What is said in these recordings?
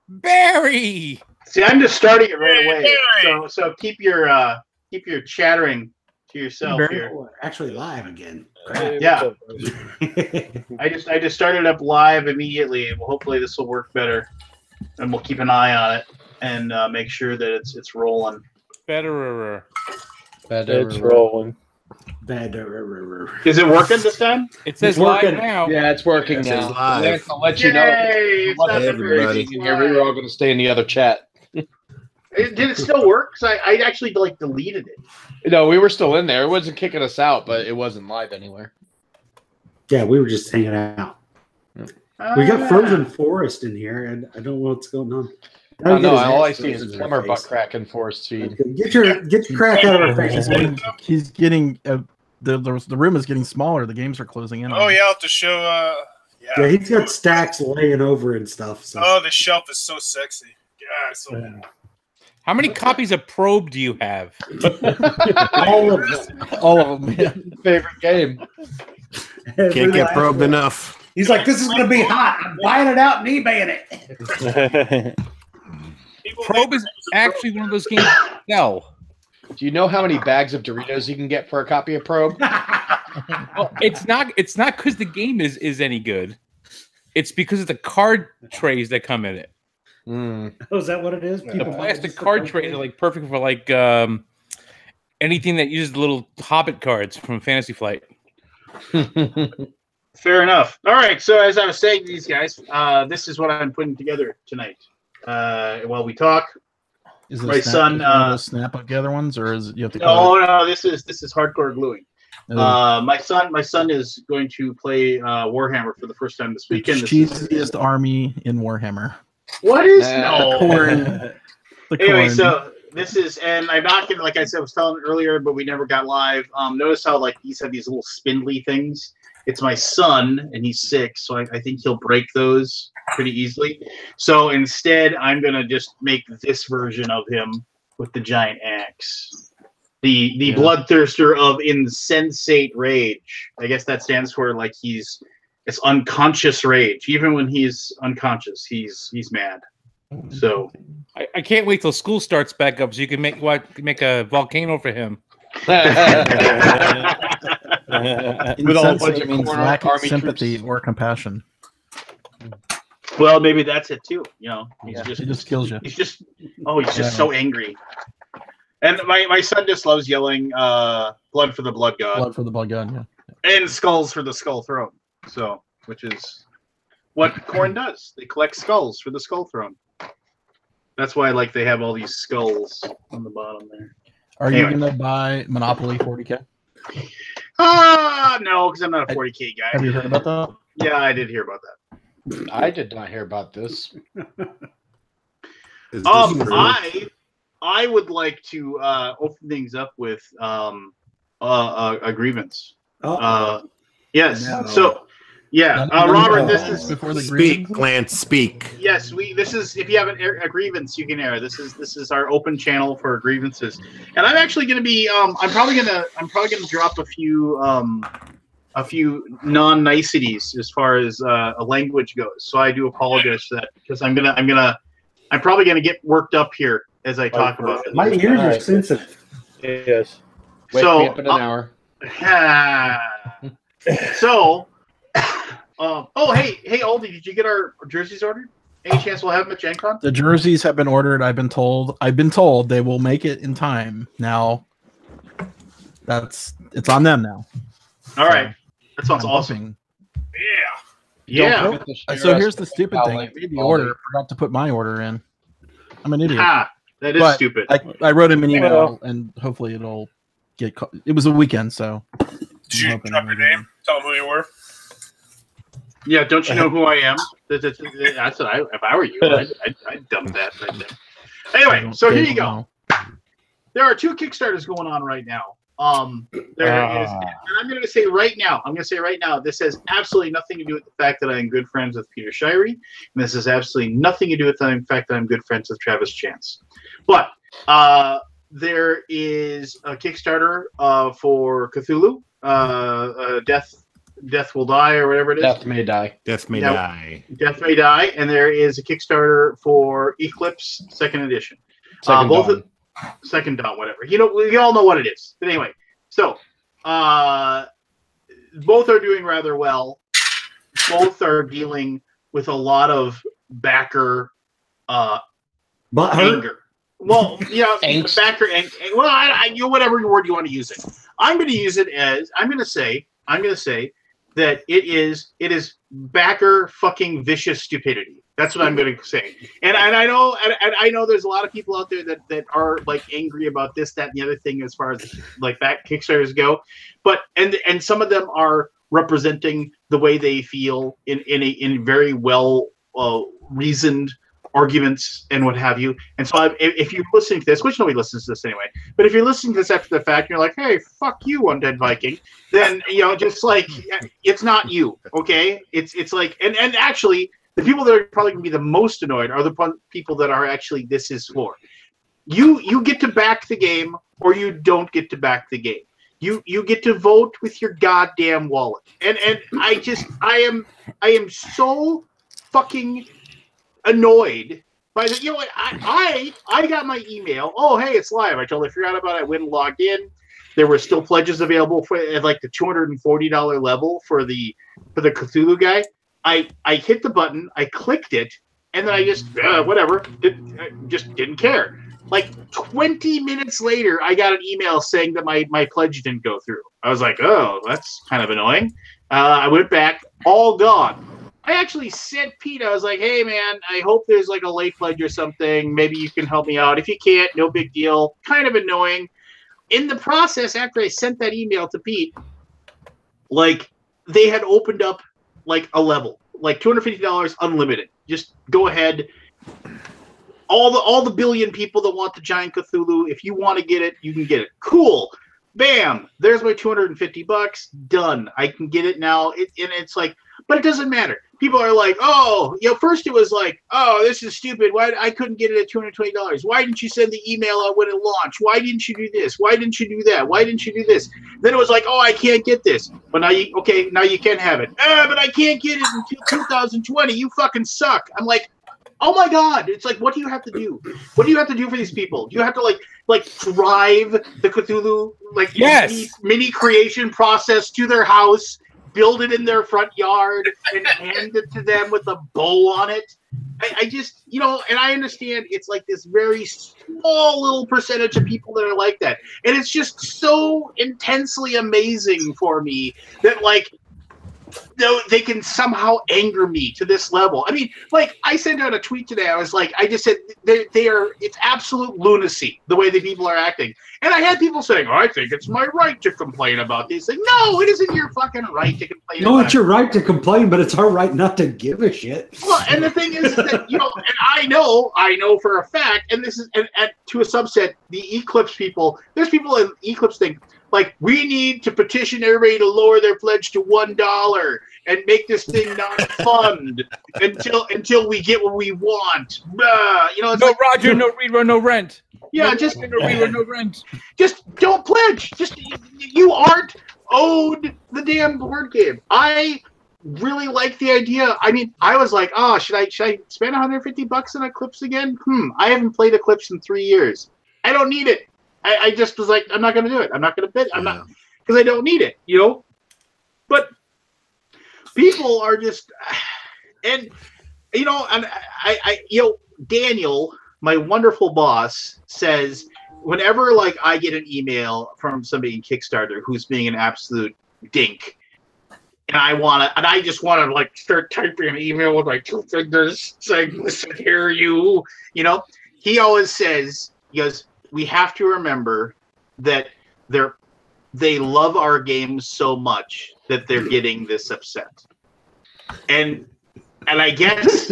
Barry. See, I'm just starting it right away. So keep your chattering to yourself here. We're actually live again. Yeah. I just started up live immediately. Well, hopefully this will work better, and we'll keep an eye on it and make sure that it's rolling. Better. It's rolling. Is it working this time? It says live now. Yeah, it's working now. I'll let you know. Yay! Hey, everybody. Here, we were all going to stay in the other chat. Did it still work? Because I actually deleted it. No, we were still in there. It wasn't kicking us out, but it wasn't live anywhere. Yeah, we were just hanging out. We got Frozen Forest in here, and I don't know what's going on. All I see is Plumber butt crack in Forest Feed. Get your crack out of our faces. He's getting the room is getting smaller. The games are closing in. Oh yeah, I'll have to show. Yeah, he's got stacks laying over and stuff. So. Oh, the shelf is so sexy. Yeah, so. How many copies of Probe do you have? All of them. All of them. Yeah. Favorite game. Can't get probed enough. He's like, this is going to be hot. I'm buying it out and eBaying it. Probe is actually one of those games that sell. Do you know how many bags of Doritos you can get for a copy of Probe? Well, it's not because the game is any good. It's because of the card trays that come in it. Oh, is that what it is? The plastic card trays are like perfect for like anything that uses little Hobbit cards from Fantasy Flight. Fair enough. All right. So as I was saying to these guys, this is what I'm putting together tonight. While we talk, Is my son snap up the other ones, or is you have to? No. This is hardcore gluing. My son is going to play Warhammer for the first time this weekend. The cheesiest army in Warhammer. What is no? Corn. Anyway, so this is, and I'm not gonna, like I said, I was telling earlier, but we never got live. Notice how like these have these little spindly things. It's my son, and he's 6, so I think he'll break those pretty easily. So instead, I'm gonna just make this version of him with the giant axe. The bloodthirster of insensate rage. I guess that stands for like it's unconscious rage. Even when he's unconscious, he's mad. So I can't wait till school starts back up so you can make a volcano for him. With all bunch of means lack of sympathy or compassion. Well, maybe that's it too. You know, he just kills you. He's just so angry. And my son just loves yelling, "Blood for the blood god!" Blood for the blood god, yeah. And skulls for the skull throne. So, which is what Khorne does. They collect skulls for the skull throne. That's why, like, they have all these skulls on the bottom there. Are you gonna buy Monopoly 40K? No, because I'm not a 40K guy. Have you heard about that? Yeah, I did hear about that. I did not hear about this. I would like to open things up with a grievance. Yes. No. So, yeah, Robert, this is before the speak, Lance, speak. Yes, this is if you have a grievance, you can air. This is our open channel for grievances, and I'm actually going to be. I'm probably gonna drop a few non-niceties as far as a language goes. So I do apologize for that because I'm probably gonna get worked up here as I talk about it. My ears are sensitive. Yes. Wake So, me up in an hour. So, hey, Oldie, did you get our jerseys ordered? Any chance we'll have them at Gen Con? The jerseys have been ordered. I've been told they will make it in time. Now, it's on them now. All right, that sounds awesome. Yeah. So here's the stupid thing. I made the order. Forgot to put my order in. I'm an idiot. That is stupid. I wrote him an email, and hopefully it'll get. It was a weekend, so. Did you drop your name? Tell them who you were. Yeah, don't you know who I am? That's what if I were you, I'd dump that right there. Anyway, so here you go. There are 2 Kickstarters going on right now. There is, and I'm going to say right now, this has absolutely nothing to do with the fact that I'm good friends with Peter Shirey, and this has absolutely nothing to do with the fact that I'm good friends with Travis Chance. But there is a Kickstarter for Cthulhu, Death Death Will Die or whatever it is. Death May Die. Death May Now- Die. Death May Die, and there is a Kickstarter for Eclipse Second Edition. Second both Dawn. Second Dawn, whatever. We all know what it is. But anyway, so both are doing rather well. Both are dealing with a lot of backer anger. Well, Angst. backer anger. Well, whatever word you want to use it. I'm going to use it as I'm going to say that it is backer fucking vicious stupidity. That's what I'm going to say. And I know there's a lot of people out there that are like angry about this, that, and the other thing as far as like that Kickstarters go. But and some of them are representing the way they feel in very well reasoned arguments and what have you. And so if you're listening to this, which nobody listens to this anyway, but if you're listening to this after the fact, and you're like, hey, fuck you, Undead Viking, then just like it's not you, okay? It's like and actually the people that are probably going to be the most annoyed are the people that are actually this is for. You get to back the game or you don't get to back the game. You get to vote with your goddamn wallet. And I am so fucking annoyed by the I got my email. Oh, hey, it's live. I totally forgot about it. I went and logged in. There were still pledges available for at like the $240 level for the Cthulhu guy. I hit the button, I clicked it, and then I just whatever, just didn't care. Like 20 minutes later, I got an email saying that my pledge didn't go through. I was like, oh, that's kind of annoying. I went back, all gone. I actually sent Pete, I was like, hey, man, I hope there's like a late pledge or something. Maybe you can help me out. If you can't, no big deal. Kind of annoying. In the process, after I sent that email to Pete, like they had opened up like a level, like $250 unlimited. Just go ahead. All the billion people that want the giant Cthulhu, if you want to get it, you can get it. Cool. Bam. There's my $250. Done. I can get it now. And it's like, but it doesn't matter. People are like, oh, first it was like, oh, this is stupid. Why I couldn't get it at $220? Why didn't you send the email out when it launched? Why didn't you do this? Why didn't you do that? Why didn't you do this? Then it was like, oh, I can't get this. But now you can have it. But I can't get it until 2020. You fucking suck. I'm like, oh my God. It's like, what do you have to do? What do you have to do for these people? Do you have to like drive the Cthulhu mini creation process to their house, build it in their front yard, and hand it to them with a bow on it? I just, and I understand it's like this very small little percentage of people that are like that. And it's just so intensely amazing for me that like, they can somehow anger me to this level. I mean, like I sent out a tweet today. I just said it's absolute lunacy the way the people are acting. And I had people saying, I think it's my right to complain about this. Like, no, it isn't your fucking right to complain. No, it's your right to complain, but it's our right not to give a shit. Well, and the thing is that, and I know for a fact, and this is, and to a subset, the Eclipse people, there's people in Eclipse think, like, we need to petition everybody to lower their pledge to $1 and make this thing non-fund until we get what we want. It's no like, Roger, no rerun, no rent. Yeah, no just Roger, no rerun, no rent. Just don't pledge. Just you aren't owed the damn board game. I really like the idea. I mean, I was like, oh, should I spend $150 on Eclipse again? I haven't played Eclipse in 3 years. I don't need it. I just was like, I'm not going to do it. I'm not going to bid. I'm not, because I don't need it, But people are just, and Daniel, my wonderful boss, says whenever like I get an email from somebody in Kickstarter who's being an absolute dink, and I just want to like start typing an email with my two fingers saying, "Listen here, you," he always says, he goes, we have to remember that they love our games so much that they're getting this upset. And I guess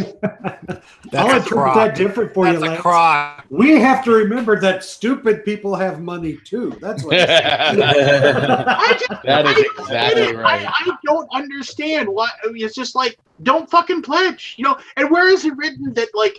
I'll interpret that different for you, Lance. Crock. We have to remember that stupid people have money too. That's what That is exactly right. I don't understand why. It's just like, don't fucking pledge, And where is it written that, like,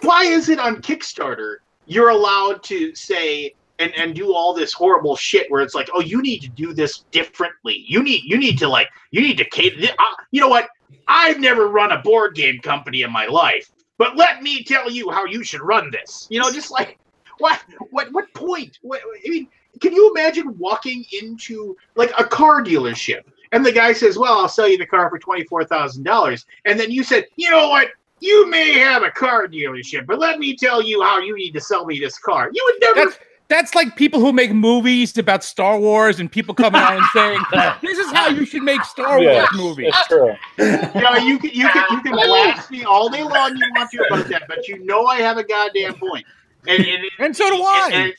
why is it on Kickstarter you're allowed to say, and do all this horrible shit where it's like, oh, you need to do this differently. You need to cater. You know what? I've never run a board game company in my life, but let me tell you how you should run this. Just like what point? I mean, can you imagine walking into like a car dealership and the guy says, "Well, I'll sell you the car for $24,000," and then you said, "You know what? You may have a car dealership, but let me tell you how you need to sell me this car." You would never. That's like people who make movies about Star Wars and people coming out and saying, "This is how you should make Star Wars movies." That's true. You can blast me all day long you want to about that, but I have a goddamn point. And so do I.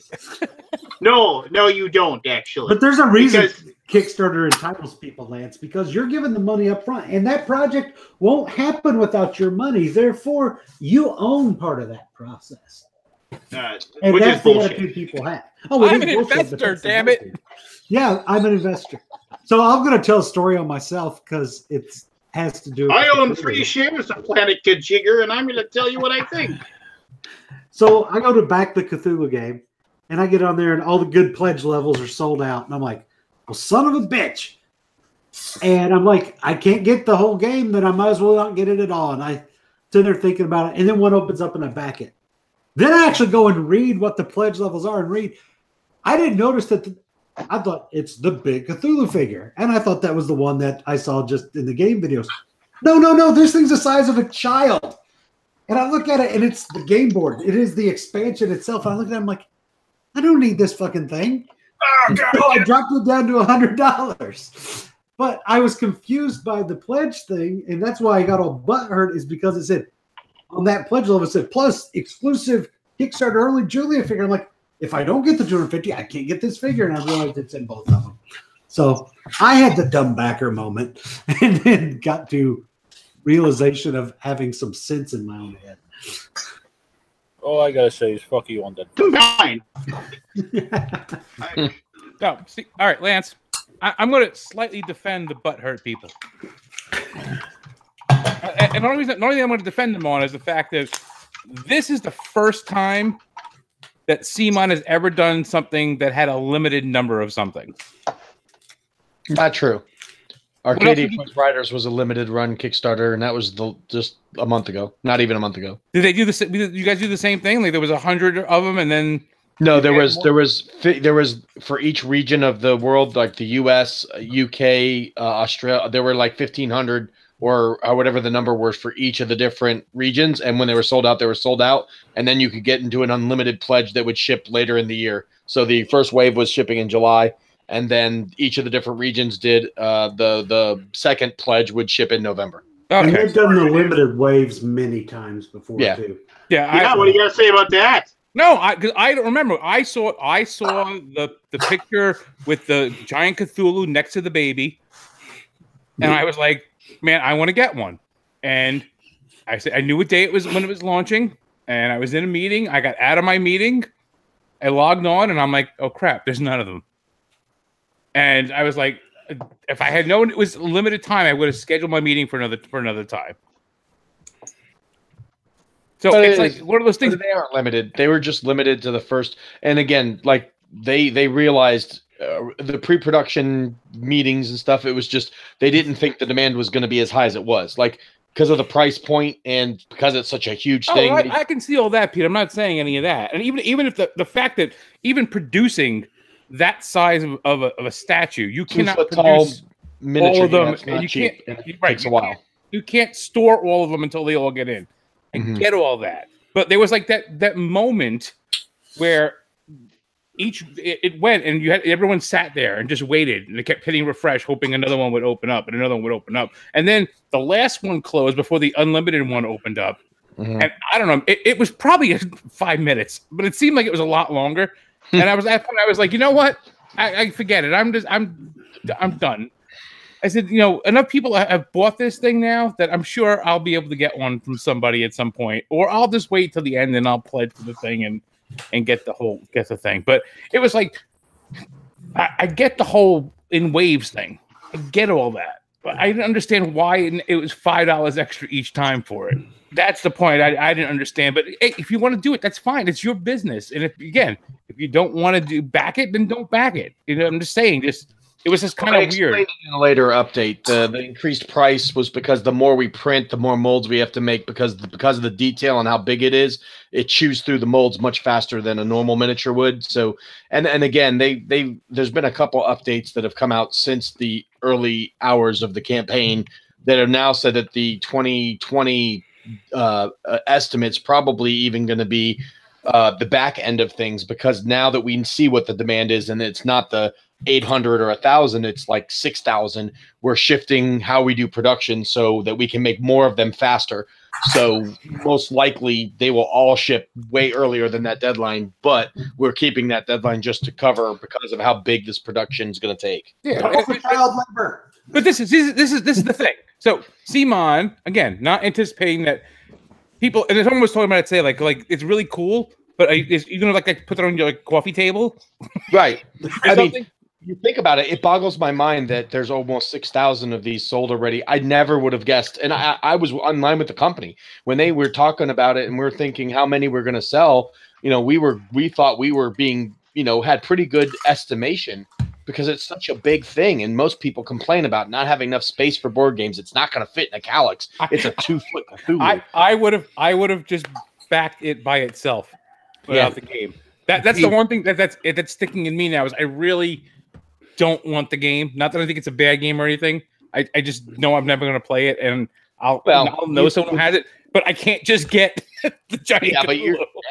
No, you don't actually. But there's a reason Kickstarter entitles people, Lance, because you're giving the money up front, and that project won't happen without your money. Therefore, you own part of that process. And which that's is the bullshit. attitude people have. I'm an investor, damn it. Yeah, I'm an investor. So I'm going to tell a story on myself because it has to do with I own 3 shares of Planet Kajigger, and I'm going to tell you what I think. So I go to back the Cthulhu game, and I get on there, and all the good pledge levels are sold out. And I'm like, well, son of a bitch. And I'm like, I can't get the whole game, then I might as well not get it at all. And I sit there thinking about it, and then one opens up, and I back it. Then I actually go and read what the pledge levels are and read. I didn't notice that. I thought it's the big Cthulhu figure. And I thought that was the one that I saw just in the game videos. No. This thing's the size of a child. And I look at it, and it's the game board. It is the expansion itself. And I look at it, I'm like, I don't need this fucking thing. Oh, God. So I dropped it down to $100. But I was confused by the pledge thing. And that's why I got all butthurt, is because it said, on that pledge level, it said, plus exclusive Kickstarter early Julia figure. I'm like, if I don't get the 250, I can't get this figure. And I realized it's in both of them. So I had the dumb backer moment and then got to realization of having some sense in my own head. All I gotta say is fuck you on that. Combined. No, see, all right, Lance. I'm going to slightly defend the butthurt people. And the only thing I'm going to defend them on is the fact that this is the first time that CMON has ever done something that had a limited number of something. Not true. Arcadia Quest Riders was a limited run Kickstarter, and that was just a month ago. Not even a month ago. Did they do the? You guys do the same thing? Like there was 100 of them, and then no, there was for each region of the world, like the U.S., UK, Australia. There were like 1,500 or whatever the number was for each of the different regions. And when they were sold out, they were sold out. And then you could get into an unlimited pledge that would ship later in the year. So the first wave was shipping in July. And then each of the different regions did the second pledge would ship in November. Okay. And they've done the limited waves many times before too. Yeah. What do you got to say about that? No, I don't remember. I saw the picture with the giant Cthulhu next to the baby, and I was like, man, I want to get one. And I said I knew what day it was when it was launching, and I was in a meeting. I got out of my meeting, I logged on, and I'm like, oh crap, there's none of them. And I was like, if I had known it was limited time, I would have scheduled my meeting for another time. So it's like one of those things. They aren't limited. They were just limited to the first. And again, like they realized the pre-production meetings and stuff. It was just they didn't think the demand was going to be as high as it was, like because of the price point and because it's such a huge thing. I can see all that, Pete. I'm not saying any of that. And even if the fact that even producing that size of a statue, you cannot produce all of them. And you can't. It takes a while. You can't store all of them until they all get in. I get all that, but there was like that moment where it went and everyone sat there and just waited, and they kept hitting refresh, hoping another one would open up and another one would open up, and then the last one closed before the unlimited one opened up. And I don't know, it was probably 5 minutes, but it seemed like it was a lot longer. And I was like, you know what? I forget it. I'm done. I said, enough people have bought this thing now that I'm sure I'll be able to get one from somebody at some point, or I'll just wait till the end and I'll pledge for the thing and get the thing. But it was like, I get the whole in waves thing. I get all that, but I didn't understand why it was $5 extra each time for it. That's the point I didn't understand. But hey, if you want to do it, that's fine. It's your business. And if If you don't want to back it, then don't back it. You know, I'm just saying. It was just kind of weird. In a later update, the increased price was because the more we print, the more molds we have to make because of the detail and how big it is. It chews through the molds much faster than a normal miniature would. So, and again, there's been a couple updates that have come out since the early hours of the campaign that have now said that the 2020 estimate's probably even going to be the back end of things, because now that we see what the demand is and it's not the 800 or 1,000, it's like 6,000. We're shifting how we do production so that we can make more of them faster. So most likely they will all ship way earlier than that deadline, but we're keeping that deadline just to cover because of how big this production is going to take. Yeah, but this is the thing. So Simon, again, not anticipating that people, and someone was talking about it, say like it's really cool, but you're gonna like put it on your coffee table, right? I mean, you think about it, it boggles my mind that there's almost 6,000 of these sold already. I never would have guessed. And I was online with the company when they were talking about it and we're thinking how many we're going to sell. You know, we thought we were being, had pretty good estimation because it's such a big thing. And most people complain about not having enough space for board games. It's not going to fit in a Calyx. It's a 2-foot Cthulhu. I would have just backed it by itself without the game. That's the one thing that's sticking in me now is I really don't want the game. Not that I think it's a bad game or anything. I just know I'm never going to play it, and I'll know someone who has it, but I can't just get the giant. Yeah, but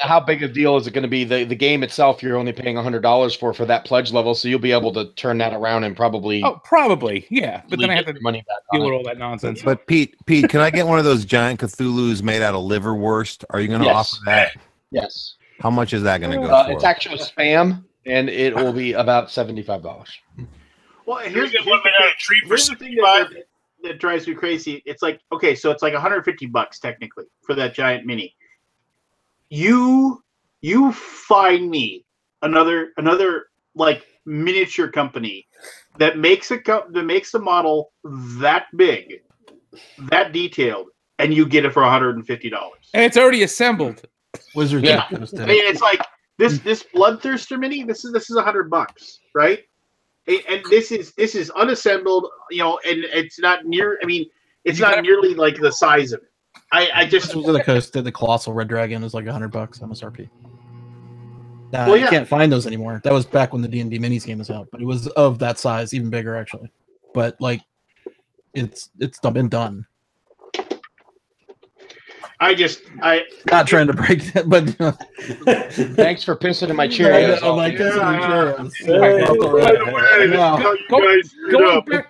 how big a deal is it going to be? The game itself, you're only paying $100 for that pledge level, so you'll be able to turn that around and probably. Oh, probably, yeah. But then I have to money back deal with all that nonsense. But Pete, can I get one of those giant Cthulhu's made out of liverwurst? Are you going to offer that? Yes. How much is that going to go for? It's actually spam, and it will be about $75. Well, here's the thing that drives me crazy. It's like, okay, so it's like $150 technically for that giant mini. You find me another like miniature company that makes a model that big, that detailed, and you get it for $150. And it's already assembled. Wizards. Yeah, I mean, it's like this Bloodthirster mini. This is $100, right? And this is unassembled, and it's not near. I mean, it's not nearly like the size of it. I just was the coast. The Colossal Red Dragon is like $100 MSRP. You can't find those anymore. That was back when the D&D minis game was out, but it was of that size, even bigger actually. But like, it's been done. Not trying to break that, but thanks for pissing in my Cheerios.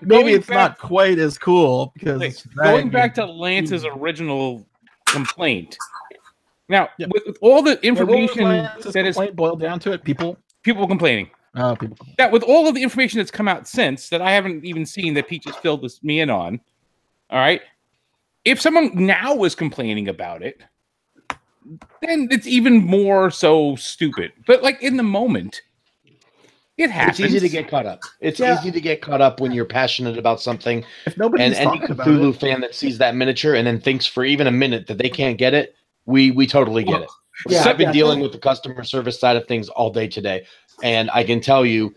Maybe it's not quite as cool because going back to Lance's original complaint. Now, with all the information that is boiled down to it, people complaining. Oh, people. That with all of the information that's come out since that I haven't even seen that Pete just filled me in on. All right. If someone now was complaining about it, then it's even more so stupid. But like in the moment, it happens. It's easy to get caught up. It's easy to get caught up when you're passionate about something. If nobody's any Cthulhu fan that sees that miniature and then thinks for even a minute that they can't get it, we totally get it. I've been dealing with the customer service side of things all day today, and I can tell you,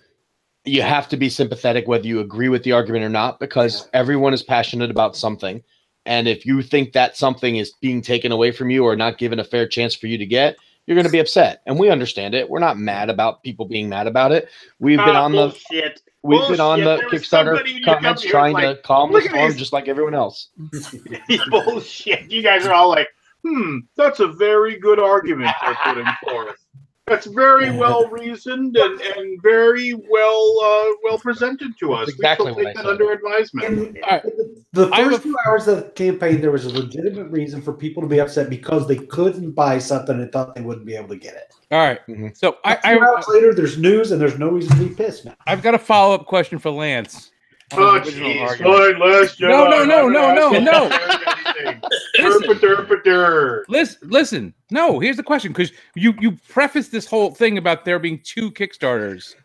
you have to be sympathetic whether you agree with the argument or not, because everyone is passionate about something. And if you think that something is being taken away from you or not given a fair chance for you to get, you're going to be upset. And we understand it. We're not mad about people being mad about it. We've been on the Kickstarter comments trying to calm the storm just like everyone else. Bullshit. You guys are all like, that's a very good argument they're putting forth. That's very well reasoned and very well presented to us. Exactly we take that under advisement. The first 2 hours of the campaign, there was a legitimate reason for people to be upset because they couldn't buy something and thought they wouldn't be able to get it. All right. So 2 hours later, there's news and there's no reason to be pissed now. I've got a follow-up question for Lance. Oh, jeez. Fine, last No. Listen. No, here's the question, because you prefaced this whole thing about there being 2 Kickstarters.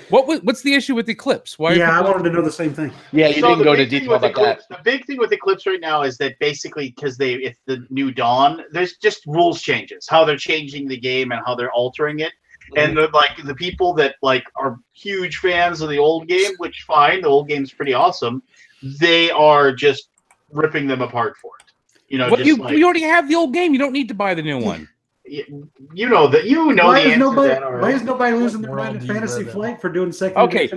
What's the issue with Eclipse? Why? Yeah, I wanted to know the same thing. Yeah, you didn't go to detail about that. The big thing with Eclipse right now is that basically because it's the new Dawn, there's just rules changes, how they're changing the game and how they're altering it. And the people that like are huge fans of the old game, which fine, the old game's pretty awesome. They are just ripping them apart for it. You know, well, you already have the old game. You don't need to buy the new one. You know that. Why the is nobody? that Why is nobody losing their mind to Fantasy Flight for doing second? Okay,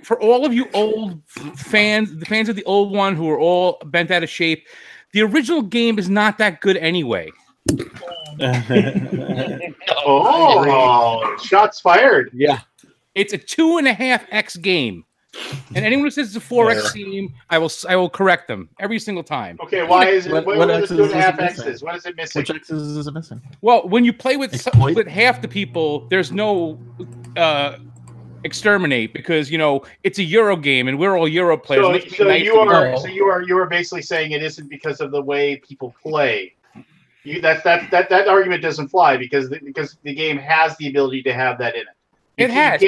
for all of you old fans, the fans of the old one who are all bent out of shape, the original game is not that good anyway. Oh, shots fired! Yeah, it's a 2.5x game. And anyone who says it's a 4x game, I will correct them every single time. Okay, why is it? What is 2.5 X's? What is it missing? Which X's is it missing? Well, when you play with half the people, there's no exterminate because it's a Euro game and we're all Euro players. So you are basically saying it isn't because of the way people play. That argument doesn't fly because the game has the ability to have that in it. You can't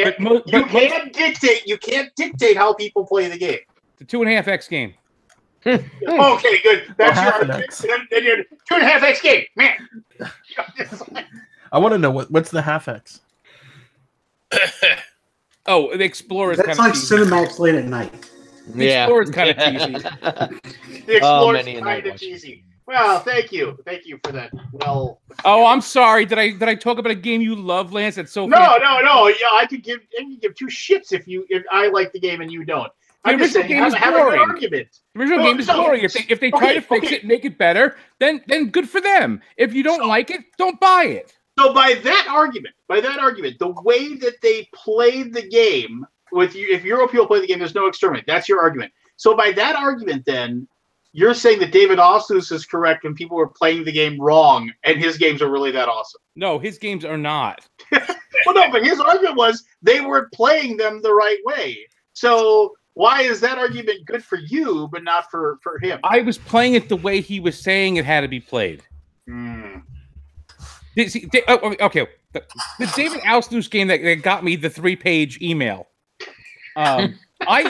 dictate how people play the game. It's a 2.5x game. Okay, good. That's your argument. Then you're 2.5x game, man. I want to know what's the half X. Oh, the Explorer's kind of like Cinemax late at night. The Explorer's kind of cheesy. The Explorer's kind of cheesy. Well, thank you for that. Well, I'm sorry. Did I talk about a game you love, Lance? That's so. No. Yeah, I could give two shits if I like the game and you don't. I'm just saying, have a good argument. The original game is boring. If they try to fix it, and make it better, then good for them. If you don't like it, don't buy it. So by that argument, the way that they played the game with you, if Euro people play the game, there's no exterminate. That's your argument. So by that argument, then. You're saying that David Oslus is correct when people were playing the game wrong, and his games are really that awesome. No, his games are not. Well, no, but his argument was they weren't playing them the right way. So why is that argument good for you, but not for him? I was playing it the way he was saying it had to be played. Mm. Okay. The David Oslus game that got me the 3-page email. I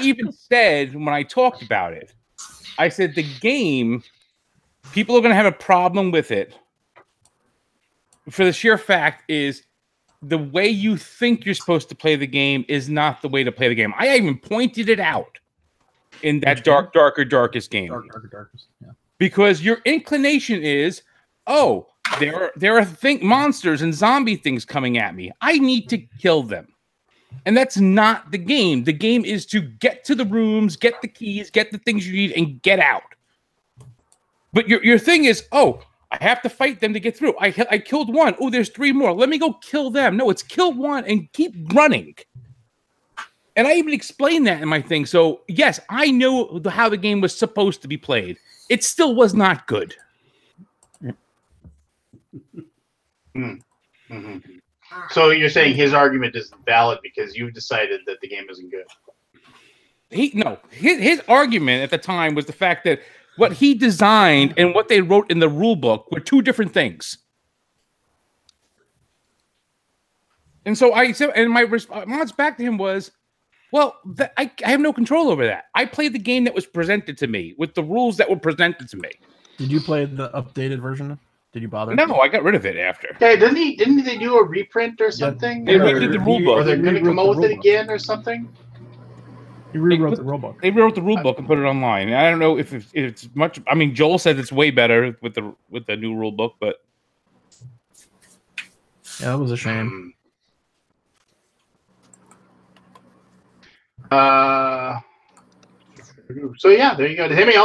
even said when I talked about it, I said the game, people are going to have a problem with it for the sheer fact is the way you think you're supposed to play the game is not the way to play the game. I even pointed it out in that Darkest game. Darkest, yeah. Because your inclination is, there are monsters and zombie things coming at me. I need to kill them. And that's not the game. The game is to get to the rooms, get the keys, get the things you need, and get out. But your thing is, I have to fight them to get through. I killed one. Oh, there's 3 more. Let me go kill them. No, it's kill one and keep running. And I even explained that in my thing. So, yes, I know how the game was supposed to be played. It still was not good. Mm-hmm. So you're saying his argument isn't valid because you've decided that the game isn't good. His argument at the time was the fact that what he designed and what they wrote in the rule book were 2 different things. And so I said, and my response back to him was, well, I have no control over that. I played the game that was presented to me with the rules that were presented to me. Did you play the updated version? Did you bother? No, I got rid of it after. Okay, didn't they do a reprint or something? They redid the rule book. Or they're going to come out with it again or something? He rewrote the rule book. They rewrote the rule book and put it online. I don't know if it's much. I mean, Joel said it's way better with the new rule book, but yeah, that was a shame. So yeah, there you go. Does anybody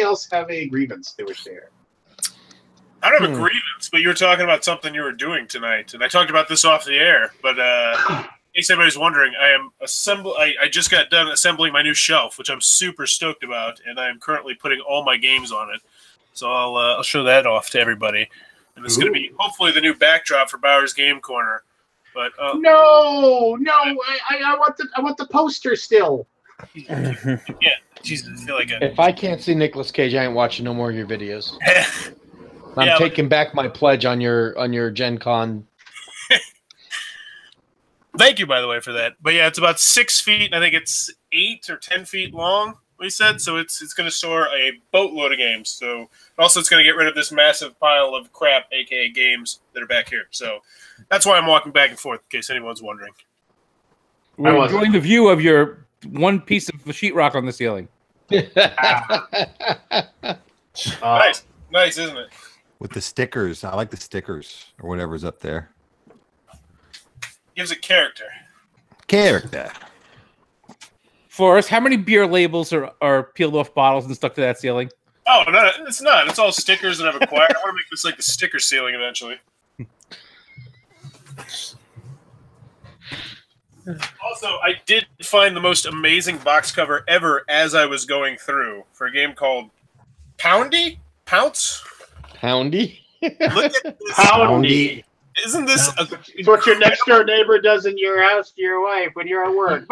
else have a grievance they wish to share? I don't have a grievance, but you were talking about something you were doing tonight, and I talked about this off the air. But in case anybody's wondering, I just got done assembling my new shelf, which I'm super stoked about, and I am currently putting all my games on it. So I'll show that off to everybody, and it's going to be hopefully the new backdrop for Bauer's Game Corner. But no, I want the poster still. Yeah, Jesus, I feel like if I can't see Nicolas Cage, I ain't watching no more of your videos. I'm taking back my pledge on your Gen Con. Thank you, by the way, for that. But yeah, it's about 6 feet, and I think it's 8 or 10 feet long. What he said. So it's going to store a boatload of games. So also it's going to get rid of this massive pile of crap, aka games that are back here. So that's why I'm walking back and forth, in case anyone's wondering. We're enjoying the view of your one piece of sheetrock on the ceiling. Nice, isn't it? With the stickers, I like the stickers or whatever's up there. Gives it character. Forrest, how many beer labels are peeled off bottles and stuck to that ceiling? Oh, no, it's not. It's all stickers that I've acquired. I want to make this like the sticker ceiling eventually. Also, I did find the most amazing box cover ever as I was going through for a game called Poundy? Pounce? Poundy? Look at this. Poundy. Isn't this it's what your next door neighbor does in your house to your wife when you're at work?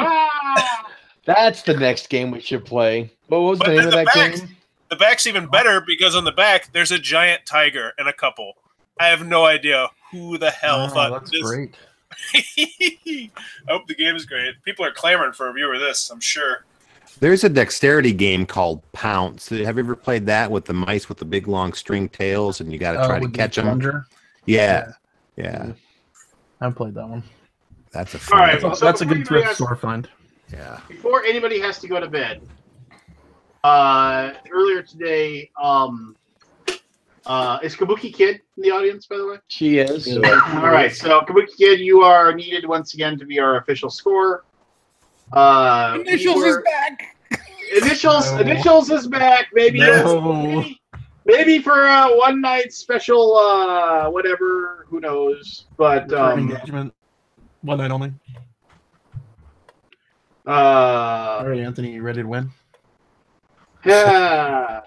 That's the next game we should play. What was the name of that game? The back's even better because on the back there's a giant tiger and a couple. I have no idea who the hell thought that's this. Great. I hope the game is great. People are clamoring for a review of this, I'm sure. There's a dexterity game called Pounce. Have you ever played that with the mice with the big long string tails and you got to try to catch them? Yeah. I haven't played that one. That's a fun All right, game. so that's a good thrift store find. Yeah. Before anybody has to go to bed, earlier today, is Kabuki Kid in the audience, by the way? She is. All right, so Kabuki Kid, you are needed once again to be our official scorer. Initials is back. Initials is back, baby. Maybe for a one night special, whatever. Who knows? But engagement, one night only. All right, Anthony, you ready to win? Yeah.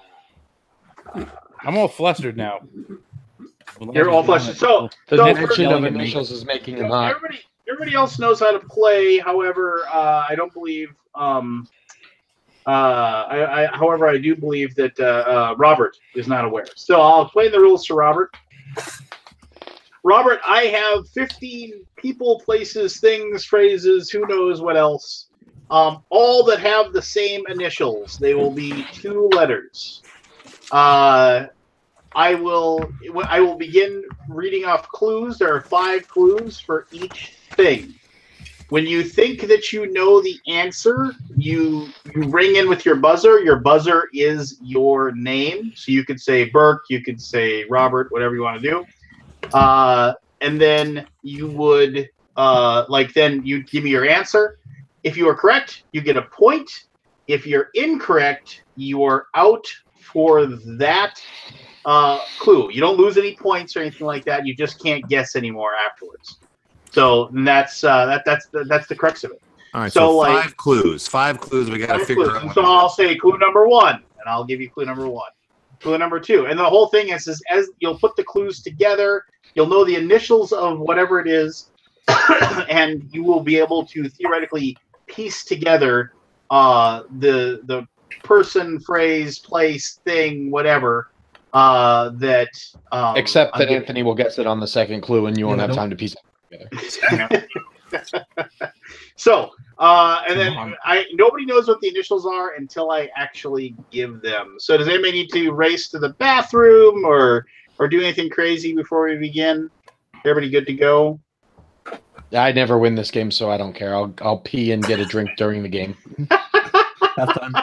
I'm all flustered now. You're all flustered. So the mention of initials is making him hot. Everybody else knows how to play. However, I don't believe. However, I do believe that Robert is not aware. So I'll explain the rules to Robert. Robert, I have 15 people, places, things, phrases, who knows what else. All that have the same initials. They will be 2 letters. I will begin reading off clues. There are 5 clues for each thing. When you think that you know the answer, you ring in with your buzzer. Your buzzer is your name. So you could say Burke, you could say Robert, whatever you want to do. And then you would then you give me your answer. If you are correct, you get a point. If you're incorrect, you are out for that clue. You don't lose any points or anything like that. You just can't guess anymore afterwards. So that's the crux of it. All right, so 5 clues. 5 clues. We got to figure out. So I'll say clue number 1, and I'll give you clue number 1. Clue number 2, and the whole thing is as you'll put the clues together, you'll know the initials of whatever it is, and you will be able to theoretically piece together the person, phrase, place, thing, whatever. Except that Anthony will guess it on the second clue, and you won't have time to piece it together. So, and then nobody knows what the initials are until I actually give them. So, does anybody need to race to the bathroom or do anything crazy before we begin? Everybody good to go? I never win this game, so I don't care. I'll pee and get a drink during the game.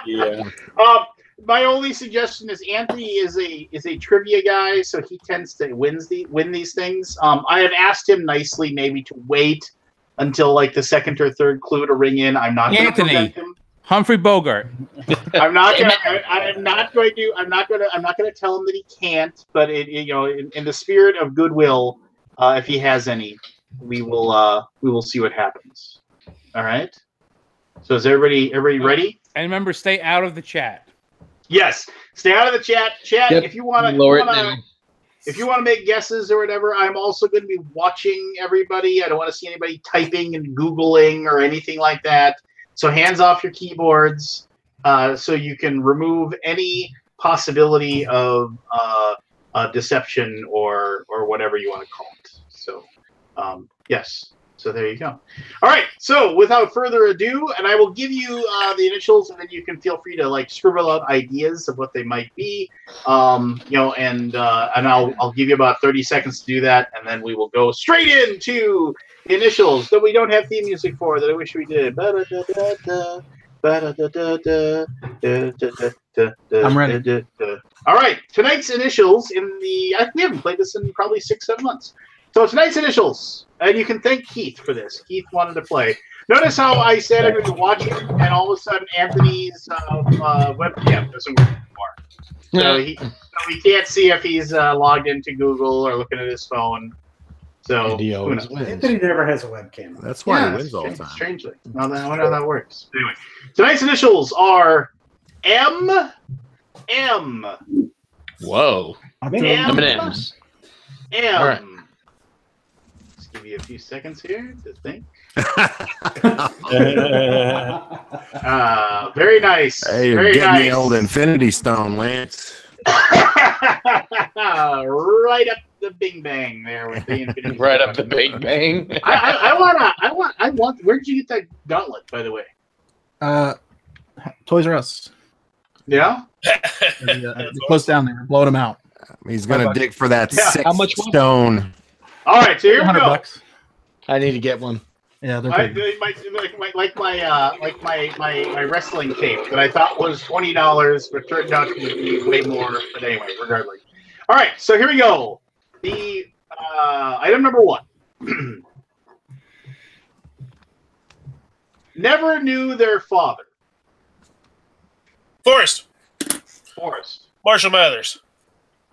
Yeah. My only suggestion is Anthony is a trivia guy, so he tends to win these things. I have asked him nicely maybe to wait until like the second or third clue to ring in. I'm not going to prevent him. Humphrey Bogart. I'm not going to tell him that he can't. But in the spirit of goodwill, if he has any, we will see what happens. All right. So is everybody ready? And remember, stay out of the chat. Yes, stay out of the chat. Chat, yep. If you want to make guesses or whatever, I'm also going to be watching everybody. I don't want to see anybody typing and Googling or anything like that. So hands off your keyboards, so you can remove any possibility of deception or whatever you want to call it. So yes. So there you go. All right. So without further ado, and I will give you the initials, and then you can feel free to like scribble out ideas of what they might be. And I'll give you about 30 seconds to do that, and then we will go straight into the initials that we don't have theme music for that I wish we did. I'm ready. All right. Tonight's initials we haven't played this in probably 6-7 months. So tonight's initials, and you can thank Keith for this. Keith wanted to play. Notice how I said I'm going to watch it, and all of a sudden Anthony's webcam doesn't work anymore. So he can't see if he's logged into Google or looking at his phone. So Anthony never has a webcam. That's why he wins all the time. Strangely. I wonder how that works. Anyway, tonight's initials are M. Whoa. M&M's. M. All right. Give you a few seconds here to think. Very nice. Hey, you're very getting nice. the old Infinity Stone, Lance. Right up the bing bang there with the Infinity Right Stone. up the big bang. I want. Where'd you get that gauntlet, by the way? Toys R Us. Yeah. Close down there, blowing them out. He's gonna dig for that sixth How much stone. All right, so here we go. $100. I need to get one. Yeah, they're like my wrestling tape that I thought was $20, but turned out to be way more. But anyway, regardless. All right, so here we go. The item number 1. Never knew their father. Forrest. Marshall Mathers.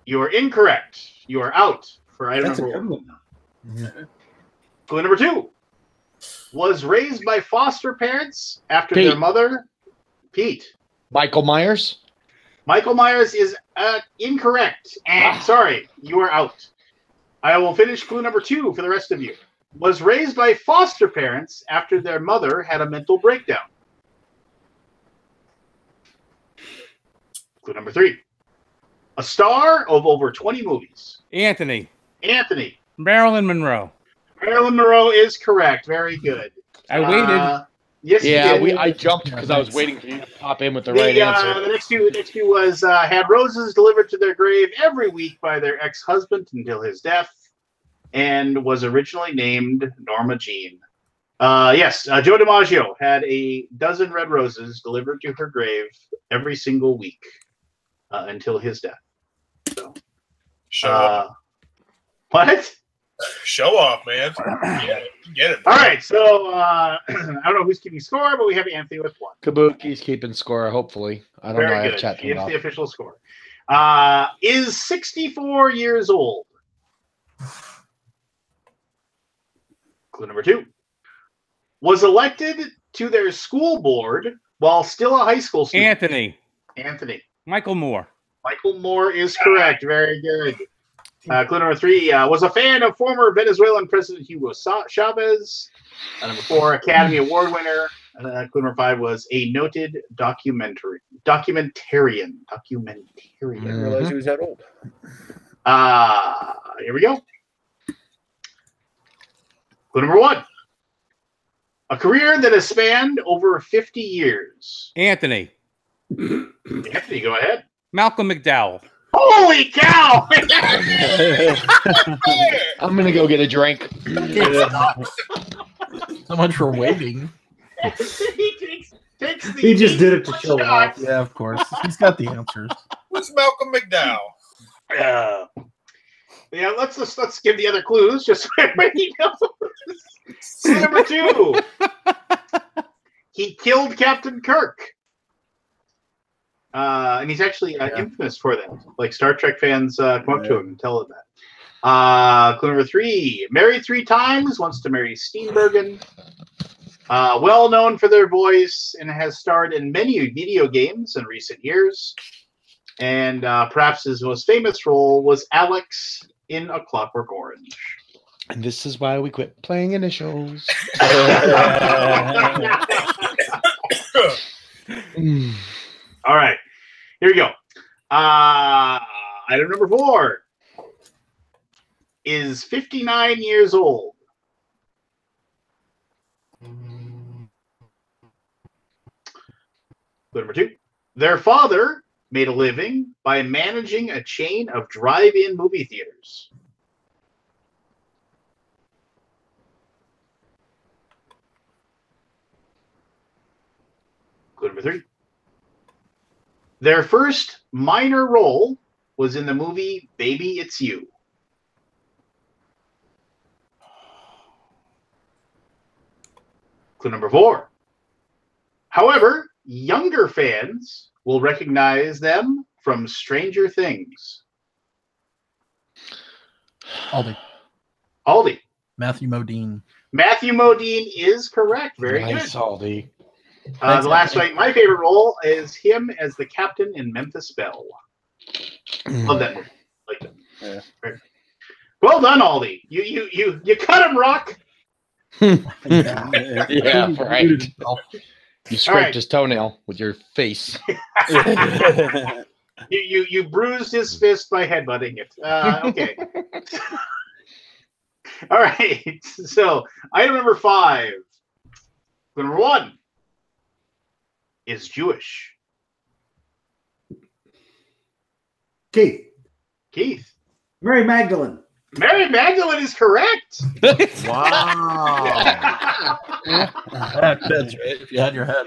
You are incorrect. You are out for item number 1. Clue number 2. Was raised by foster parents after Pete. their mother. Pete. Michael Myers. Michael Myers is incorrect. Sorry, you are out. I will finish clue number 2 for the rest of you. Was raised by foster parents after their mother had a mental breakdown. Clue number 3. A star of over 20 movies. Anthony. Marilyn Monroe. Marilyn Monroe is correct. Very good. I waited. Yes, Yeah, you did. I jumped because I was waiting for you to pop in with the right answer. The next two was had roses delivered to their grave every week by their ex-husband until his death, and was originally named Norma Jean. Yes, Joe DiMaggio had a dozen red roses delivered to her grave every single week until his death. So, Show off. What? Show off, man. Get it. All right, so I don't know who's keeping score, but we have Anthony with 1. Kabuki's keeping score, hopefully. I don't know. I have chat It's the official score. Is 64 years old. Clue number 2. Was elected to their school board while still a high school student. Anthony. Michael Moore. Michael Moore is correct. Very good. Clue number 3 was a fan of former Venezuelan President Hugo Chavez. Number 4, Academy Award winner. Clue number 5 was a noted documentarian. I didn't realize he was that old. Here we go. Clue number 1. A career that has spanned over 50 years. Anthony, go ahead. Malcolm McDowell. Holy cow! I'm going to go get a drink. So much for waiting. He just did it to show off. Yeah, of course. He's got the answers. Who's Malcolm McDowell? Yeah, let's give the other clues just so everybody knows. Clue number 2. He killed Captain Kirk. And he's actually infamous for that. Like Star Trek fans come up to him and tell him that. Clue number 3. Married 3 times, wants to marry Steenburgen. Well known for their voice and has starred in many video games in recent years. And perhaps his most famous role was Alex in A Clockwork Orange. And this is why we quit playing initials. All right. Here we go. Item number 4 is 59 years old. Clue number 2. Their father made a living by managing a chain of drive-in movie theaters. Clue number 3. Their first minor role was in the movie Baby It's You. Clue number 4. However, younger fans will recognize them from Stranger Things. Aldi. Matthew Modine. Matthew Modine is correct. Very nice, good. Aldi. The last night, my favorite role is him as the captain in Memphis Belle. Love that movie. Like that. Yeah. Right. Well done, Aldi. You cut him, Rock. Yeah, right. You scraped his toenail with your face. You bruised his fist by headbutting it. Okay. All right. So item number 5. Number 1 is Jewish. Keith. Mary Magdalene. Mary Magdalene is correct. Wow. That's right. If you had your head.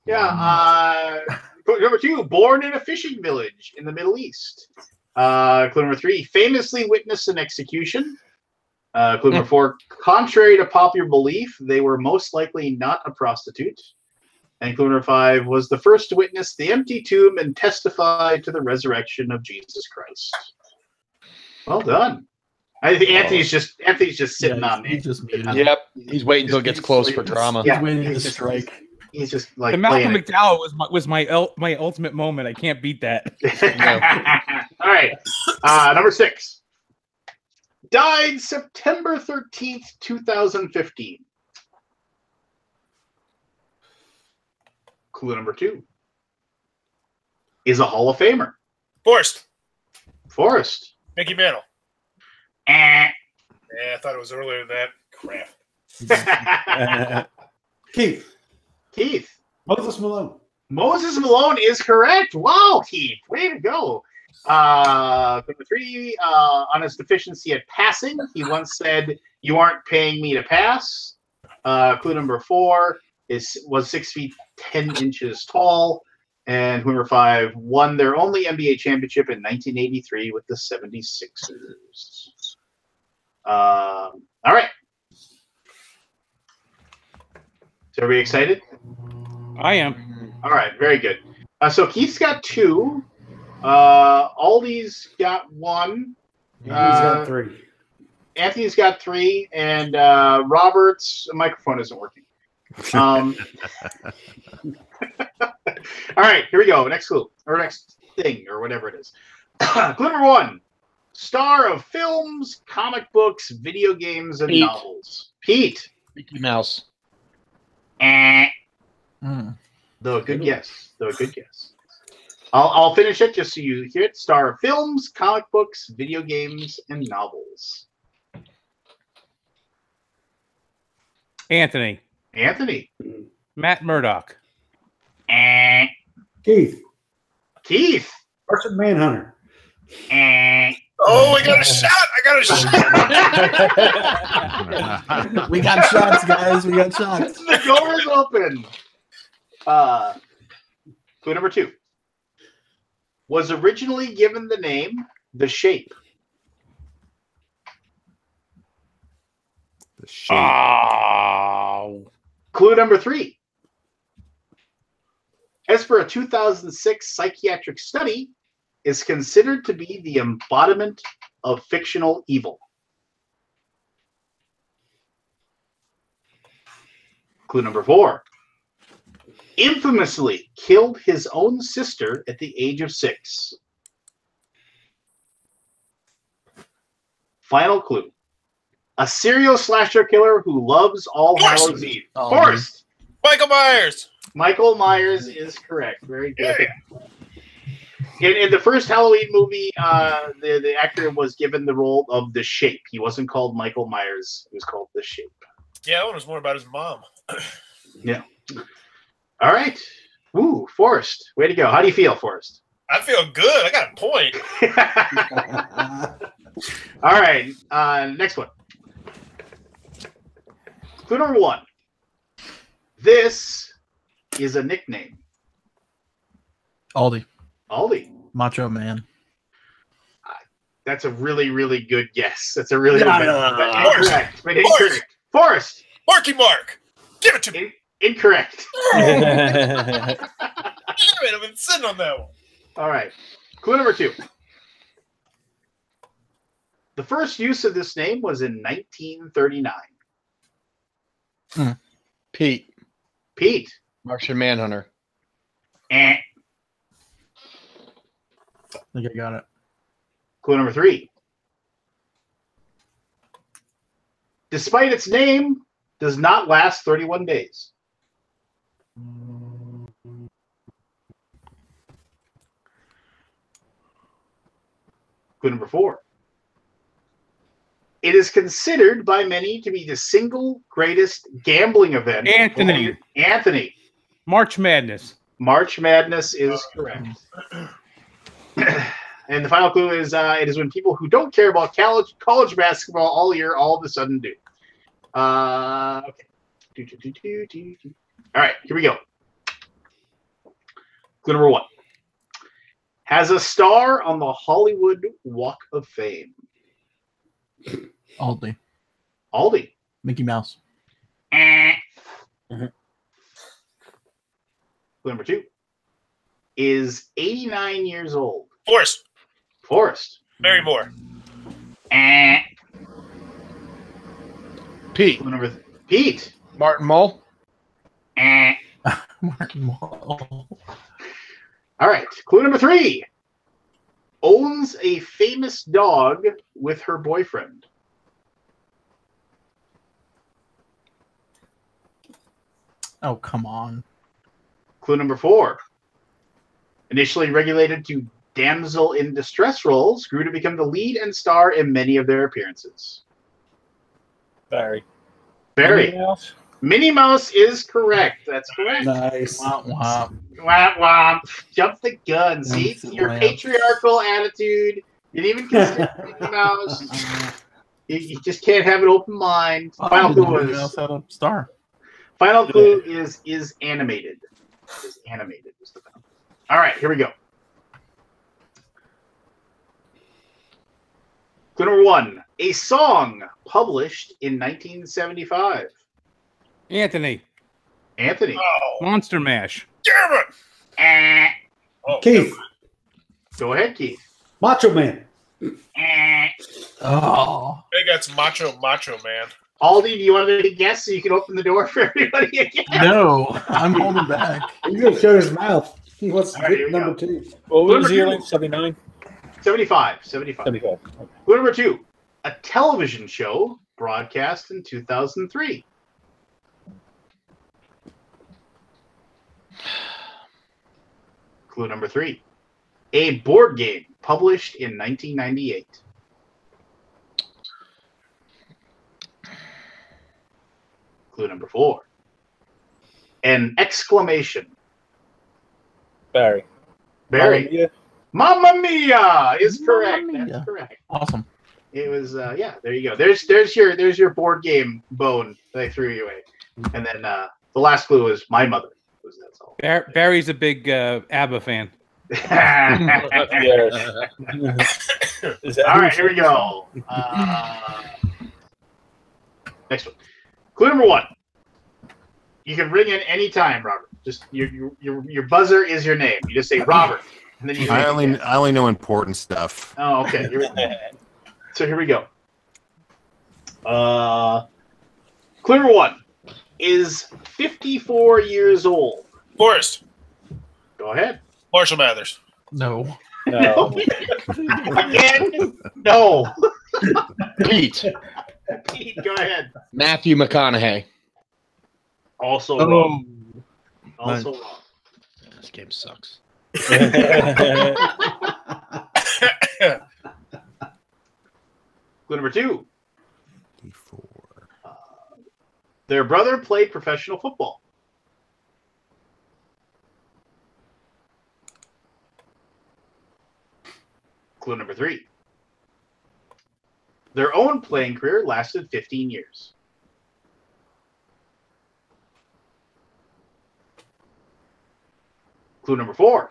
Yeah. Number 2, born in a fishing village in the Middle East. Clue number 3, famously witnessed an execution. Clue number 4, contrary to popular belief, they were most likely not a prostitute. And clue number 5 was the first to witness the empty tomb and testify to the resurrection of Jesus Christ. Well done. I think Anthony's just sitting on me. Yep. He's waiting until it gets close for drama. He's waiting to strike. He's just like the Malcolm McDowell was my ultimate moment. I can't beat that. All right. Number 6. Died September 13th, 2015. Clue number 2 is a Hall of Famer. Forrest. Mickey Mantle. Yeah, I thought it was earlier than that. Crap. Keith. Moses Malone is correct. Wow, Keith. Way to go. Number 3, on his deficiency at passing, he once said, "You aren't paying me to pass." Clue number 4 was 6 feet 10 inches tall. And number 5 won their only NBA championship in 1983 with the 76ers. All right. Is everybody excited? I am. All right, very good. So Keith's got 2. Aldi's got 1. Anthony's got 3. Anthony's got 3, and Robert's microphone isn't working. All right, here we go. Next clue, or next thing, or whatever it is. Clue number 1: star of films, comic books, video games, and novels. Pete. Mickey Mouse. Though a good guess. I'll finish it just so you hear it. Star of films, comic books, video games, and novels. Anthony. Matt Murdock. Keith. Martian Manhunter. Oh, I got a shot. We got shots, guys. We got shots. The door is open. Clue number 2 was originally given the name The Shape. Oh. Clue number 3. As for a 2006 psychiatric study, is considered to be the embodiment of fictional evil. Clue number 4. Infamously killed his own sister at the age of 6. Final clue. A serial slasher killer who loves All Hallows Eve. Forrest. Michael Myers is correct. Very good. In the first Halloween movie, the actor was given the role of The Shape. He wasn't called Michael Myers. He was called The Shape. Yeah, that one was more about his mom. Yeah. All right. Ooh, Forrest. Way to go. How do you feel, Forrest? I feel good. I got a point. All right. Next one. Clue number 1. This is a nickname. Aldi. Macho Man. That's a really, really good guess. That's a really good guess. Incorrect. Forrest. Marky Mark. Give it to me. Incorrect. Damn it, I've been sitting on that one. All right. Clue number 2. The first use of this name was in 1939. Pete. Martian Manhunter. I think I got it. Clue number 3. Despite its name, does not last 31 days. Clue number 4. It is considered by many to be the single greatest gambling event. Anthony. March Madness. March Madness is correct. And the final clue is it is when people who don't care about college basketball all year all of a sudden do. Okay. All right, here we go. Clue number 1. Has a star on the Hollywood Walk of Fame. Aldi. Mickey Mouse. Clue number 2. Is 89 years old. Forrest. Barrymore. Pete. Clue number Pete. Martin Mull. Martin Mull. All right. Clue number 3. Owns a famous dog with her boyfriend. Oh, come on. Clue number 4. Initially regulated to damsel in distress roles, grew to become the lead and star in many of their appearances. Barry. Minnie Mouse is correct. That's correct. Nice. Womp, womp. Womp, womp. Jump the gun. See, your patriarchal attitude. You didn't even consider Minnie Mouse. You just can't have an open mind. Final clue is had a star. Final clue is animated. Is animated. All right, here we go. Clue number 1. A song published in 1975. Anthony. Oh. Monster Mash. Damn it! Keith. Go ahead, Keith. Macho Man. Oh. I think that's Macho Man. Aldi, do you want to make a guess so you can open the door for everybody again? No, I'm holding back. He's going to shut his mouth. He wants to get number 2. What was the link? 79? 75. 75. Okay. Clue number 2. A television show broadcast in 2003. Clue number 3. A board game published in 1998. Clue number 4. An exclamation. Barry. Mamma Mia is correct. Mamma Mia. That's correct. Awesome. It was yeah. There you go. There's your board game bone that I threw you away, and then the last clue was my mother. That's all. Barry's a big ABBA fan. All right, here we go. Next one. Clue number 1. You can ring in any time, Robert. Just your buzzer is your name. You just say Robert, and then you. I only know important stuff. Oh, okay. So here we go. Clue number 1 is 54 years old. Forrest. Go ahead. Marshall Mathers. No. Again? No. Pete. Pete, go ahead. Matthew McConaughey. Also wrong. Also wrong. This game sucks. Clue number 2. Their brother played professional football. Clue number 3. Their own playing career lasted 15 years. Clue number 4.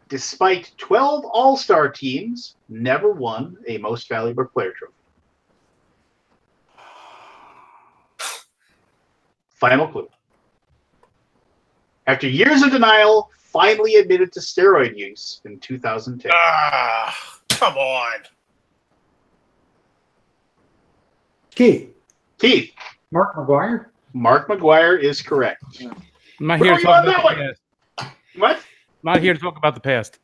Despite 12 All-Star teams, never won a Most Valuable Player trophy. Final clue. After years of denial, finally admitted to steroid use in 2010. Come on. Keith. Mark McGuire? Mark McGuire is correct. I'm not here to talk about the past. What? I'm not here to talk about the past.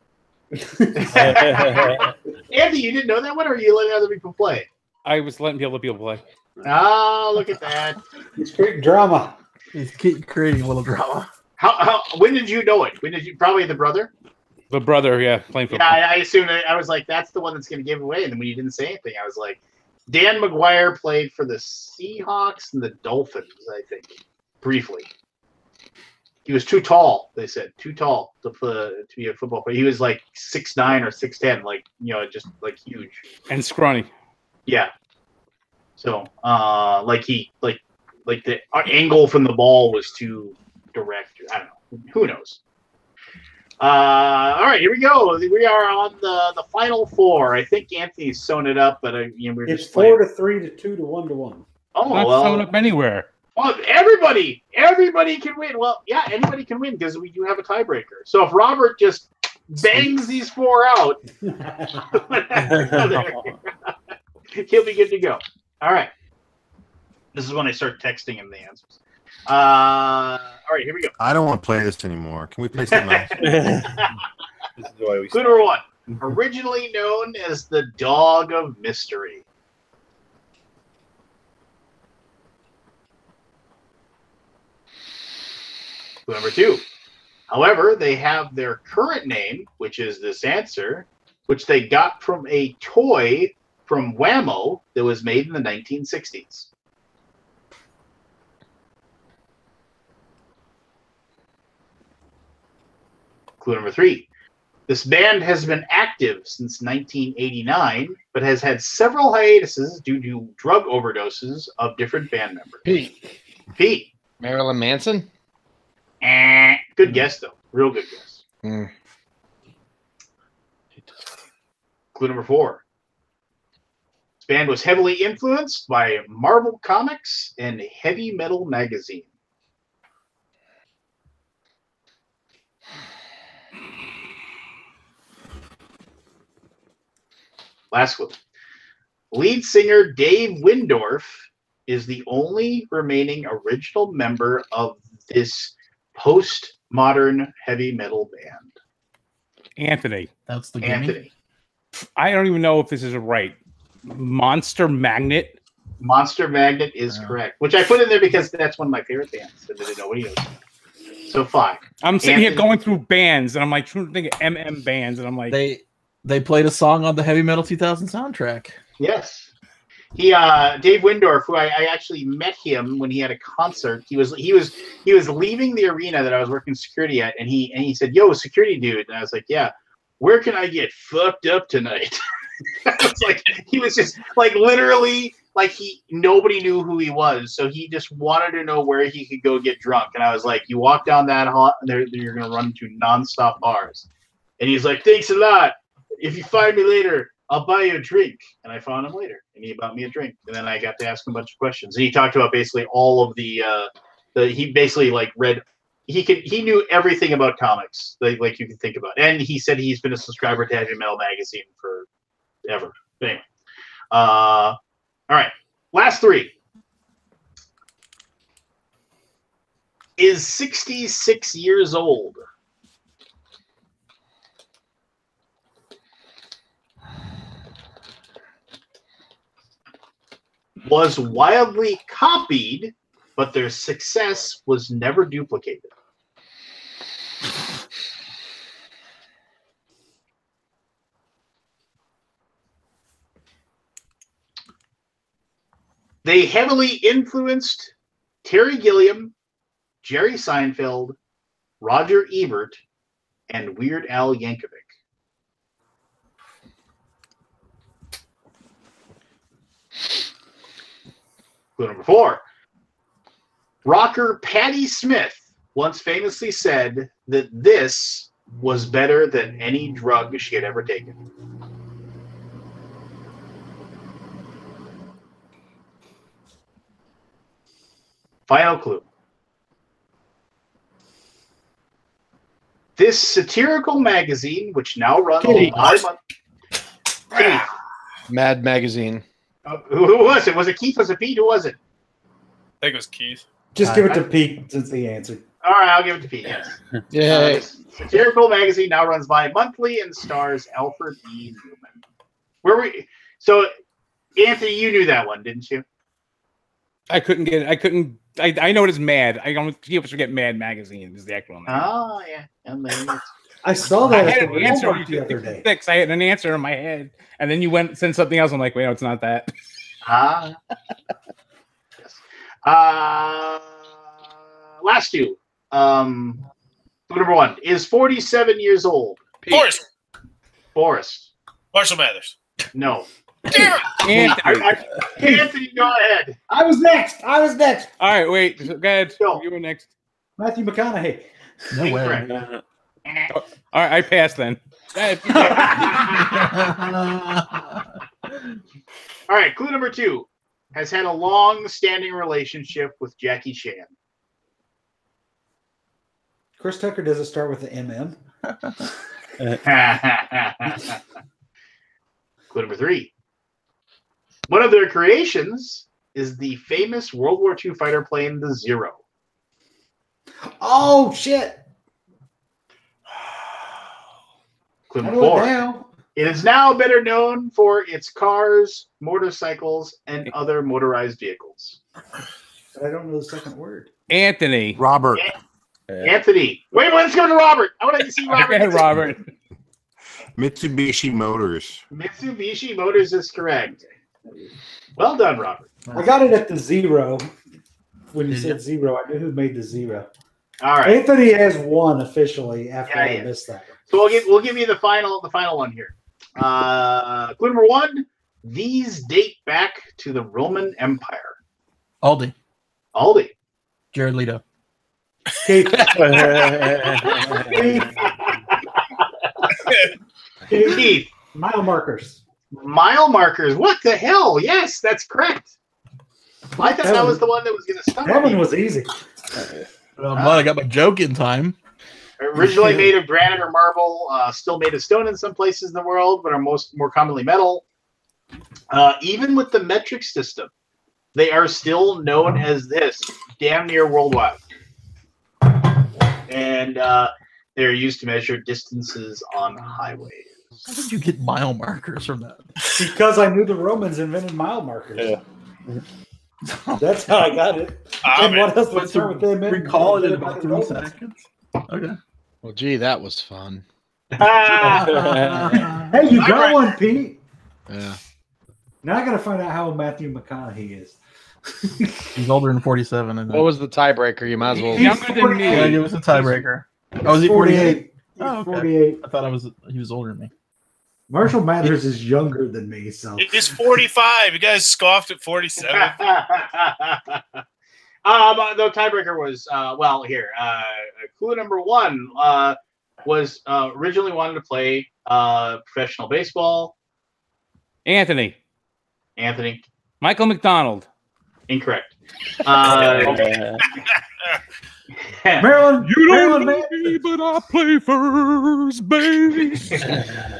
Andy, you didn't know that one, or are you letting other people play? I was letting people play. Oh, look at that. It's great drama. He's creating a little drama. When did you know it? When did you? Probably the brother? The brother, yeah, playing football. Yeah, I assumed. I was like, that's the one that's going to give away. And then when you didn't say anything, I was like, Dan McGuire played for the Seahawks and the Dolphins, I think, briefly. He was too tall, they said. Too tall to be a football player. He was like 6'9" or 6'10", like, just like huge. And scrawny. Yeah. So, the angle from the ball was too direct. I don't know. Who knows? All right, here we go. We are on the final 4. I think Anthony's sewn it up, but we're it's just 4 to 3 to 2 to 1 to 1. Oh, not sewn up anywhere. Well, everybody can win. Well, yeah, anybody can win because we do have a tiebreaker. So if Robert just bangs these 4 out, he'll be good to go. All right. This is when I start texting him the answers. All right, here we go. I don't want to play this anymore. Can we play something else? Clue number 1. Originally known as the Dog of Mystery. Clue number 2. However, they have their current name, which is this answer, which they got from a toy from Whammo that was made in the 1960s. Clue number 3. This band has been active since 1989, but has had several hiatuses due to drug overdoses of different band members. Pete. Marilyn Manson? Good guess, though. Real good guess. Clue number 4. This band was heavily influenced by Marvel Comics and Heavy Metal Magazine. Last clue. Lead singer Dave Windorf is the only remaining original member of this postmodern heavy metal band. Anthony. That's the Anthony. I don't even know if this is right. Monster Magnet. Monster Magnet is correct, which I put in there because that's one of my favorite bands. And nobody knows. So 5. I'm sitting here going through bands, and I'm like trying to think of MM bands, and I'm like, they played a song on the Heavy Metal 2000 soundtrack. Yes. He Dave Windorf, who I actually met him when he had a concert. He was leaving the arena that I was working security at, and he said, "Yo, security dude," and I was like, "Yeah, where can I get fucked up tonight?" It's like he was just like literally like nobody knew who he was, so he just wanted to know where he could go get drunk. And I was like, "You walk down that hall, you're gonna run into nonstop bars." And he's like, "Thanks a lot. If you find me later, I'll buy you a drink." And I found him later, and he bought me a drink. And then I got to ask him a bunch of questions. And he talked about basically all of he basically like read. He knew everything about comics, like you can think about. And he said he's been a subscriber to Heavy Metal Magazine forever. But anyway, all right, last 3. Is 66 years old. Was wildly copied, but their success was never duplicated. They heavily influenced Terry Gilliam, Jerry Seinfeld, Roger Ebert, and Weird Al Yankovic. Clue number 4. Rocker Patti Smith once famously said that this was better than any drug she had ever taken. Final clue. This satirical magazine, which now runs bi-monthly. Mad Magazine. Who was it? Was it Keith? Was it Pete? Who was it? I think it was Keith. Just give it to Pete since he answered. All right, I'll give it to Pete. Yes. Satirical magazine now runs bi-monthly and stars Alfred E. Newman. So, Anthony, you knew that one, didn't you? I couldn't get it. I know it is Mad. I don't people forget Mad Magazine is the actual name. Oh yeah. I saw that. I had an answer the other day. I had an answer in my head, and then you went send something else. I'm like, wait, no, it's not that. Yes. Last two. Number 1 is 47 years old. Forrest. Marshall Mathers. No. Anthony, go ahead. I was next. All right, wait. Go ahead. You were next. Matthew McConaughey. No way. All right, I passed then. All right, clue number 2 has had a long-standing relationship with Jackie Chan. Chris Tucker doesn't start with the MM. Clue number 3. One of their creations is the famous World War II fighter plane, the Zero. Oh, shit. Clue number 4. It is now better known for its cars, motorcycles, and other motorized vehicles. I don't know the second word. Anthony. Robert. Anthony. Wait, let's go to Robert. I want to see Robert. Go ahead, Robert. Mitsubishi Motors. Mitsubishi Motors is correct. Well done, Robert. I got it at the 0. When you said 0, I knew who made the 0. All right. Anthony has won officially after I missed that. So we'll give you the final one here. Clue number 1. These date back to the Roman Empire. Aldi. Keith. Jared Leto. Keith. Mile markers. What the hell? Yes, that's correct. I thought that was the one that was going to stop. That one was easy. Well, I'm glad I got my joke in time. Originally made of granite or marble, still made of stone in some places in the world, but are more commonly metal. Even with the metric system, they are still known as this, damn near worldwide. And they're used to measure distances on highways. How did you get mile markers from that? Because I knew the Romans invented mile markers. Yeah. That's how I got it. And what else would start with them? Recall it in about 3 seconds. Okay. Well, gee, that was fun. Hey, you got one, Pete. Yeah. Now I got to find out how Matthew McConaughey is. He's older than 47. What was the tiebreaker? You might as well. Younger than me. Yeah, it was a tiebreaker. Oh, was he 48? Oh, okay. 48. I thought he was older than me. Marshall Mathers is younger than me, so he's 45. You guys scoffed at 47. The tiebreaker was clue number 1 was originally wanted to play professional baseball. Anthony. Michael McDonald. Incorrect. Maryland, you don't know me, but I play first base.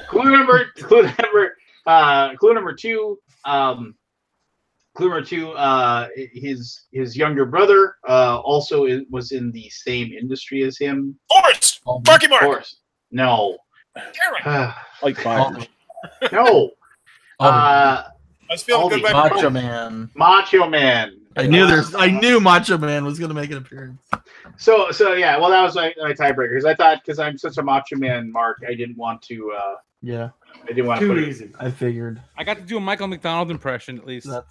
Clue number 2. His younger brother also was in the same industry as him. Forrest! Marky Mark! Forrest. No. Like 5. No. I was feeling good about Macho Man. I knew Macho Man was going to make an appearance. So yeah, well, that was my tiebreaker because I'm such a Macho Man mark, I didn't want to. I didn't want to put it easy. I figured I got to do a Michael McDonald impression at least. I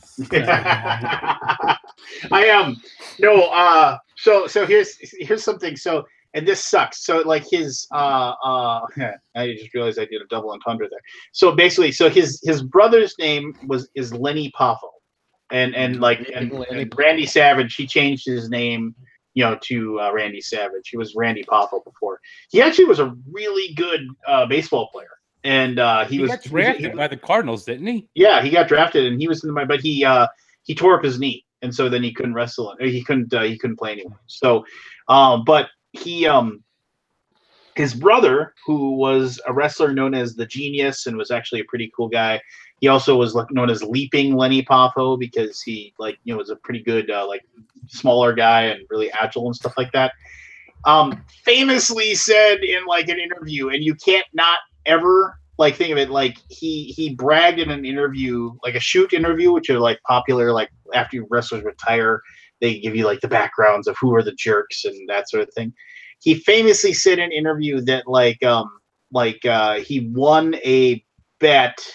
am no. So here's something. So and this sucks. So like his I just realized I did a double entendre there. So basically, his brother's name is Lenny Poffo. and Randy Savage, he changed his name, to Randy Savage. He was Randy Poffo before. He actually was a really good baseball player, and he got drafted by the Cardinals, didn't he? Yeah, he got drafted, and he was but he tore up his knee, and so then he couldn't wrestle. He couldn't play anymore. So, but he his brother, who was a wrestler known as the Genius and was actually a pretty cool guy. He also was known as Leaping Lenny Poffo because he was a pretty good smaller guy and really agile and stuff like that. Famously said in an interview, and you can't not ever think of it, he bragged in an interview, a shoot interview, which are popular, after wrestlers retire, they give you the backgrounds of who are the jerks and that sort of thing. He famously said in an interview that he won a bet,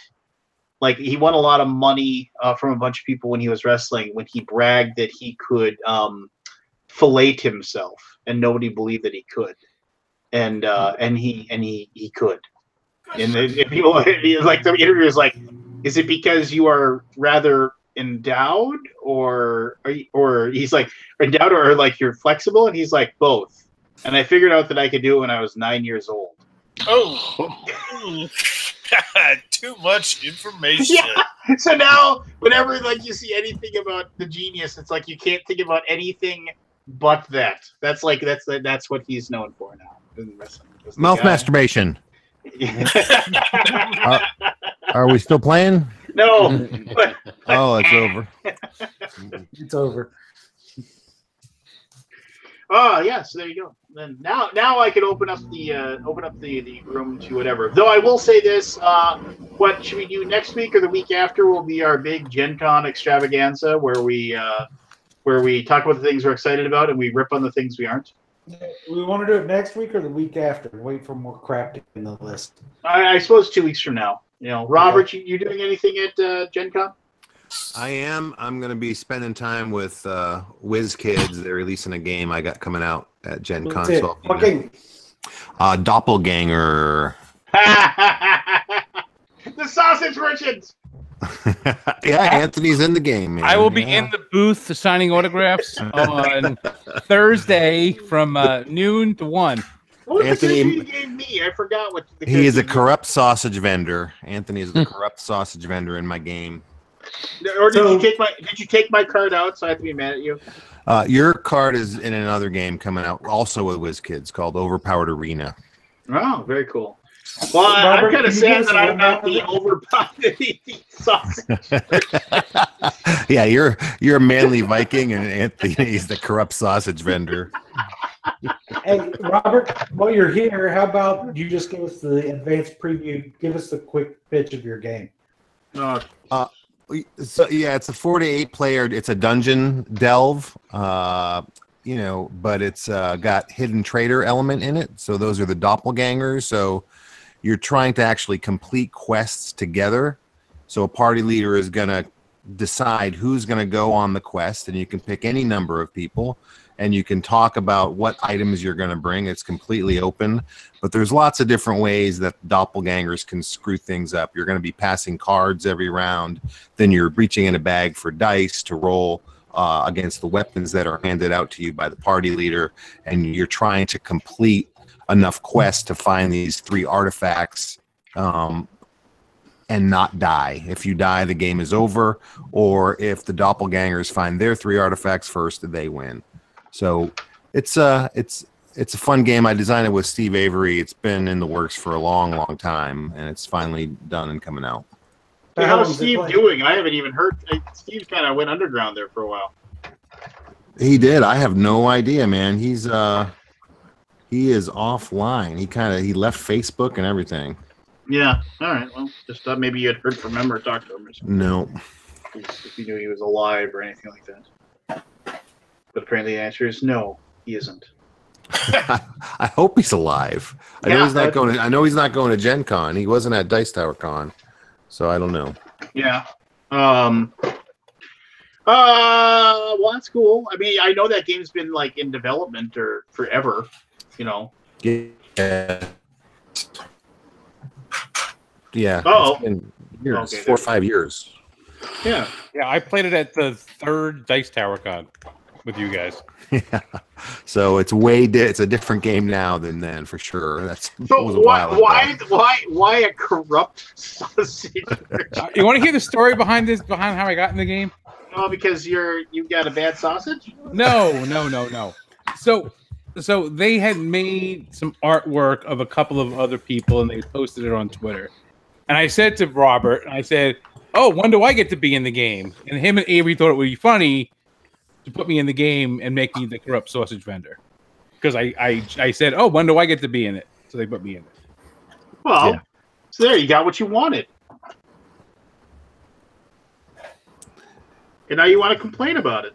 he won a lot of money from a bunch of people when he was wrestling, when he bragged that he could fillet himself, and nobody believed that he could, and he could. And people, the interviewer is is it because you are rather endowed, or he's endowed, or you're flexible? And he's both. And I figured out that I could do it when I was 9 years old. Oh, too much information. Yeah. So now, whenever you see anything about the Genius, it's you can't think about anything but that. That's what he's known for now. Mouth masturbation. Are we still playing? No. Oh, it's over. It's over. Oh yes, there you go. Then now I can open up the room to whatever. Though I will say this: what should we do next week or the week after will be our big Gen Con extravaganza, where we talk about the things we're excited about and we rip on the things we aren't. We want to do it next week or the week after? Wait for more crap in the list. I suppose 2 weeks from now. Robert, okay. You doing anything at Gen Con? I am. I'm going to be spending time with Whiz Kids. They're releasing a game I got coming out at Gen Con. So what game? Doppelganger. The Sausage Merchants. Yeah, Anthony's in the game, man. I will be in the booth signing autographs on Thursday from noon to 1. What was Anthony, the you gave me? I forgot what. He is a corrupt sausage vendor. Anthony is the corrupt sausage vendor in my game. Or did you take my card out, so I have to be mad at you? Your card is in another game coming out, also with Whiz Kids, called Overpowered Arena. Oh, very cool. Well, I'm kind of sad that I'm not the overpowered sausage. Yeah, you're a manly Viking, and Anthony's the corrupt sausage vendor. Hey, Robert, while you're here, how about you just give us the advanced preview? Give us the quick pitch of your game. So yeah, it's a 4 to 8 player. It's a dungeon delve, but it's got hidden traitor element in it. So those are the doppelgangers. So you're trying to actually complete quests together. So a party leader is gonna decide who's gonna go on the quest, and you can pick any number of people, and you can talk about what items you're gonna bring. It's completely open, but there's lots of different ways that doppelgangers can screw things up. You're gonna be passing cards every round, then you're reaching in a bag for dice to roll against the weapons that are handed out to you by the party leader, and you're trying to complete enough quests to find these 3 artifacts and not die. If you die, the game is over, or if the doppelgangers find their 3 artifacts first, they win. So it's a fun game. I designed it with Steve Avery. It's been in the works for a long, long time, and it's finally done and coming out. Hey, how's Steve doing? I haven't even heard. Steve kind of went underground there for a while. He did. I have no idea, man. He is offline. He left Facebook and everything. Yeah. All right. Well, just thought maybe you had heard from him or talked to him or something. No. If you knew he was alive or anything like that. But apparently the answer is no, he isn't. I hope he's alive. I know he's not going to Gen Con. He wasn't at Dice Tower Con, so I don't know. Yeah. Well, that's cool. I mean, I know that game's been in development or forever. Yeah. Oh. It's been years, 4 or 5 years. Yeah. I played it at the 3rd Dice Tower Con with you guys. Yeah. So it's it's a different game now than then for sure. That was a while ago. Why a corrupt sausage? You want to hear the story behind how I got in the game? Oh, because you got a bad sausage? No. So they had made some artwork of a couple of other people and they posted it on Twitter. And I said to Robert, I said, "Oh, when do I get to be in the game?" And him and Avery thought it would be funny to put me in the game and make me the corrupt sausage vendor. Because I said, "Oh, when do I get to be in it?" So they put me in it. Well, so there you got what you wanted. And now you want to complain about it.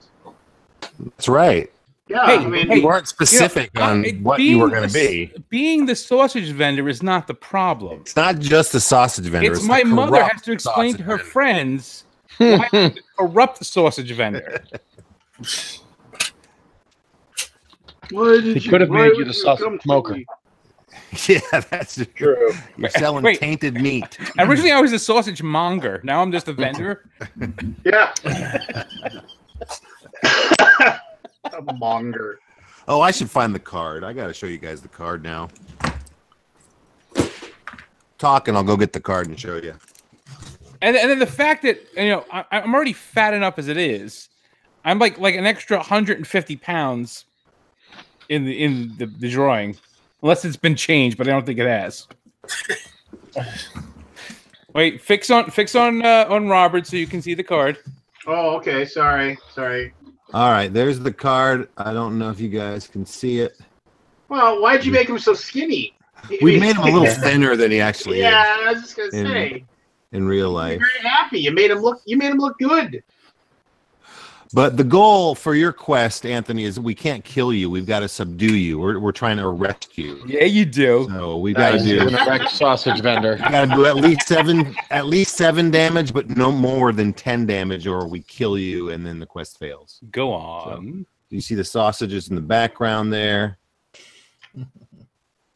That's right. Yeah, I mean, you weren't specific on what you were going to be. Being the sausage vendor is not the problem. It's not just the sausage vendor. It's my mother has to explain to her friends why I'm the corrupt sausage vendor. He could have made you the sausage smoker. Yeah, that's true. You're selling tainted meat. Originally, I was a sausage monger. Now I'm just a vendor. Yeah. A monger. Oh, I should find the card. I got to show you guys the card now. Talk, and I'll go get the card and show you. And then the fact that I'm already fat enough as it is. I'm like an extra 150 pounds in the drawing, unless it's been changed, but I don't think it has. Wait, fix on Robert so you can see the card. Oh, okay. Sorry. All right, there's the card. I don't know if you guys can see it. Well, why'd you make him so skinny? We made him a little thinner than he actually is. Yeah, I was just gonna say. In real life. You're very happy. You made him look good. But the goal for your quest, Anthony, is we can't kill you. We've got to subdue you. We're trying to arrest you. Yeah, you do. So we've got to do an erect sausage vendor. We got to do at least 7 damage, but no more than 10 damage, or we kill you, and then the quest fails. Go on. So, you see the sausages in the background there.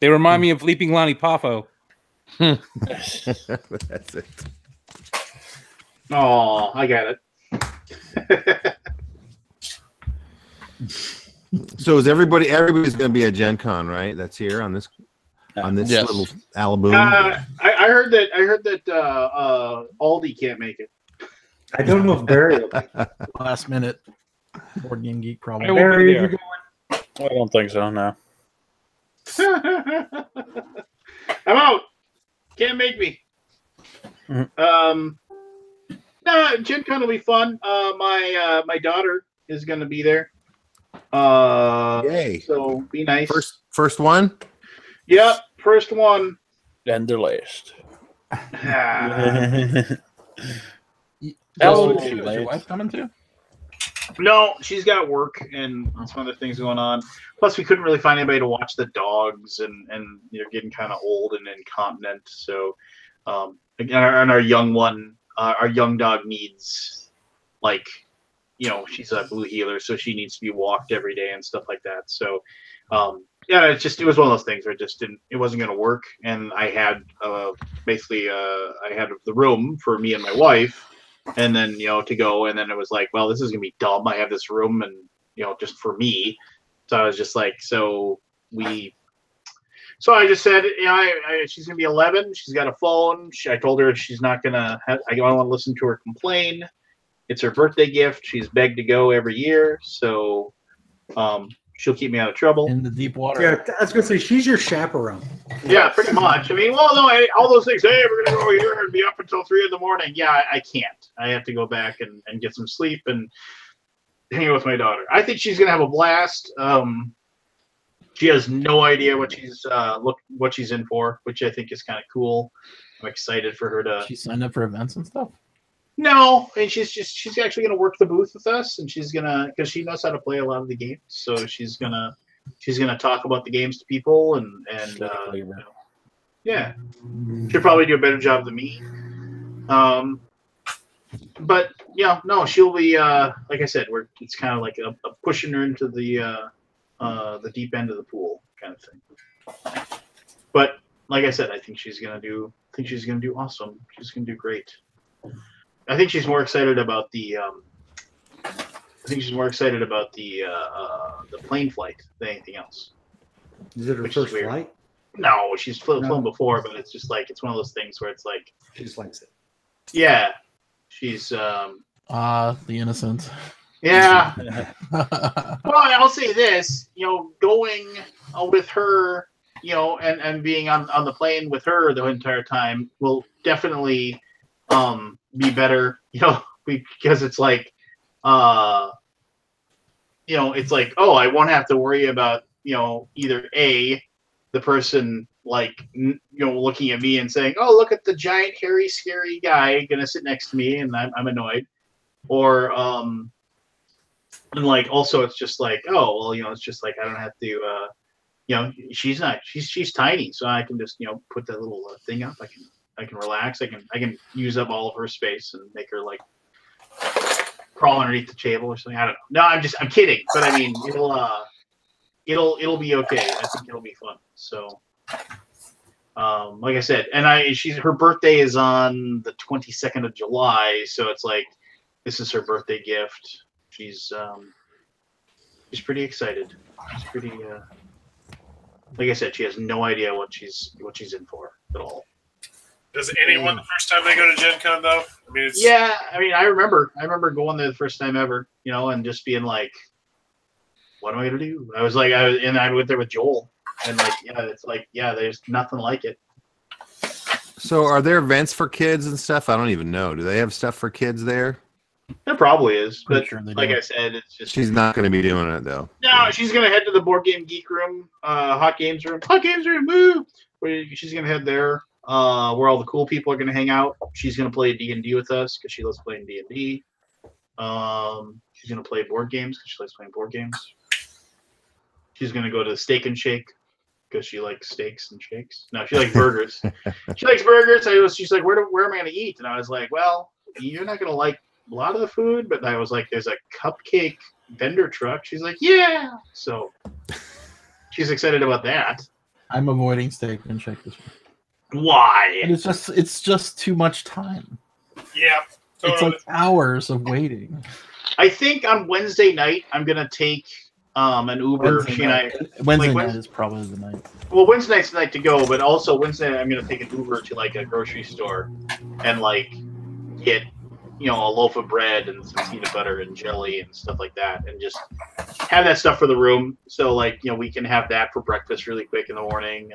They remind me of Leaping Lonnie Poffo. That's it. Oh, I got it. So is everybody's going to be at Gen Con, right? That's here on this little Alaboom. I heard that Aldi can't make it. I don't know if Barry will. Last minute board game geek problem. Barry, are you I don't think so. No. I'm out. Can't make me. Mm-hmm. No, Gen Con will be fun. My daughter is going to be there. Yay! So be nice. First one. Yep, first one. And the last. Is your wife coming too? No, she's got work and some other things going on. Plus, we couldn't really find anybody to watch the dogs, and they're getting kind of old and incontinent. So, and our young one, our young dog needs, like, she's a blue heeler, so she needs to be walked every day and stuff like that. So, yeah, it was one of those things where it wasn't going to work. And I had I had the room for me and my wife, and then, to go. And then it was like, well, this is going to be dumb. I have this room and, just for me. So I was just like, so I just said, she's going to be 11. She's got a phone. I told her she's not going to, I don't want to listen to her complain. It's her birthday gift. She's begged to go every year. So, she'll keep me out of trouble. In the deep water. Yeah, I was going to say, she's your chaperone. Yeah, pretty much. I mean, well, no, all those things, hey, we're going to go here and be up until 3 in the morning. Yeah, I can't. I have to go back and get some sleep and hang out with my daughter. I think she's going to have a blast. She has no idea what she's in for, which I think is kind of cool. I'm excited for her to. She signed up for events and stuff? No, and she's actually going to work the booth with us, and because she knows how to play a lot of the games, so she's gonna talk about the games to people, and yeah, she'll probably do a better job than me. But yeah, no, she'll be like I said, it's kind of like a pushing her into the deep end of the pool kind of thing. But like I said, I think she's gonna do awesome. She's gonna do great. I think she's more excited about the. The plane flight than anything else. Is it her first flight? No, she's flown before, but it's just like it's one of those things where it's like she just likes it. Yeah, she's the innocent. Yeah. Well, I'll say this, going with her, and being on the plane with her the entire time will definitely be better, because it's like it's like, oh, I won't have to worry about, either A, the person looking at me and saying, oh, look at the giant, hairy, scary guy going to sit next to me and I'm annoyed. Or, and like, also it's just like, oh, well, it's just like, I don't have to, she's tiny. So I can just, put that little thing up. I can relax. I can use up all of her space and make her like crawl underneath the table or something. I don't know. No, I'm kidding. But I mean, it'll be okay. I think it'll be fun. So, like I said, and her birthday is on the 22nd of July. So it's like, this is her birthday gift. She's pretty excited. She's pretty, like I said, she has no idea what she's in for at all. Does anyone the first time they go to Gen Con though? I mean, I remember going there the first time ever, and just being like, what am I gonna do? I went there with Joel, and like, it's like, there's nothing like it. So, are there events for kids and stuff? I don't even know. Do they have stuff for kids there? There probably is, but sure like I said, it's just she's not going to be doing it though. No, she's going to head to the Board Game Geek room, hot games room, woo! She's going to head there, where all the cool people are going to hang out. She's going to play D&D with us because she loves playing D&D. She's going to play board games because she likes playing board games. She's going to go to the Steak and Shake because she likes steaks and shakes. No, she likes burgers. She likes burgers. She's like, where am I going to eat? And I was like, well, you're not going to like a lot of the food, but I was like, there's a cupcake vendor truck. She's like, yeah. So she's excited about that. I'm avoiding Steak and Shake this week. Why? And it's just too much time. Yeah. Totally. It's like hours of waiting. I think on Wednesday night I'm gonna take an Uber. Wednesday night is probably the night. Well, Wednesday night's the night to go, but also Wednesday night I'm gonna take an Uber to like a grocery store and like get a loaf of bread and some peanut butter and jelly and stuff like that, and just have that stuff for the room. So like, we can have that for breakfast really quick in the morning,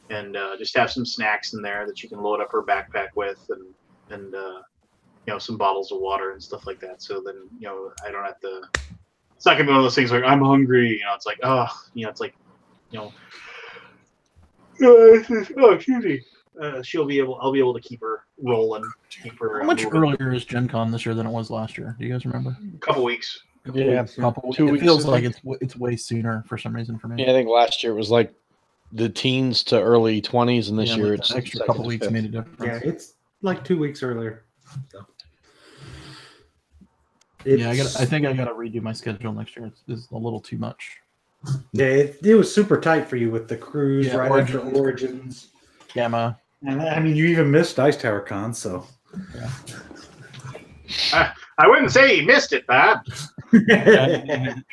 and just have some snacks in there that you can load up her backpack with, and some bottles of water and stuff like that. So then, I don't have to, it's not gonna be one of those things like, I'm hungry, it's like, it's like, oh, excuse me. I'll be able to keep her rolling. How much earlier is Gen Con this year than it was last year? Do you guys remember? A couple weeks. Yeah, couple 2 weeks. It feels like it's way sooner for some reason for me. Yeah, I think last year it was like the teens to early 20s, and this year it's an extra couple weeks made a difference. Yeah, it's like 2 weeks earlier. So. I think I gotta redo my schedule next year. It's a little too much. Yeah, it was super tight for you with the cruise right after Origins. Gamma. And I mean, you even missed Dice Tower Con, so. Yeah. I wouldn't say you missed it, Bob. I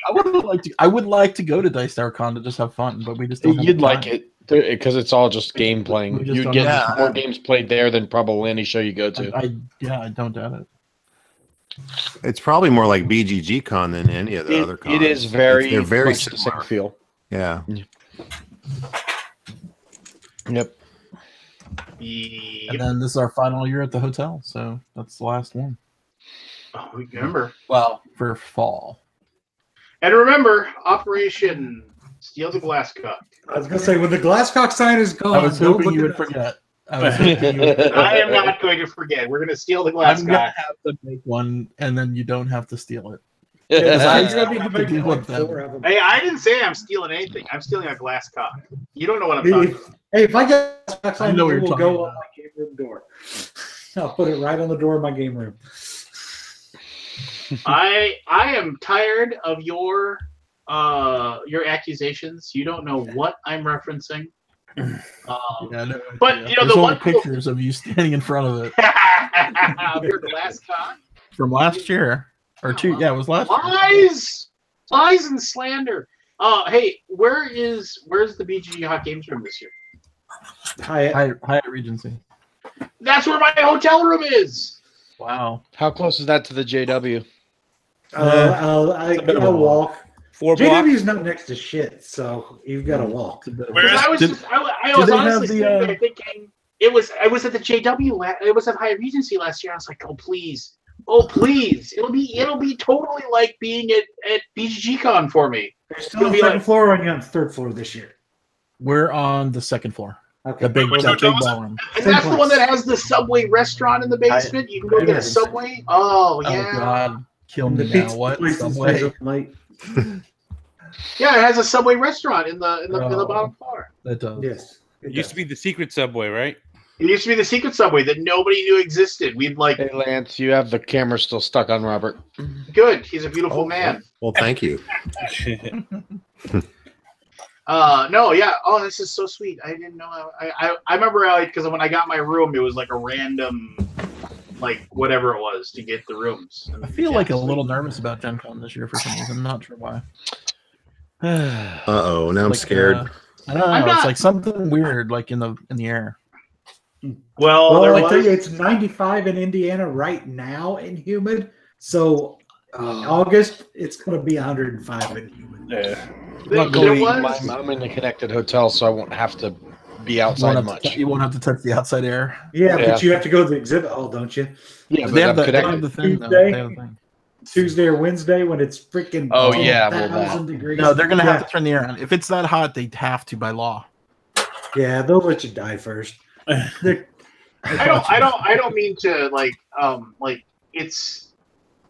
would like to go to Dice Tower Con to just have fun, but we just don't. You'd like it because it's all just game playing. You'd get more games played there than probably any show you go to. I don't doubt it. It's probably more like BGG Con than any of the other cons. It is very. They're very much the same feel. Yeah. Yep. And then this is our final year at the hotel, so that's the last one. Oh, remember. Well, for fall. And remember, Operation Steal the Glasscock. I was going to say, when the Glasscock sign is gone, I was hoping you would forget. I am not going to forget. We're going to steal the Glasscock. I'm going to have to make one, and then you don't have to steal it. Hey, I didn't say I'm stealing anything. I'm stealing a Glasscock. You don't know what I'm talking about. Hey, if I get a Glasscock sign, it will go on my game room door. I'll put it right on the door of my game room. I am tired of your accusations. You don't know what I'm referencing. But the one pictures of you standing in front of it. out here the last con? From last year. Or two, yeah, it was last year. Lies and slander. Hey, where's the BGG Hot Games room this year? Hyatt Regency. That's where my hotel room is. Wow. How close is that to the JW? I'll walk. 4 blocks. JW's not next to shit, so you've got to walk. I was honestly thinking it was at the JW. It was at Hyatt Regency last year. I was like, oh please, it'll be totally like being at BGG Con for me. There's still on the second floor, or are you on the third floor this year? We're on the second floor. Okay. The big ballroom. And that's the one that has the Subway restaurant in the basement. You can go get a Subway. Oh yeah. Oh God, kill me now. What Subway? Yeah, it has a Subway restaurant in the bottom floor. That does. Yes. It used to be the secret Subway, right? It used to be the secret Subway that nobody knew existed. We'd like. Hey Lance, you have the camera still stuck on Robert. Good. He's a beautiful man. Well, thank you. No, yeah. Oh, this is so sweet. I didn't know. I remember because when I got my room, it was like a random, like whatever it was to get the rooms. I feel like a little nervous about Gen Con this year for some reason. I'm not sure why. Uh-oh, now I'm scared. I don't know. It's like something weird, like in the air. Well, I tell you, it's 95 in Indiana right now and humid. So August, it's going to be 105 and humid. Yeah. I'm in a connected hotel, so I won't have to be outside much. You won't have to touch the outside air. Yeah, but you have to go to the exhibit hall, don't you? Yeah, they have the thing. Tuesday or Wednesday when it's freaking 1,000 degrees. No, they're going to have to turn the air on. If it's that hot, they have to by law. Yeah, they'll let you die first. I don't mean to like it's.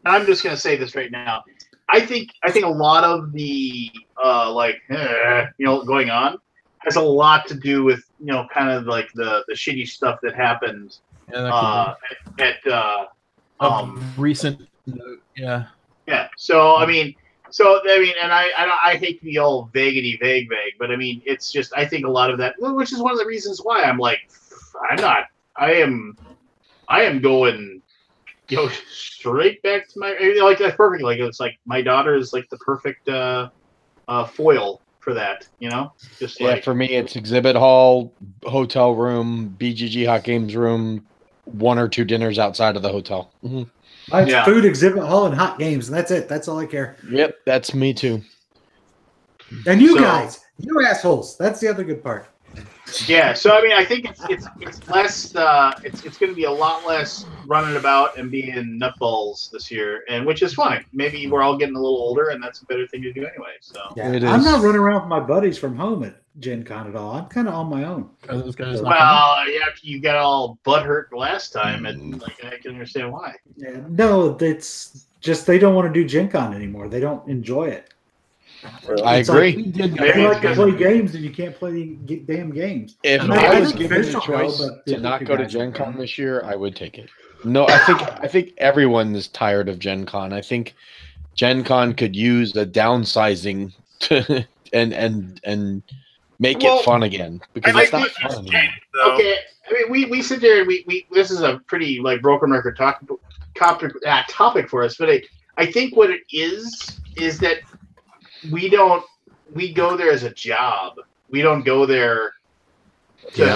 I'm just gonna say this right now. I think a lot of the going on has a lot to do with kind of like the shitty stuff that happened recent. Yeah. So I mean, and I hate to be all vague, but I mean, it's just I think a lot of that, which is one of the reasons why I'm like, I am going, straight back to my like that's perfect. Like it's like my daughter is like the perfect foil for that. Just for me, it's exhibit hall, hotel room, BGG Hot Games room, 1 or 2 dinners outside of the hotel. Mm-hmm. It's food, exhibit hall, and hot games, and that's it. That's all I care. Yep, that's me too. And you guys, you assholes. That's the other good part. Yeah, so I mean, I think it's less. It's going to be a lot less running about and being nutballs this year, and which is fine. Maybe we're all getting a little older, and that's a better thing to do anyway. So I'm not running around with my buddies from home at Gen Con at all. I'm kind of on my own. Those guys you got all butthurt last time, and I can understand why. Yeah, no, it's just they don't want to do Gen Con anymore. They don't enjoy it. I agree. They like to play games, and you can't play the damn games. If I was given the choice to not go to Gen Con this year, I would take it. No, I think everyone is tired of Gen Con. I think Gen Con could use a downsizing to and make it fun again, because it's not fun anymore. Okay, I mean we sit there and we this is a pretty like broken record topic for us, but I think what it is that we go there as a job. We don't go there to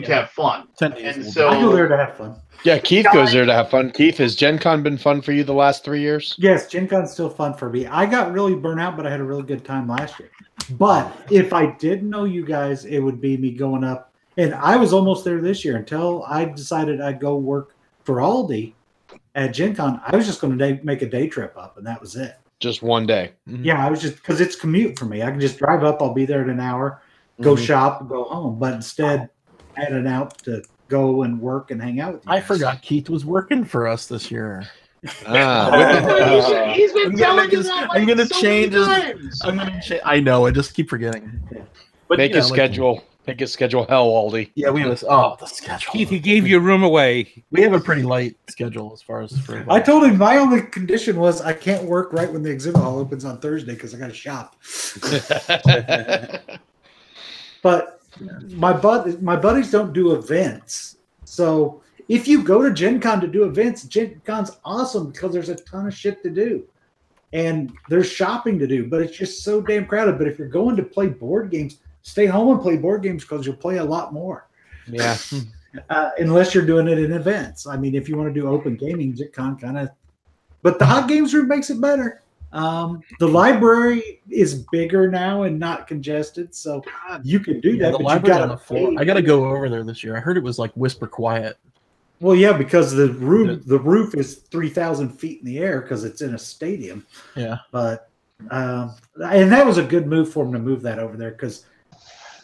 have fun. And so I go there to have fun. Yeah, Keith goes there to have fun. Keith, has Gen Con been fun for you the last 3 years? Yes, Gen Con's still fun for me. I got really burnt out, but I had a really good time last year. But if I didn't know you guys, it would be me going up. And I was almost there this year until I decided I'd go work for Aldi at Gen Con. I was just going to make a day trip up, and that was it. Just one day. Mm-hmm. Yeah, I was just because it's commute for me. I can just drive up. I'll be there in an hour, go shop, go home. But instead, heading out to go and work and hang out with you. I forgot Keith was working for us this year. He's been telling you that. I'm gonna change his. I'm gonna change. I know. I just keep forgetting. Yeah. But make his schedule. Make his schedule hell, Aldi. Yeah, we have the schedule. Keith, he gave you a room away. We have a pretty light schedule as far as. I told him my only condition was I can't work right when the exhibit hall opens on Thursday because I got to shop. But my buddies don't do events, so if you go to Gen Con to do events, Gen Con's awesome because there's a ton of shit to do. And there's shopping to do, but it's just so damn crowded. But if you're going to play board games, stay home and play board games because you'll play a lot more. Yeah. Unless you're doing it in events. I mean, if you want to do open gaming, Gen Con kind of. But the hot games room makes it better. The library is bigger now and not congested, so you can do that. The but library on the floor. I got to go over there this year. I heard it was like whisper quiet. Well, yeah, because the roof is 3,000 feet in the air because it's in a stadium. Yeah, but and that was a good move for them to move that over there because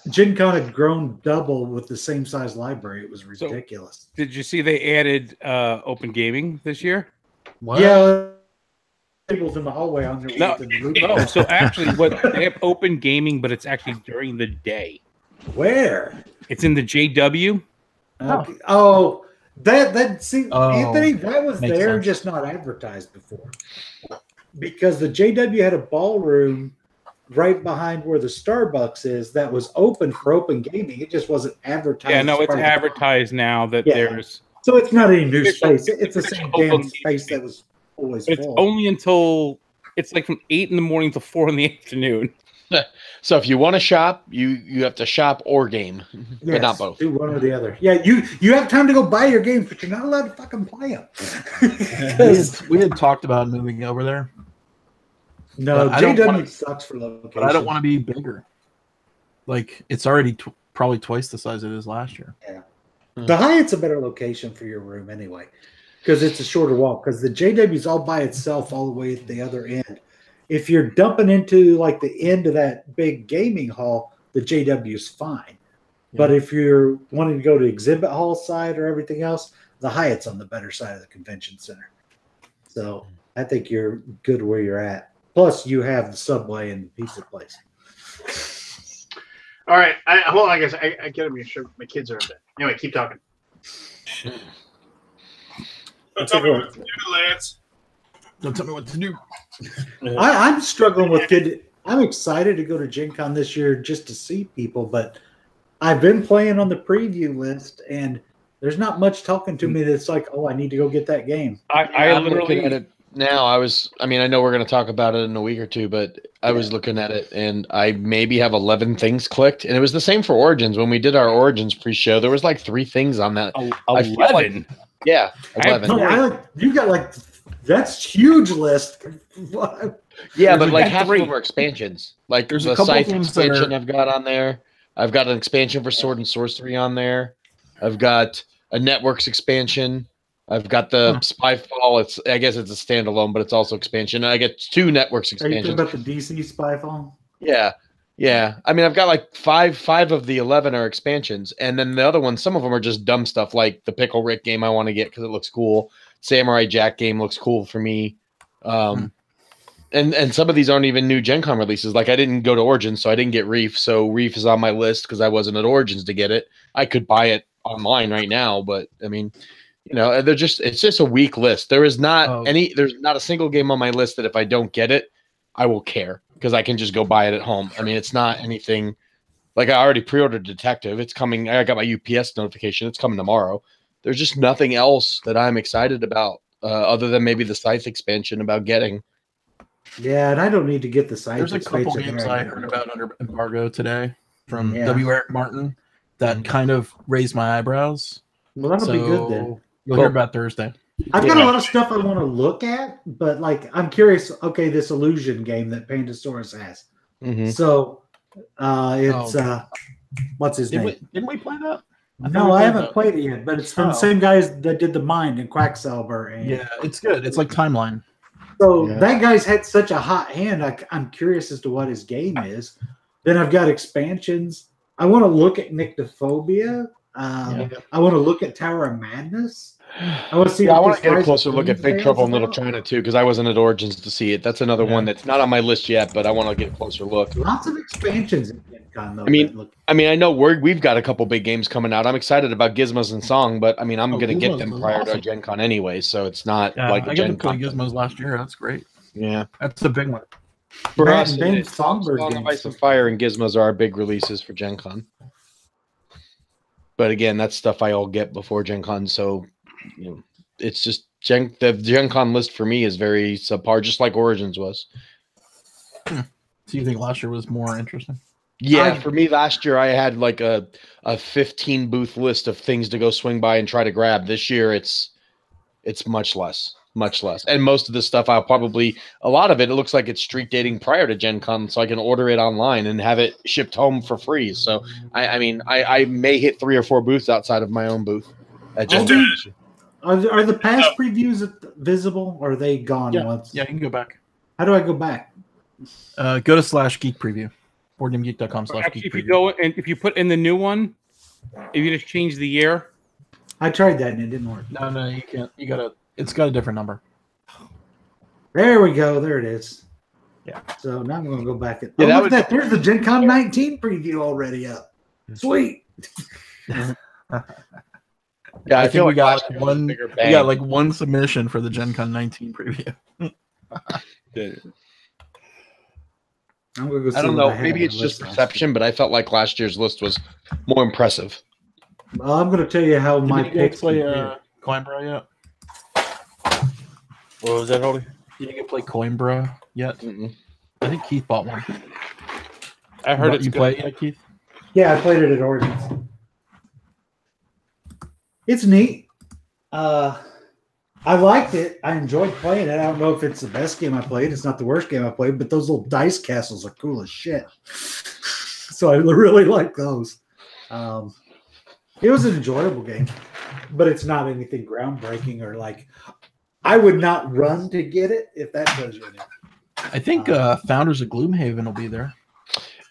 Gen Con had grown double with the same size library. It was ridiculous. So, did you see they added open gaming this year? What? Yeah. Tables in the hallway on their no. So actually, they have open gaming, but it's actually during the day. Where? It's in the JW. Oh, Anthony, that was there, sense. Just not advertised before. Because the JW had a ballroom right behind where the Starbucks is that was open for open gaming. It just wasn't advertised. Yeah, no, it's advertised now that there's. So it's not any new space. It's the same damn space that was always full. It's only until it's like from 8 in the morning to 4 in the afternoon. So if you want to shop, you have to shop or game, but not both. Do one or the other. Yeah, you have time to go buy your games, but you're not allowed to fucking play them. we had talked about moving over there. No, JW sucks for location. But I don't want to be bigger. Like it's already probably twice the size it is last year. Yeah. The Hyatt's a better location for your room anyway, because it's a shorter walk. Because the JW's all by itself all the way at the other end. If you're dumping into like the end of that big gaming hall, the JW is fine. Yeah. But if you're wanting to go to exhibit hall side or everything else, the Hyatt's on the better side of the convention center. So I think you're good where you're at. Plus, you have the Subway and the pizza place. All right. Hold on, I guess I get them. Sure, my kids are in bed. Anyway, keep talking. Don't tell me what to do, Lance. Don't tell me what to do. I'm struggling with I'm excited to go to Gen Con this year just to see people, but I've been playing on the preview list, and there's not much talking to me that's like, oh, I need to go get that game. I'm looking at it now. I know we're going to talk about it in a week or two, but I was looking at it, and I maybe have 11 things clicked, and it was the same for Origins. When we did our Origins pre-show, there was like 3 things on that. 11? Yeah, 11. You got like... That's huge list. Yeah, but like half of them are expansions. Like there's a Scythe expansion I've got on there. I've got an expansion for Sword and Sorcery on there. I've got a Networks expansion. I've got the Spyfall. I guess it's a standalone, but it's also expansion. I get 2 Networks expansions. Are you talking about the DC Spyfall? Yeah. I mean, I've got like 5 of the 11 are expansions, and then the other ones, some of them are just dumb stuff, like the Pickle Rick game I want to get because it looks cool. Samurai Jack game looks cool for me. And some of these aren't even new Gen Con releases. Like I didn't go to Origins, so I didn't get Reef. So Reef is on my list because I wasn't at Origins to get it. I could buy it online right now, but I mean, it's just a weak list. There's not a single game on my list that if I don't get it, I will care because I can just go buy it at home. I mean, it's not anything like I already pre-ordered Detective. It's coming. I got my UPS notification. It's coming tomorrow. There's just nothing else that I'm excited about other than maybe the Scythe expansion about getting. Yeah, and I don't need to get the Scythe expansion. There's a couple games I heard about under embargo today from W. Eric Martin that kind of raised my eyebrows. Well, that'll be good then. You'll hear about Thursday. I've got a lot of stuff I want to look at, but like I'm curious. Okay, this Illusion game that Pandasaurus has. Mm-hmm. So it's what's his name? Didn't we play that? I haven't played it yet, but it's from the same guys that did the Mind and Quacksalber. And it's good. It's like Timeline. So that guy's had such a hot hand. I'm curious as to what his game is. Then I've got expansions. I want to look at Nyctophobia. I want to look at Tower of Madness. I want to see. I want to get a closer look at Big Trouble in Little China too, because I wasn't at Origins to see it. That's another one that's not on my list yet, but I want to get a closer look. Lots of expansions in Gen Con, though. I know we've got a couple big games coming out. I'm excited about Gizmos and Song, but I mean I'm going to get them prior to Gen Con anyway, so it's not like a Gen Con. I got to play Gizmos last year. That's great. Yeah, that's a big one. For us, Song of Ice and Fire and Gizmos are our big releases for Gen Con. But again, that's stuff I all get before Gen Con. So, it's just the Gen Con list for me is very subpar, just like Origins was. So you think last year was more interesting? Yeah, for me last year I had like a 15 booth list of things to go swing by and try to grab. This year it's much less. And most of the stuff a lot of it looks like it's street dating prior to Gen Con, so I can order it online and have it shipped home for free. So I may hit 3 or 4 booths outside of my own booth at Gen Con. Are the past previews visible, or are they gone once? Yeah, you can go back. How do I go back? Go to /geek preview. BoardGameGeek.com/geek. If you put in the new one, if you just change the year. I tried that and it didn't work. No, you can't. It's got a different number. There we go. There it is. Yeah. So now I'm going to go back. Look at that. There's the Gen Con 19 preview already up. Sweet. Yeah, I feel we like got one. We got like one submission for the Gen Con 19 preview. I'm gonna go see I don't know. Maybe it's just perception, but I felt like last year's list was more impressive. Well, I'm going to tell you how my picks play Coimbra yet. What was that, Holly? You didn't play Coimbra yet? Mm-mm. I think Keith bought one. I heard it's you play it yet, Keith? Yeah, I played it at Origins. It's neat. I liked it. I enjoyed playing it. I don't know if it's the best game I played. It's not the worst game I played, but those little dice castles are cool as shit. So I really like those. It was an enjoyable game, but it's not anything groundbreaking or like I would not run to get it if that tells you anything. I think Founders of Gloomhaven will be there.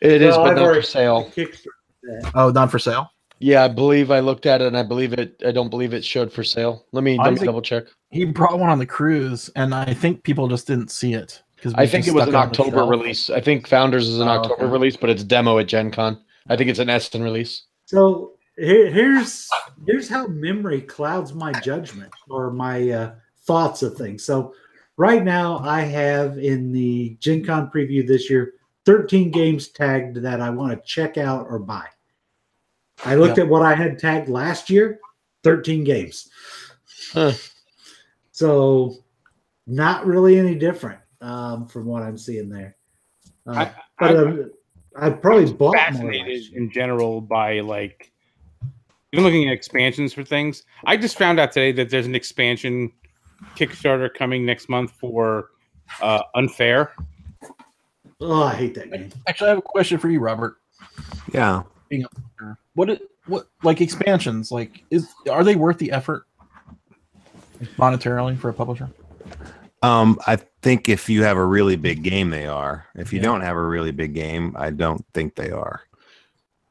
It is, but not for sale. Oh, not for sale? Yeah, I believe I looked at it, and I don't believe it showed for sale. Let me double check. He brought one on the cruise, and I think people just didn't see it. I think it was an October release. I think Founders is an October release, but it's demo at Gen Con. I think it's an Essen release. So here's how memory clouds my judgment or my thoughts of things. So right now I have in the Gen Con preview this year 13 games tagged that I want to check out or buy. I looked at what I had tagged last year, 13 games. Huh. So not really any different from what I'm seeing there. I probably bought fascinated more in general by like even looking at expansions for things. I just found out today that there's an expansion Kickstarter coming next month for Unfair. Oh, I hate that game. Actually, I have a question for you, Robert. Yeah. What like expansions? Like, are they worth the effort monetarily for a publisher? I think if you have a really big game, they are. If you don't have a really big game, I don't think they are.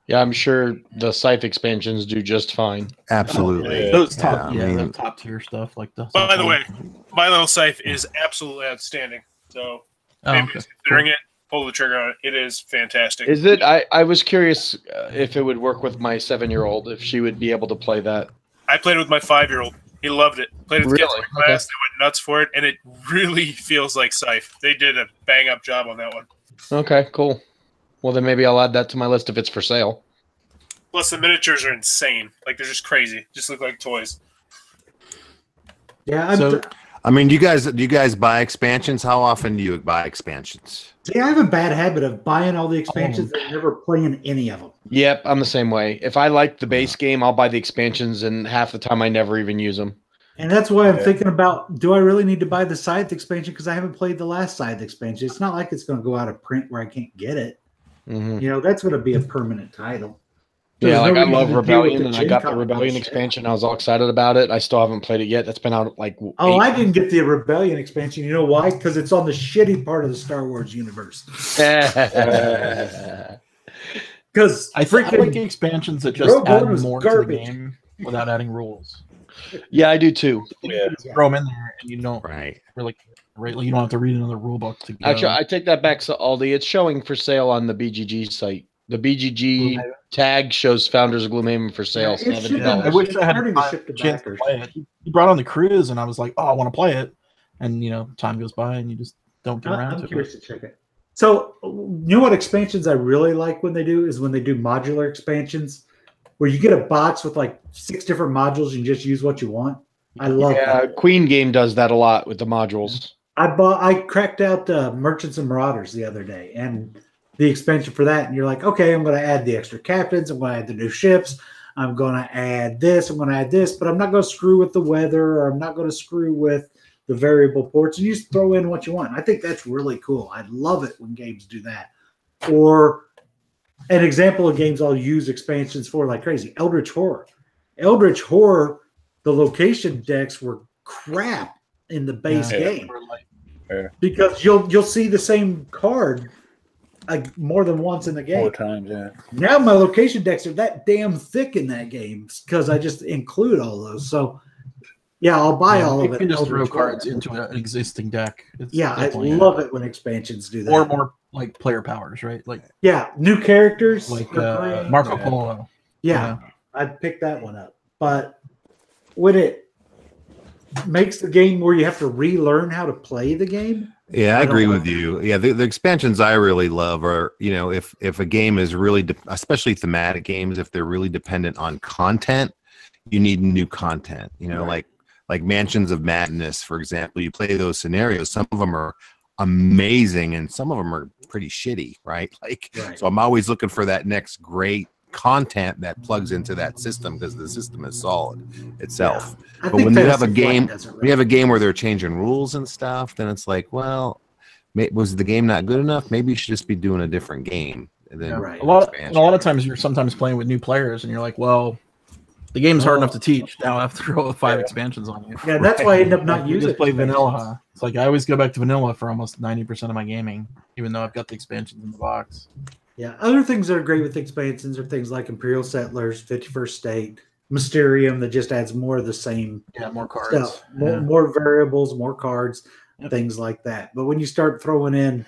Yeah, I'm sure the Scythe expansions do just fine. Absolutely. Those top, the top tier stuff like the. By the way, My Little Scythe is absolutely outstanding. So maybe considering it, pull the trigger on it. It is fantastic. Is it? I was curious if it would work with my 7-year-old, if she would be able to play that. I played it with my 5-year-old. He loved it. Played it together in class. They went nuts for it, and it really feels like Scythe. They did a bang-up job on that one. Okay, cool. Well, then maybe I'll add that to my list if it's for sale. Plus, the miniatures are insane. Like, they're just crazy. Just look like toys. Yeah. I mean, do you guys buy expansions? How often do you buy expansions? See, I have a bad habit of buying all the expansions and never playing any of them. Yep, I'm the same way. If I like the base game, I'll buy the expansions, and half the time I never even use them. And that's why I'm thinking about, do I really need to buy the Scythe expansion? Because I haven't played the last Scythe expansion. It's not like it's going to go out of print where I can't get it. Mm-hmm. You know, that's going to be a permanent title. Yeah, like I love Rebellion, and I got the Rebellion expansion. I was all excited about it. I still haven't played it yet. That's been out like 8 I didn't get the Rebellion expansion. You know why? Because it's on the shitty part of the Star Wars universe. Because I like expansions that just add more to the game without adding rules. Yeah, I do too. Yeah. Throw them in there, and you don't really. You don't have to read another rule book to go. Actually, I take that back, so Aldi. It's showing for sale on the BGG site. The BGG tag shows Founders of Gloomhaven for sale. I wish I had a chance to play it. He brought on the cruise, and I was like, "Oh, I want to play it." And time goes by, and you just don't get around to it. I'm curious to check it. So, you know what expansions I really like when they do is when they do modular expansions, where you get a box with like 6 different modules and just use what you want. I love that. Queen Game does that a lot with the modules. I cracked out Merchants and Marauders the other day and the expansion for that. And you're like, okay, I'm going to add the extra captains. I'm going to add the new ships. I'm going to add this. I'm going to add this, but I'm not going to screw with the weather, or I'm not going to screw with the variable ports. And you just throw in what you want. I think that's really cool. I love it when games do that. Or an example of games I'll use expansions for like crazy. Eldritch Horror. Eldritch Horror, the location decks were crap in the base game. Because you'll see the same card like more than once in the game. 4 times, yeah. Now my location decks are that damn thick in that game because I just include all those. So yeah, I'll buy all of it. You can just throw cards into an existing deck. I love it when expansions do that. Or more like player powers, right? Like new characters like Marco Polo. Yeah, I'd pick that one up. But when it makes the game where you have to relearn how to play the game. Yeah, I agree with you. Yeah, the expansions I really love are, if a game is really, especially thematic games, if they're really dependent on content, you need new content. Like Mansions of Madness, for example. You play those scenarios. Some of them are amazing, and some of them are pretty shitty, right? So I'm always looking for that next great content that plugs into that system because the system is solid itself. But when you have a game, where they're changing rules and stuff, then it's like, well, was the game not good enough? Maybe you should just be doing a different game. And then a lot of times you're sometimes playing with new players, and you're like, well, the game's hard enough to teach. Now I have to throw 5 expansions on you. Yeah, that's why I end up not using. Just play vanilla. Huh? It's like I always go back to vanilla for almost 90% of my gaming, even though I've got the expansions in the box. Yeah, other things that are great with expansions are things like Imperial Settlers, 51st State, Mysterium that just adds more of the same. Yeah, more cards. Stuff. More variables, more cards, things like that. But when you start throwing in,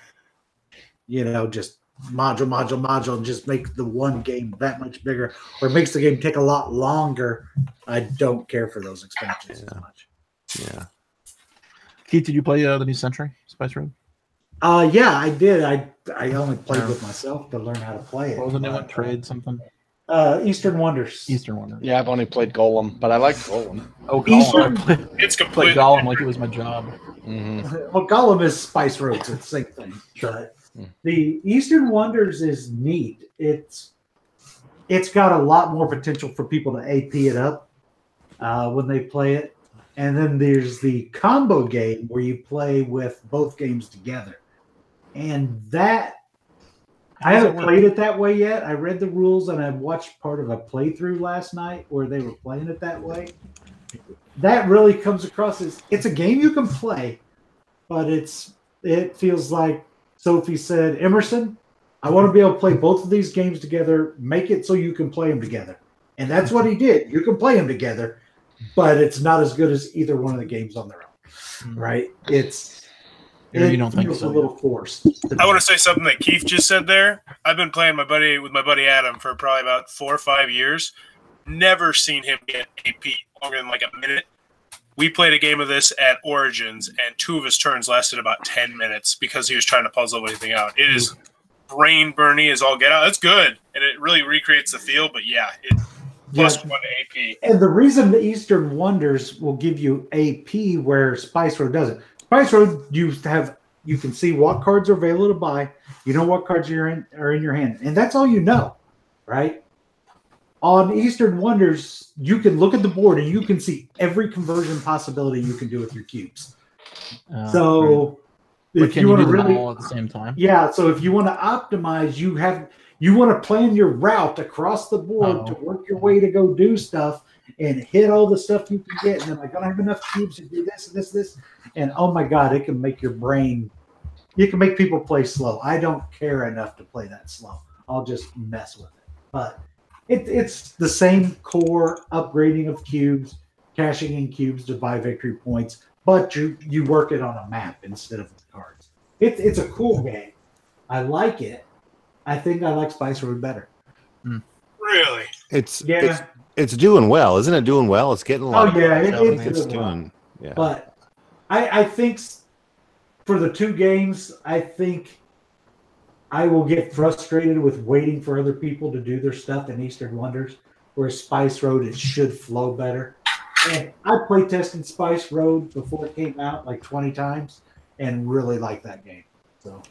just module, and just make the one game that much bigger, or makes the game take a lot longer, I don't care for those expansions as much. Yeah. Keith, did you play the new Century Spice Road? Yeah, I did. I only played with myself to learn how to play it. What was the new one? Trade something? Eastern Wonders. Eastern Wonders. Yeah, I've only played Golem, but I like Golem. Oh, Golem. It's played complete. Golem like it was my job. Mm-hmm. Well, Golem is Spice Road, so it's the same thing. But the Eastern Wonders is neat. It's got a lot more potential for people to AP it up when they play it. And then there's the combo game where you play with both games together. And that, I haven't played it that way yet. I read the rules and I watched part of a playthrough last night where they were playing it that way. That really comes across as, it's a game you can play, but it feels like Sophie said, Emerson, I want to be able to play both of these games together. Make it so you can play them together. And that's what he did. You can play them together, but it's not as good as either one of the games on their own, right? You don't think so? A little forced. I want to say something that Keith just said there. I've been playing with my buddy Adam for probably about 4 or 5 years. Never seen him get AP longer than like a minute. We played a game of this at Origins, and 2 of his turns lasted about 10 minutes because he was trying to puzzle everything out. It is brain burny as all get out. It's good, and it really recreates the feel. But yeah, it's plus 1 AP. And the reason the Eastern Wonders will give you AP where Spice Road doesn't. Spice Road, you can see what cards are available to buy. You know what cards are in your hand, and that's all you know, right? On Eastern Wonders, you can look at the board and you can see every conversion possibility you can do with your cubes. If you want to really all at the same time, so if you want to optimize, you want to plan your route across the board to work your way to go do stuff and hit all the stuff you can get. And then I don't have enough cubes to do this and this. And oh my God, it can make your brain, you can make people play slow. I don't care enough to play that slow. I'll just mess with it. But it's the same core upgrading of cubes, cashing in cubes to buy victory points, but you work it on a map instead of the cards. It's a cool game. I like it. I think I like Spice Road better. Really? It's doing well, isn't it? Doing well. It's getting a lot. It's doing. Yeah. But I think for the 2 games, I think I will get frustrated with waiting for other people to do their stuff in Eastern Wonders. where Spice Road, it should flow better. And I play tested Spice Road before it came out like 20 times and really liked that game. So,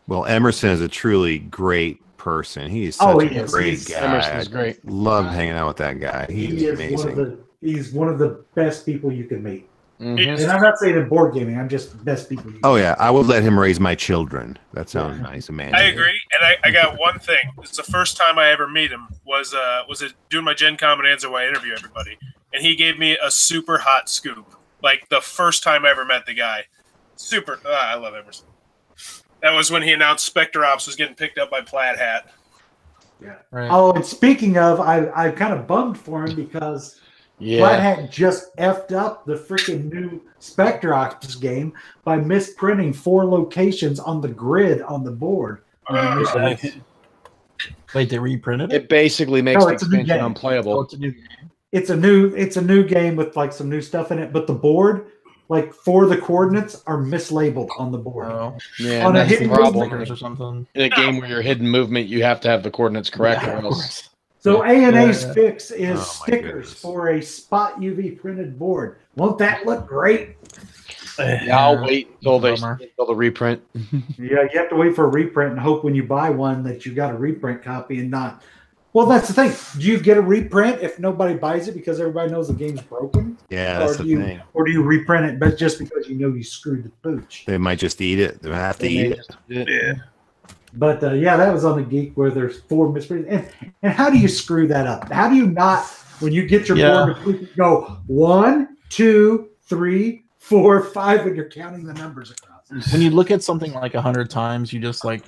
well, Emerson is a truly great person. He's such a great guy. Emerson's great. Love hanging out with that guy. He's amazing. He's one of the best people you can meet. Mm-hmm. And I'm not saying in board gaming. I'm just best people. Yeah, I would let him raise my children. That sounds nice, man. I agree, and I got one thing. It's the first time I ever meet him. Was it doing my Gen Con Bonanza where I interview everybody, and he gave me a super hot scoop. Like the first time I ever met the guy. Super. I love Emerson. That was when he announced Spectre Ops was getting picked up by Plaid Hat. Yeah. Right. Oh, and speaking of, I kind of bummed for him because Plaid Hat just effed up the freaking new Spectre Ops game by misprinting 4 locations on the grid on the board. Wait, they reprinted it? It basically makes the expansion unplayable. It's a new game. It's a new game with like some new stuff in it, but the board, like for the coordinates, are mislabeled on the board. Oh, yeah, on that's a hidden problem or something. In a game where you're hidden movement, you have to have the coordinates correct, or else. So A&A's fix is stickers for a spot UV printed board. Won't that look great? Yeah, I'll wait until the reprint. Yeah, you have to wait for a reprint and hope when you buy one that you got a reprint copy and not. Well, that's the thing. Do you get a reprint if nobody buys it because everybody knows the game's broken? Yeah, that's the thing. Or do you reprint it, but just because you know you screwed the pooch? They might just eat it. They have to eat it. Yeah. But that was on the Geek where there's 4 misprints. And how do you screw that up? How do you not, when you get your board, to go 1, 2, 3, 4, 5 when you're counting the numbers across? When you look at something like 100 times, you just like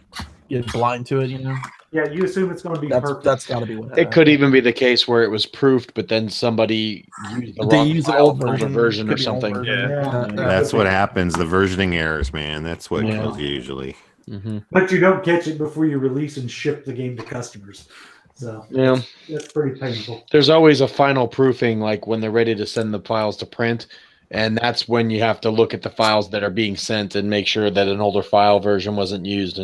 get blind to it, you know? Yeah, you assume it's going to be perfect. That's got to be what it could even be the case where it was proofed, but then somebody used the old version or something. Yeah. That's what happens. The versioning errors, man. That's what kills you usually. Mm-hmm. But you don't catch it before you release and ship the game to customers. So that's pretty painful. There's always a final proofing, like when they're ready to send the files to print, and that's when you have to look at the files that are being sent and make sure that an older file version wasn't used.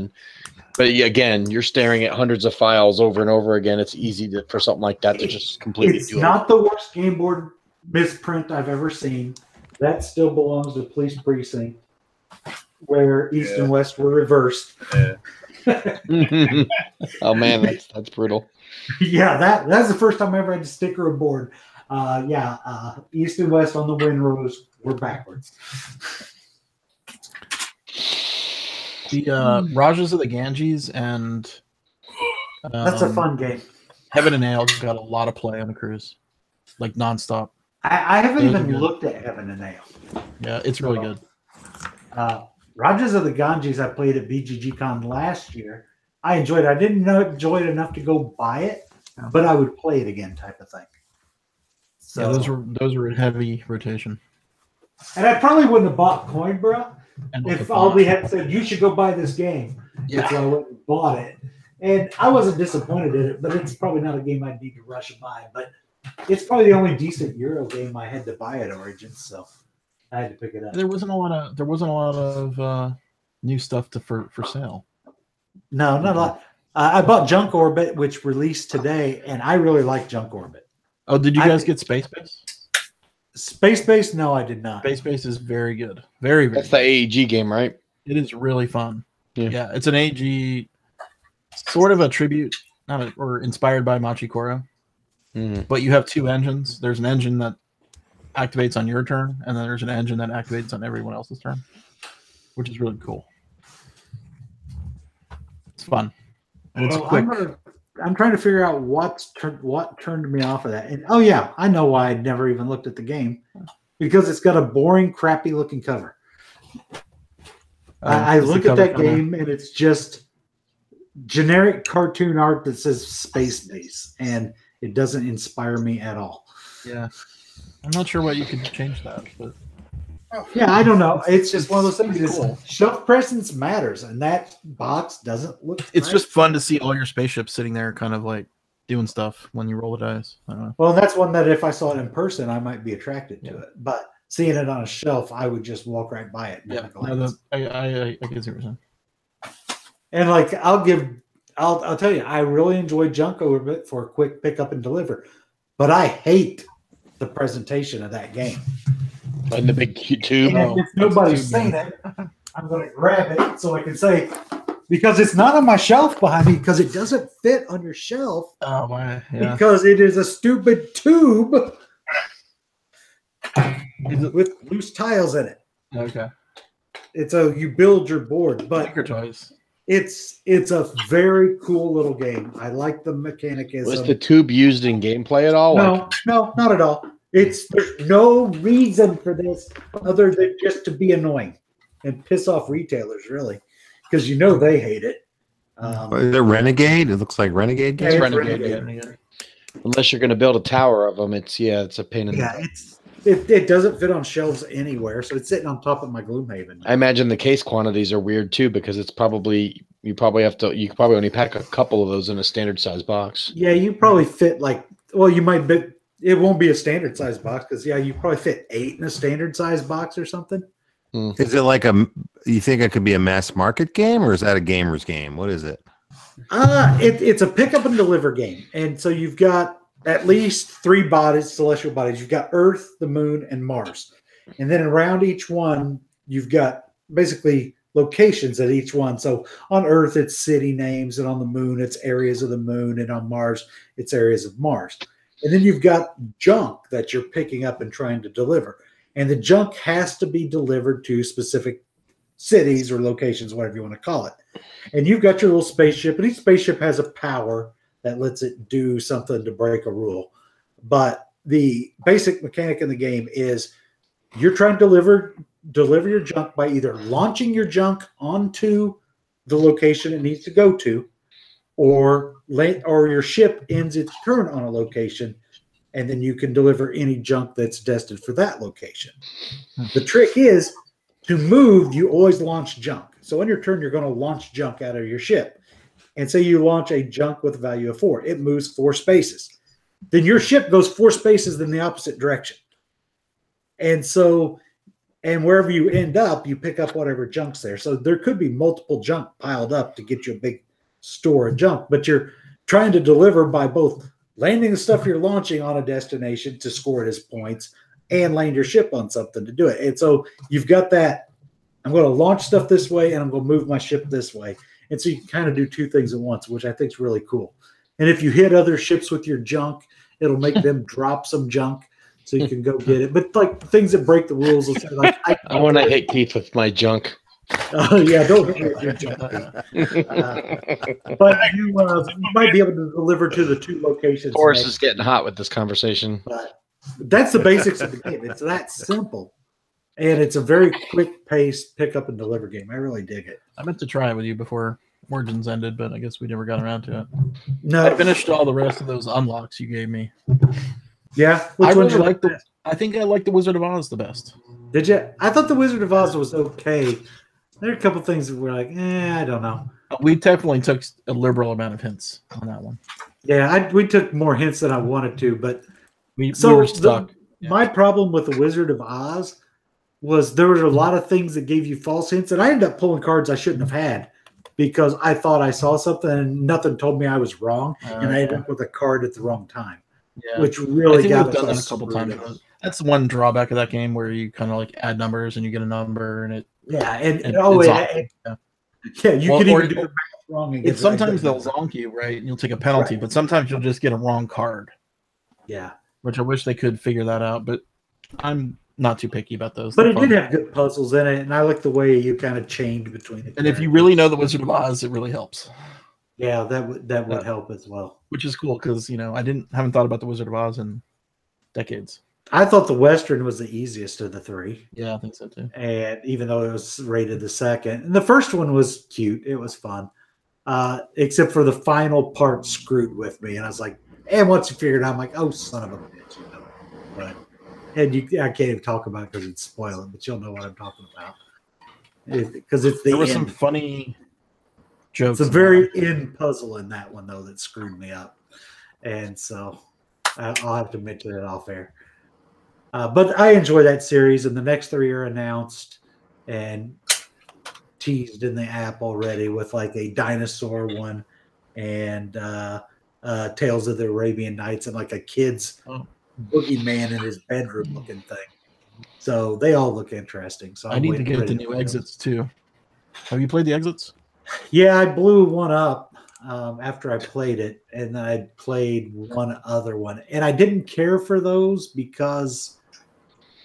But again, you're staring at hundreds of files over and over again. It's easy for something like that to just completely do it. It's not the worst game board misprint I've ever seen. That still belongs to Police Precinct, where East and West were reversed. Yeah. Oh man, that's brutal. Yeah, that's the first time I ever had to sticker a board. East and West on the win rows were backwards. The Rajas of the Ganges and that's a fun game. Heaven and Ale got a lot of play on the cruise, like nonstop. I haven't even looked at Heaven and Ale. Yeah, it's really good. Rajas of the Ganges I played at BGG Con last year. I enjoyed it. I didn't enjoy it enough to go buy it, but I would play it again, type of thing. So those were heavy rotation. And I probably wouldn't have bought Coinbra if Aldi had said you should go buy this game. Yeah, so I went and bought it, and I wasn't disappointed in it. But it's probably not a game I'd need to rush and buy. But it's probably the only decent Euro game I had to buy at Origins, so I had to pick it up. There wasn't a lot of new stuff for sale. No, not a lot. I bought Junk Orbit, which released today, and I really like Junk Orbit. Oh, did you guys get Space Base? Space Base? No, I did not. Space Base is very good. Very, very That's the AEG game, right? It is really fun. Yeah, it's an AEG, sort of a tribute, or inspired by Machi Koro. Mm-hmm. But you have 2 engines. There's an engine that activates on your turn, and then there's an engine that activates on everyone else's turn, which is really cool. It's fun. And it's quick. I'm trying to figure out what turned me off of that. And I know why I never even looked at the game, because it's got a boring, crappy looking cover. I look at that game and it's just generic cartoon art that says Space Base, and it doesn't inspire me at all. Yeah, I'm not sure what you could change that, but yeah, I don't know. It's just one of those things. Cool. Shelf presence matters, and that box doesn't look. It's just fun to see all your spaceships sitting there, kind of like doing stuff when you roll the dice. I don't know. Well, that's one that if I saw it in person, I might be attracted to it. But seeing it on a shelf, I would just walk right by it. Yeah, I can see what you're saying. And like, I'll give I'll tell you, I really enjoy junk over it for a quick pick up and deliver, but I hate the presentation of that game. In the big tube. And if nobody's seen it, I'm going to grab it so I can say, because it's not on my shelf behind me, because it doesn't fit on your shelf. Oh my! Yeah. Because it is a stupid tube with loose tiles in it. Okay. It's you build your board, but Take your choice. It's a very cool little game. I like the mechanism. Was the tube used in gameplay at all? No, no, not at all. There's no reason for this other than just to be annoying and piss off retailers, really, because they hate it. Is it Renegade? It looks like Renegade game. Yeah, Renegade. Unless you're going to build a tower of them, it's a pain in the butt. It doesn't fit on shelves anywhere, so it's sitting on top of my Gloomhaven. I imagine the case quantities are weird too, because you probably only pack a couple of those in a standard size box. Yeah, you probably fit you might, but it won't be a standard size box because you probably fit 8 in a standard size box or something. Is it you think it could be a mass market game, or is that a gamer's game? What is it? It's a pick up and deliver game, and so you've got at least 3 celestial bodies. You've got Earth, the Moon, and Mars. And then around each one, you've got basically locations at each one. So on Earth, it's city names, and on the Moon, it's areas of the Moon, and on Mars, it's areas of Mars. And then you've got junk that you're picking up and trying to deliver. And the junk has to be delivered to specific cities or locations, whatever you want to call it. And you've got your little spaceship, and each spaceship has a power that lets it do something to break a rule. But the basic mechanic in the game is you're trying to deliver your junk by either launching your junk onto the location it needs to go to, or your ship ends its turn on a location, and then you can deliver any junk that's destined for that location. The trick is to move, you always launch junk. So on your turn, you're going to launch junk out of your ship. And say you launch a junk with a value of 4. It moves 4 spaces. Then your ship goes 4 spaces in the opposite direction. And wherever you end up, you pick up whatever junk's there. So there could be multiple junk piled up to get you a big store of junk. But you're trying to deliver by both landing the stuff you're launching on a destination to score it as points and land your ship on something to do it. And so you've got that, I'm going to launch stuff this way and I'm going to move my ship this way. And so you can kind of do 2 things at once, which I think is really cool. And if you hit other ships with your junk, it'll make them drop some junk so you can go get it. But things that break the rules, I want to hit Keith with my junk. Yeah, don't hit with your junk. But you might be able to deliver to the 2 locations. Forrest is getting hot with this conversation. But that's the basics of the game. It's that simple. And it's a very quick-paced pick-up and deliver game. I really dig it. I meant to try it with you before Origins ended, but I guess we never got around to it. No, I finished all the rest of those unlocks you gave me. Yeah, I really liked the. I think I liked the Wizard of Oz the best. Did you? I thought the Wizard of Oz was okay. There are a couple things that were like, I don't know. We definitely took a liberal amount of hints on that one. Yeah, we took more hints than I wanted to, but we were stuck. My problem with the Wizard of Oz was there were a lot of things that gave you false hints, and I ended up pulling cards I shouldn't have had because I thought I saw something and nothing told me I was wrong, and I ended up with a card at the wrong time. Yeah, which really got we've done that a couple times. That's the one drawback of that game where you kind of add numbers and you get a number and it. Yeah, you can even do the math wrong. It's sometimes they'll zonk you, right? And you'll take a penalty, but sometimes you'll just get a wrong card. Yeah, which I wish they could figure that out, but I'm not too picky about those. But it did have good puzzles in it, and I like the way you kind of chained between it. And if you really know the Wizard of Oz, it really helps. Yeah, that would help as well. Which is cool because I haven't thought about the Wizard of Oz in decades. I thought the Western was the easiest of the 3. Yeah, I think so too. And even though it was rated the second, and the first one was cute, it was fun, except for the final part screwed with me, and I was like, and once you figured it out, I'm like, oh son of a bitch, But I can't even talk about it because it'd spoil it, but you'll know what I'm talking about. Because there was some funny jokes. It's a very end puzzle in that one though that screwed me up, and so I'll have to mention it off air. But I enjoy that series, and the next 3 are announced and teased in the app already with a dinosaur one and Tales of the Arabian Nights, and like a kid's boogeyman in his bedroom looking thing. So they all look interesting. So I need to get the new exits too. Have you played the exits? Yeah, I blew one up after I played it, and then I played one other one. And I didn't care for those because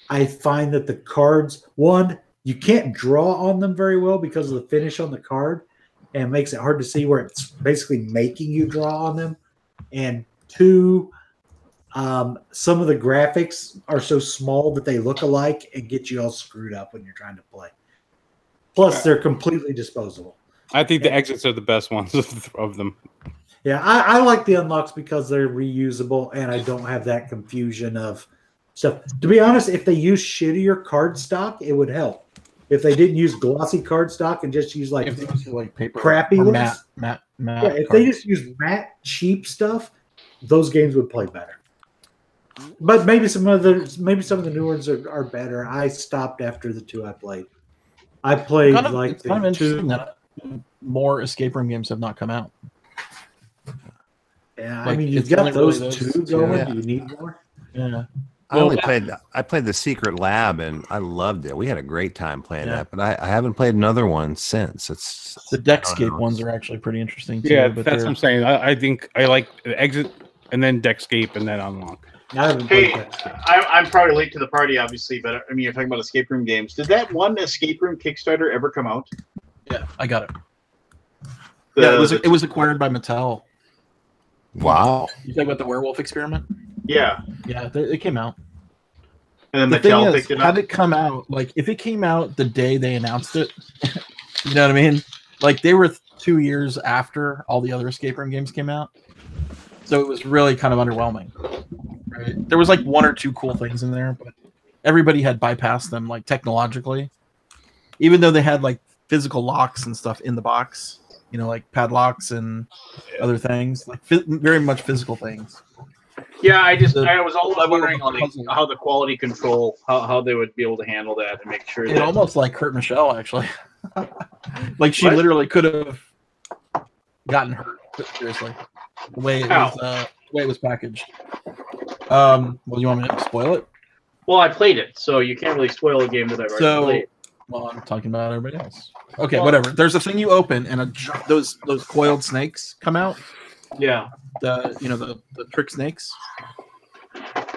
I find that the cards, one, you can't draw on them very well because of the finish on the card, and it makes it hard to see where it's basically making you draw on them. And two, some of the graphics are so small that they look alike and get you all screwed up when you're trying to play. Plus, they're completely disposable. I think the exits are the best ones of them. Yeah, I like the unlocks because they're reusable and I don't have that confusion of stuff. To be honest, if they use shittier card stock, it would help. If they didn't use glossy card stock and just use like paper, crappy ones, matte yeah, if they just use matte cheap stuff, those games would play better. But maybe some of the new ones are better. I stopped after the two I played. I played it's kind of interesting that more escape room games have not come out. Yeah, I mean you've got those two going. Do you need more? Yeah. I played the Secret Lab and I loved it. We had a great time playing that, but I haven't played another one since. It's the Deckscape ones are actually pretty interesting too. Yeah, but that's what I'm saying. I think I like the exit and then Deckscape and then unlock. Hey, I'm probably late to the party, obviously, but I mean, you're talking about escape room games. Did that one escape room Kickstarter ever come out? Yeah, I got it. It was acquired by Mattel. Wow. You talking about the werewolf experiment? Yeah. Yeah, it came out. And then Mattel picked it up. Had it come out, like if it came out the day they announced it, you know what I mean? Like they were 2 years after all the other escape room games came out. So it was really kind of underwhelming. Right? There was like one or two cool things in there, but everybody had bypassed them like technologically. Even though they had like physical locks and stuff in the box, you know, like padlocks and other things, like very much physical things. Yeah, I was always wondering how the quality control, how they would be able to handle that and make sure that almost like Kurt Michelle actually. Like she literally could have gotten hurt, seriously. The way it was packaged. Well, you want me to spoil it? Well, I played it, so you can't really spoil a game that I've already played. Well, I'm talking about everybody else. Okay, whatever. There's a thing you open, and those coiled snakes come out. Yeah. The trick snakes,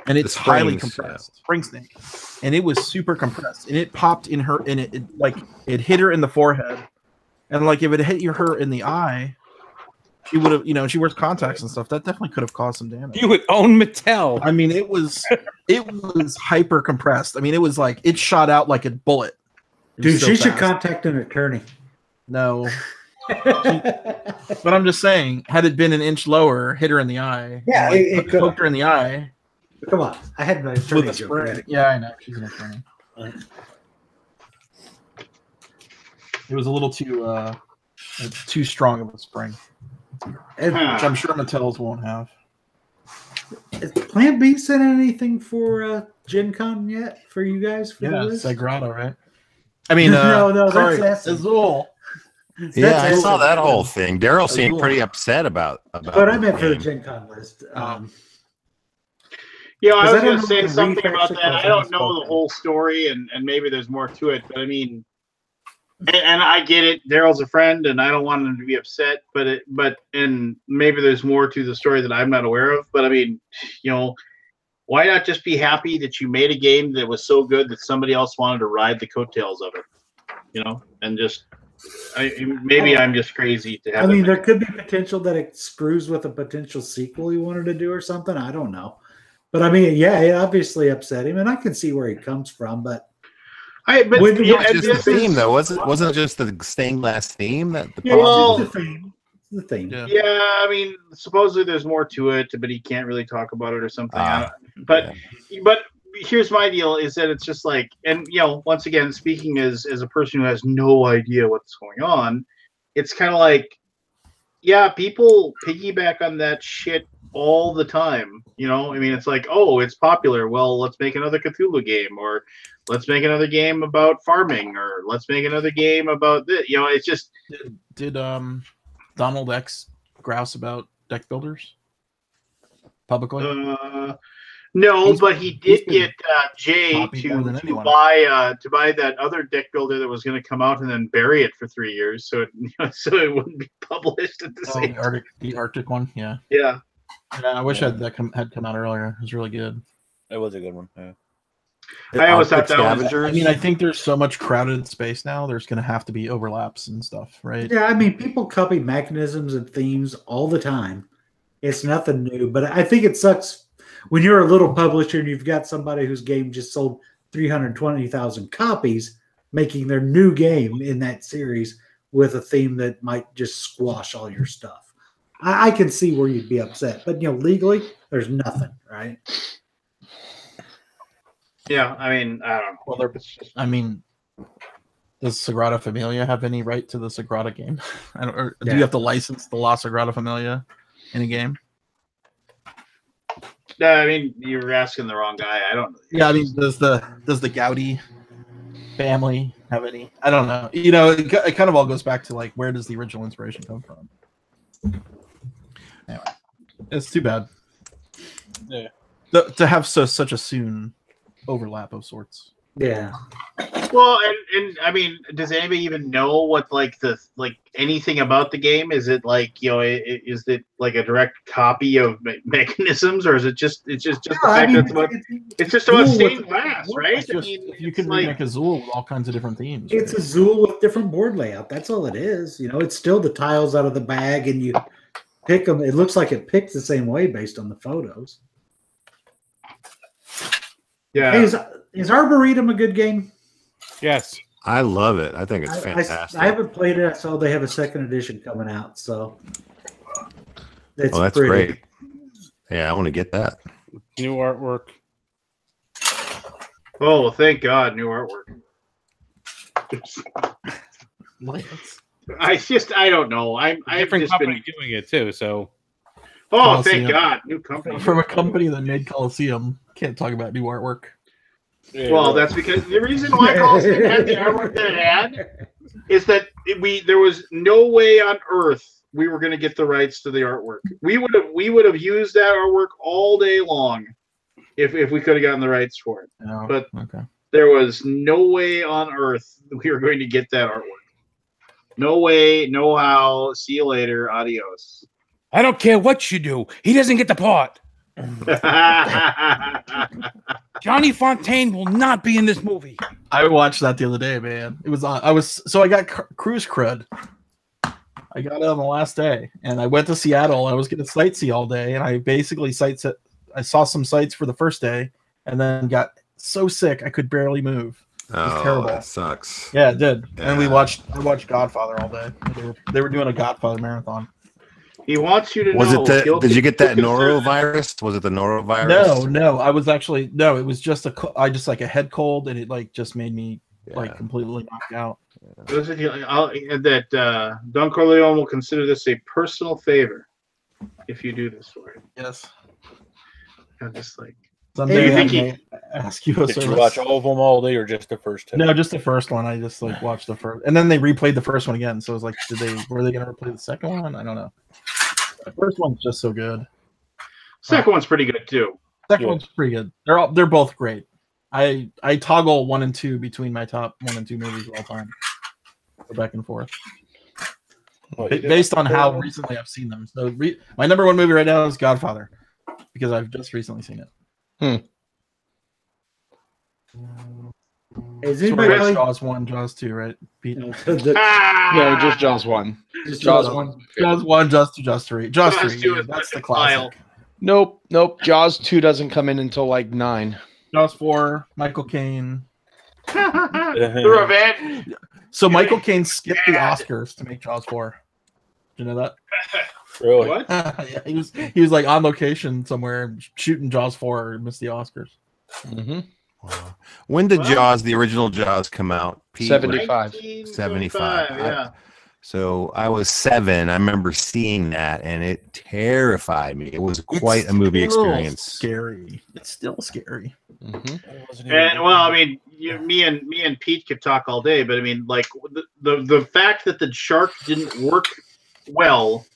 and it's highly compressed. Spring snake, and it was super compressed, and it popped in her, and it hit her in the forehead, and like if it hit her in the eye. She would have, she wears contacts and stuff. That definitely could have caused some damage. You would own Mattel. I mean, it was hyper compressed. I mean, it was like it shot out like a bullet. Dude, she should contact an attorney. No, but I'm just saying, had it been an inch lower, hit her in the eye. Yeah, it could poked her in the eye. Come on, I had an attorney with a spring. Yeah, I know she's an attorney. It was a little too strong of a spring. Which I'm sure Mattel's won't have. Is Plan B sent anything for Gen Con yet for you guys? Sagrado, right? I mean, no, sorry, that's Azul. Yeah, I saw that whole thing. Daryl seemed pretty upset about. But I meant for the Gen Con list. Yeah, I was going to say something about that. I don't know the whole story, and maybe there's more to it. But I mean. And I get it. Daryl's a friend, and I don't want him to be upset. But maybe there's more to the story that I'm not aware of. But I mean, why not just be happy that you made a game that was so good that somebody else wanted to ride the coattails of it, and just maybe I'm just crazy to have. I mean, there could be potential that it screws with a potential sequel he wanted to do or something. I don't know, but I mean, yeah, it obviously upset him, and I can see where he comes from, but. Just the theme, though, wasn't it just the stained glass theme that the the theme. Yeah, I mean, supposedly there's more to it, but he can't really talk about it or something. But here's my deal: is that it's just like, and once again, speaking as a person who has no idea what's going on, it's kind of like, yeah, people piggyback on that shit all the time. I mean, it's like, oh, it's popular. Well, let's make another Cthulhu game, or let's make another game about farming, or let's make another game about this. It's just did Donald X grouse about deck builders publicly? No, but he did get Jay to buy that other deck builder that was going to come out and then bury it for 3 years, so it wouldn't be published at the same time. The Arctic one, yeah. Yeah. I wish that had come out earlier. It was really good. It was a good one. Yeah. I always thought that was. I mean, I think there's so much crowded space now. There's going to have to be overlaps and stuff, right? Yeah, I mean, people copy mechanisms and themes all the time. It's nothing new, but I think it sucks when you're a little publisher and you've got somebody whose game just sold 320,000 copies, making their new game in that series with a theme that might just squash all your stuff. I can see where you'd be upset, but legally, there's nothing, right? Yeah, I mean, I don't know. Well, does Sagrada Familia have any right to the Sagrada game? Do you have to license the La Sagrada Familia in a game? No, I mean, you're asking the wrong guy. I don't know. Yeah, I mean, does the Gaudi family have any? I don't know. It kind of all goes back to where does the original inspiration come from? Anyway, it's too bad. Yeah. To have such a soon overlap of sorts. Yeah. Well, and I mean, does anybody even know what anything about the game? Is it is it like a direct copy of mechanisms, or is it just the fact that it's just about stained glass, right? You can remake a Zool with all kinds of different themes. It's a Zool with different board layout. That's all it is. It's still the tiles out of the bag, and you pick them. It looks like it picks the same way based on the photos. Yeah. Hey, is Arboretum a good game? Yes. I love it. I think it's fantastic. I haven't played it. I saw they have a second edition coming out, so that's great. Yeah, I want to get that. New artwork. Oh, well, thank God, new artwork. I don't know. I've different just company doing it too, so. Oh, Coliseum. thank God, new company. From a company that made Coliseum, can't talk about new artwork. Yeah, well, that's because the reason why Coliseum had the artwork that it had is that there was no way on earth we were going to get the rights to the artwork. We would have used that artwork all day long if we could have gotten the rights for it. Oh, but okay. There was no way on earth we were going to get that artwork. No way, no how. See you later. Adios. I don't care what you do. He doesn't get the part. Johnny Fontaine will not be in this movie. I watched that the other day, man. It was on. I got cruise crud. I got it on the last day, and I went to Seattle. I was going to sightsee all day, and I basically I saw some sights for the first day, and then got so sick I could barely move. It was terrible. That sucks. Yeah, it did. Yeah. And I watched Godfather all day. They were doing a Godfather marathon. He wants you to know. Did you get that norovirus? Was it the norovirus? No. I was actually It was just a head cold, and it just made me completely knocked out. Don Corleone will consider this a personal favor if you do this for him. Yes. I'm just like. Someday I may ask you. Did you watch all of them all day, or just the first two? No, just the first one. I just watched the first, and then they replayed the first one again. So it was like, were they going to replay the second one? I don't know. The first one's just so good. Second one's pretty good too. Second one's pretty good. They're both great. I toggle 1 and 2 between my top 1 and 2 movies of all time. Go back and forth. Based on how recently I've seen them. So my number 1 movie right now is Godfather, because I've just recently seen it. Is anybody Jaws 1, Jaws 2, right, Pete? No, just Jaws 1. Just Jaws 1. Jaws 1, Jaws 2, Jaws 3. Jaws 3, that's the classic. Nope. Jaws 2 doesn't come in until like 9. Jaws 4, Michael Caine. The Revenge. So Michael Caine skipped the Oscars to make Jaws 4. Did you know that? Really? What? Yeah, he was like on location somewhere shooting Jaws 4 and missed the Oscars. Mm-hmm. Wow. When did Jaws, the original Jaws, come out? Pete? 75. 75. Yeah. So I was 7. I remember seeing that, and it terrified me. It was quite a movie experience. Scary. It's still scary. Mm-hmm. And well, I mean, me and Pete could talk all day, but I mean, like the fact that the shark didn't work well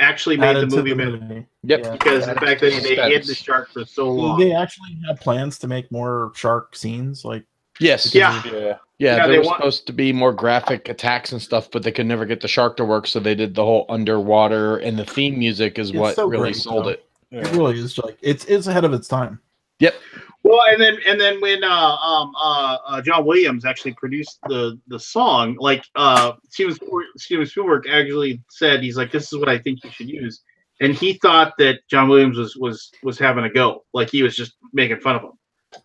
actually made the movie better. Yep. Yeah. Because the fact that they hid the shark for so long. They actually have plans to make more shark scenes, like yes, Yeah. There was supposed to be more graphic attacks and stuff, but they could never get the shark to work, so they did the whole underwater, and the theme music is what so really great, sold it. It really is like it's ahead of its time. Yep. Well, and then when John Williams actually produced the song, like Steven Spielberg actually said, he's like, "This is what I think you should use," and he thought that John Williams was having a go, like he was just making fun of him,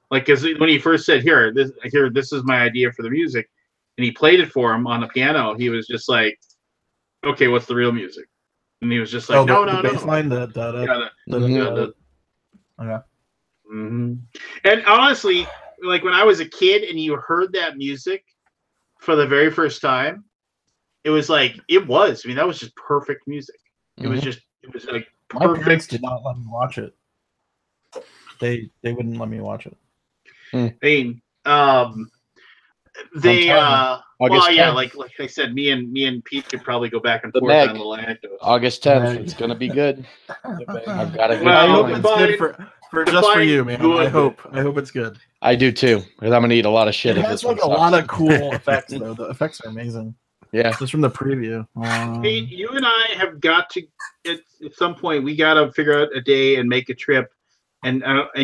like because when he first said, this is my idea for the music," and he played it for him on the piano, he was just like, "Okay, what's the real music?" And he was just like, "No, baseline, okay. Mm-hmm. And honestly, like when I was a kid and you heard that music for the very first time, it was like that was just perfect music. It was like perfect. My parents did not let me watch it. They wouldn't let me watch it. I mean, like I said, me and Pete could probably go back and forth on the little anecdotes. August 10th, it's gonna be good. I've got a good. I hope it's good for you, man. I hope it's good. I do too, because I'm gonna eat a lot of shit. It has like a lot of cool effects, though. The effects are amazing. Yeah, just from the preview. Pete, you and I have got to at some point. We got to figure out a day and make a trip. And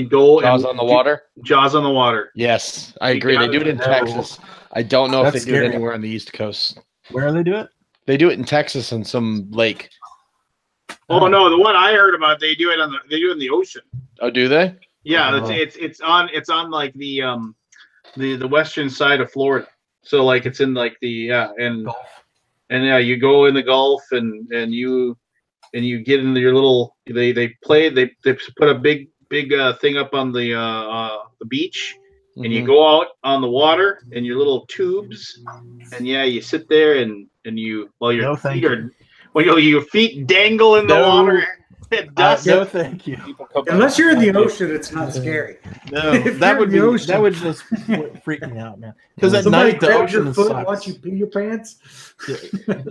go Jaws on the water. Jaws on the water. Yes, I agree. They do it in Texas. I don't know if they do it anywhere on the East Coast. Where do they do it? They do it in Texas in some lake. Oh no, the one I heard about, they do it in the ocean. Oh, do they? Yeah, it's on like the western side of Florida. So like it's in like and you go in the Gulf and you get into your little they put a big thing up on the beach, and you go out on the water in your little tubes, and you sit there and you your feet dangle in the water. No, thank you. Unless you're in the ocean, it's not scary. No, that would just freak me out, man. Because at night the ocean sucks. Watch you pee your pants.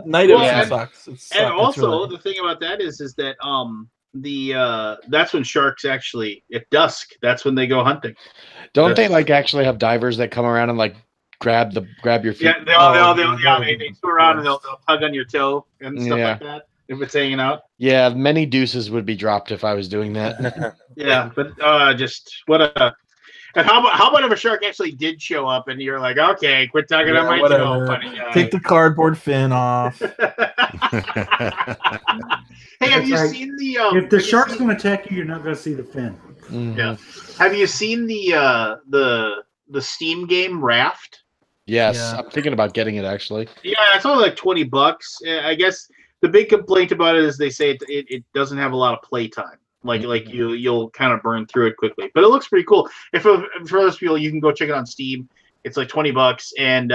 Night ocean sucks. And also the thing about that is that that's when sharks actually at dusk. That's when they go hunting. Don't they like actually have divers that come around and like grab your feet? Yeah, they swim around and they'll tug on your toe and stuff like that. If it's hanging out. Yeah, many deuces would be dropped if I was doing that. Yeah, but just what a. And how about if a shark actually did show up and you're like, okay, quit tugging on my toe, funny guy. Take the cardboard fin off. Hey, have you seen the? If the shark's going to attack you, you're not going to see the fin. Mm-hmm. Yeah. Have you seen the Steam game Raft? Yes, yeah. I'm thinking about getting it actually. Yeah, it's only like $20. I guess. The big complaint about it is they say it doesn't have a lot of play time. Like you'll kind of burn through it quickly, but it looks pretty cool. If for those people, you can go check it on Steam. It's like $20, and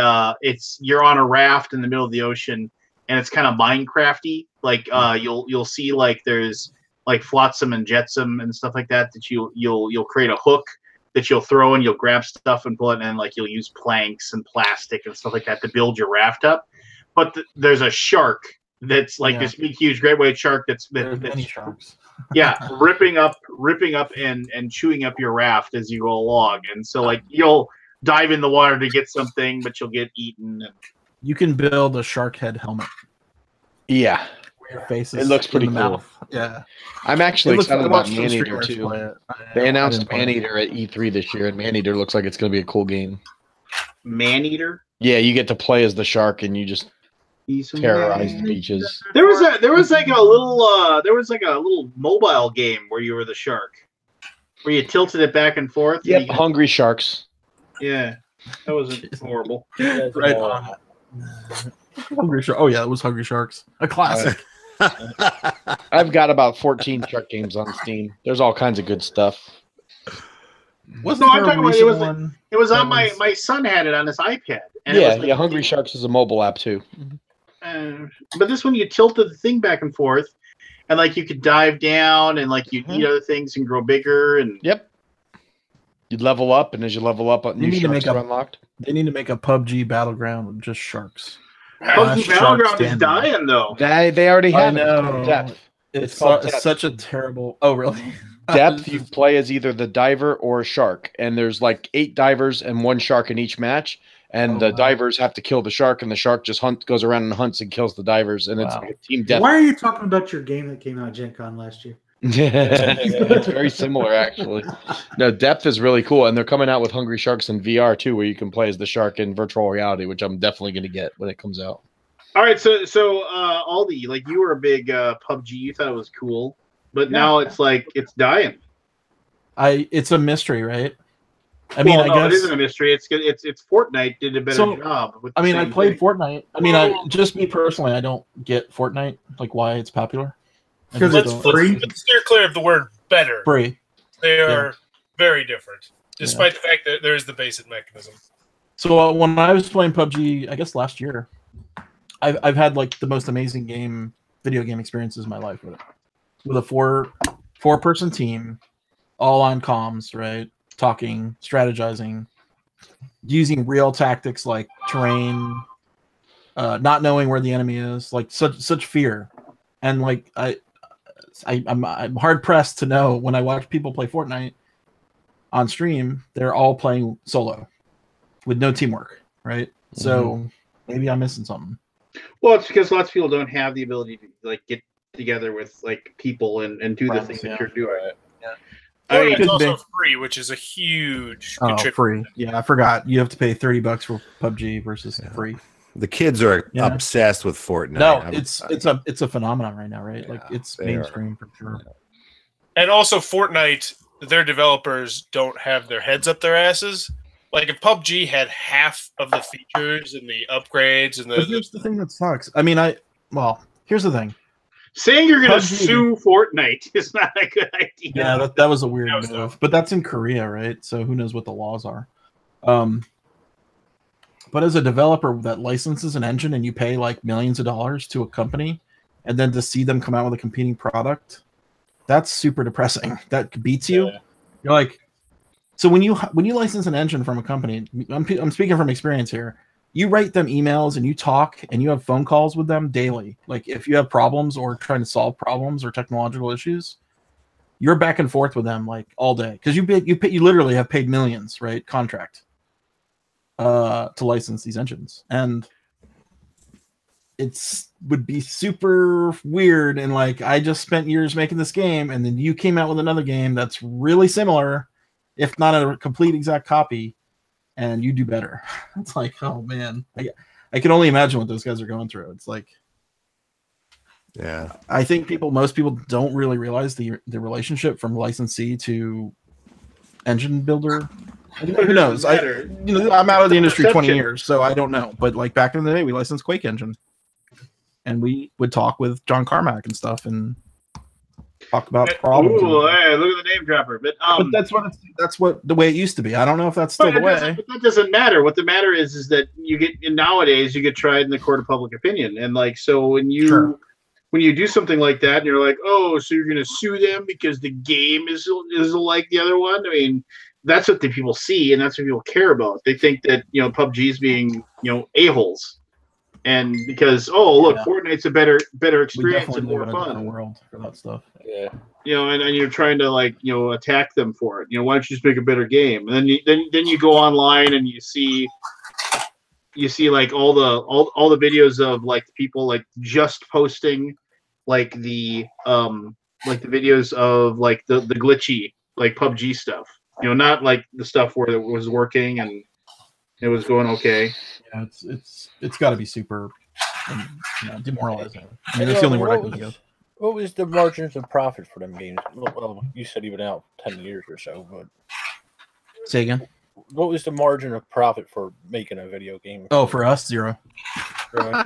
you're on a raft in the middle of the ocean, and it's kind of Minecrafty. Like you'll see like there's like flotsam and jetsam and stuff like that you'll create a hook that you'll throw and you'll grab stuff and pull it, and like you'll use planks and plastic and stuff like that to build your raft up. But there's a shark. That's like this big, huge, great white shark. That's sharks. Yeah, ripping up and chewing up your raft as you go along. And so, like, you'll dive in the water to get something, but you'll get eaten. You can build a shark head helmet. Yeah, where your face is. It looks pretty cool. Mouth. Yeah, I'm actually excited about Maneater too. They announced Maneater at E3 this year, and Maneater looks like it's going to be a cool game. Maneater? Yeah, you get to play as the shark, and you just terrorize the beaches. There was like a little mobile game where you were the shark, where you tilted it back and forth. Yep, Hungry Sharks. Yeah, that wasn't horrible. Right on. Hungry Shark. Oh yeah, it was Hungry Sharks, a classic. I've got about 14 shark games on Steam. There's all kinds of good stuff. Wasn't there a recent one? It was on my son had it on his iPad. And Hungry Sharks is a mobile app too. But this one, you tilted the thing back and forth, and like you could dive down and like you'd eat other things and grow bigger. And yep, you'd level up, and as you level up, new sharks are unlocked. They need to make a PUBG Battleground with just sharks. PUBG Battleground is dying though. They already have it. It's such a terrible. Oh, really? Depth, you play as either the diver or a shark, and there's like 8 divers and 1 shark in each match. And the divers have to kill the shark, and the shark just goes around and hunts and kills the divers, and it's like a team death. Why are you talking about your game that came out at Gen Con last year? It's very similar, actually. No, Depth is really cool, and they're coming out with Hungry Sharks in VR too, where you can play as the shark in virtual reality, which I'm definitely going to get when it comes out. All right, so Aldi, like you were a big PUBG, you thought it was cool, but now it's like it's dying. It's a mystery, right? I mean, I guess it isn't a mystery. It's Fortnite did a better job. I mean, I played Fortnite. I mean, just me personally, I don't get Fortnite, like why it's popular. Because it's free. Let's steer clear of the word better. Free. They are very different, despite the fact that there is the basic mechanism. So when I was playing PUBG, I guess last year, I've had like the most amazing video game experiences in my life with it. With a four-person team, all on comms, right? Talking, strategizing, using real tactics like terrain, not knowing where the enemy is, like such fear, and like I'm hard pressed to know when I watch people play Fortnite on stream, they're all playing solo with no teamwork, right? Mm-hmm. So maybe I'm missing something. Well, it's because lots of people don't have the ability to like get together with like people and do the things that you're doing. Right. Yeah. I mean, it's also free, which is a huge contributor. Free. Yeah, I forgot. You have to pay $30 for PUBG versus free. The kids are obsessed with Fortnite. No, it's a phenomenon right now, right? Yeah, like it's mainstream for sure. And also Fortnite, their developers don't have their heads up their asses. Like if PUBG had half of the features and the upgrades and But here's the thing that sucks. I mean, here's the thing. Saying you're going to sue Fortnite is not a good idea. Yeah, that was a weird move. But that's in Korea, right? So who knows what the laws are. But as a developer that licenses an engine and you pay like millions of dollars to a company, and then to see them come out with a competing product, that's super depressing. That beats you. Yeah. You're like, so when you license an engine from a company, I'm speaking from experience here. You write them emails and you talk and you have phone calls with them daily. Like if you have problems or trying to solve problems or technological issues, you're back and forth with them like all day because you literally have paid millions, right? Contract to license these engines, and would be super weird. And like I just spent years making this game, and then you came out with another game that's really similar, if not a complete exact copy. And you do better. It's like, oh man, I can only imagine what those guys are going through. It's like, yeah, I think most people don't really realize the relationship from licensee to engine builder. Who knows? I'm out of the industry 20 years, so I don't know. But like back in the day, we licensed Quake Engine, and we would talk with John Carmack and stuff, and talk about problems. Ooh, hey, look at the name dropper. But that's what the way it used to be. I don't know if that's still the way. But that doesn't matter. What the matter is that nowadays you get tried in the court of public opinion, and like so when you do something like that, and you're like, oh, so you're going to sue them because the game is like the other one. I mean, that's what the people see, and that's what people care about. They think that PUBG is being a-holes. And because look, Fortnite's a better experience and more fun. World for that stuff. Yeah. And you're trying to attack them for it. Why don't you just make a better game? And then you go online and you see like all the videos of like people like just posting like the videos of like the glitchy like PUBG stuff. Not like the stuff where it was working and it was going okay. Yeah, it's got to be super demoralizing. I mean, that's the only word I can think of. What was the margins of profit for them games? Well, you said even out 10 years or so, but say again. What was the margin of profit for making a video game? Oh, for us, 0. Really?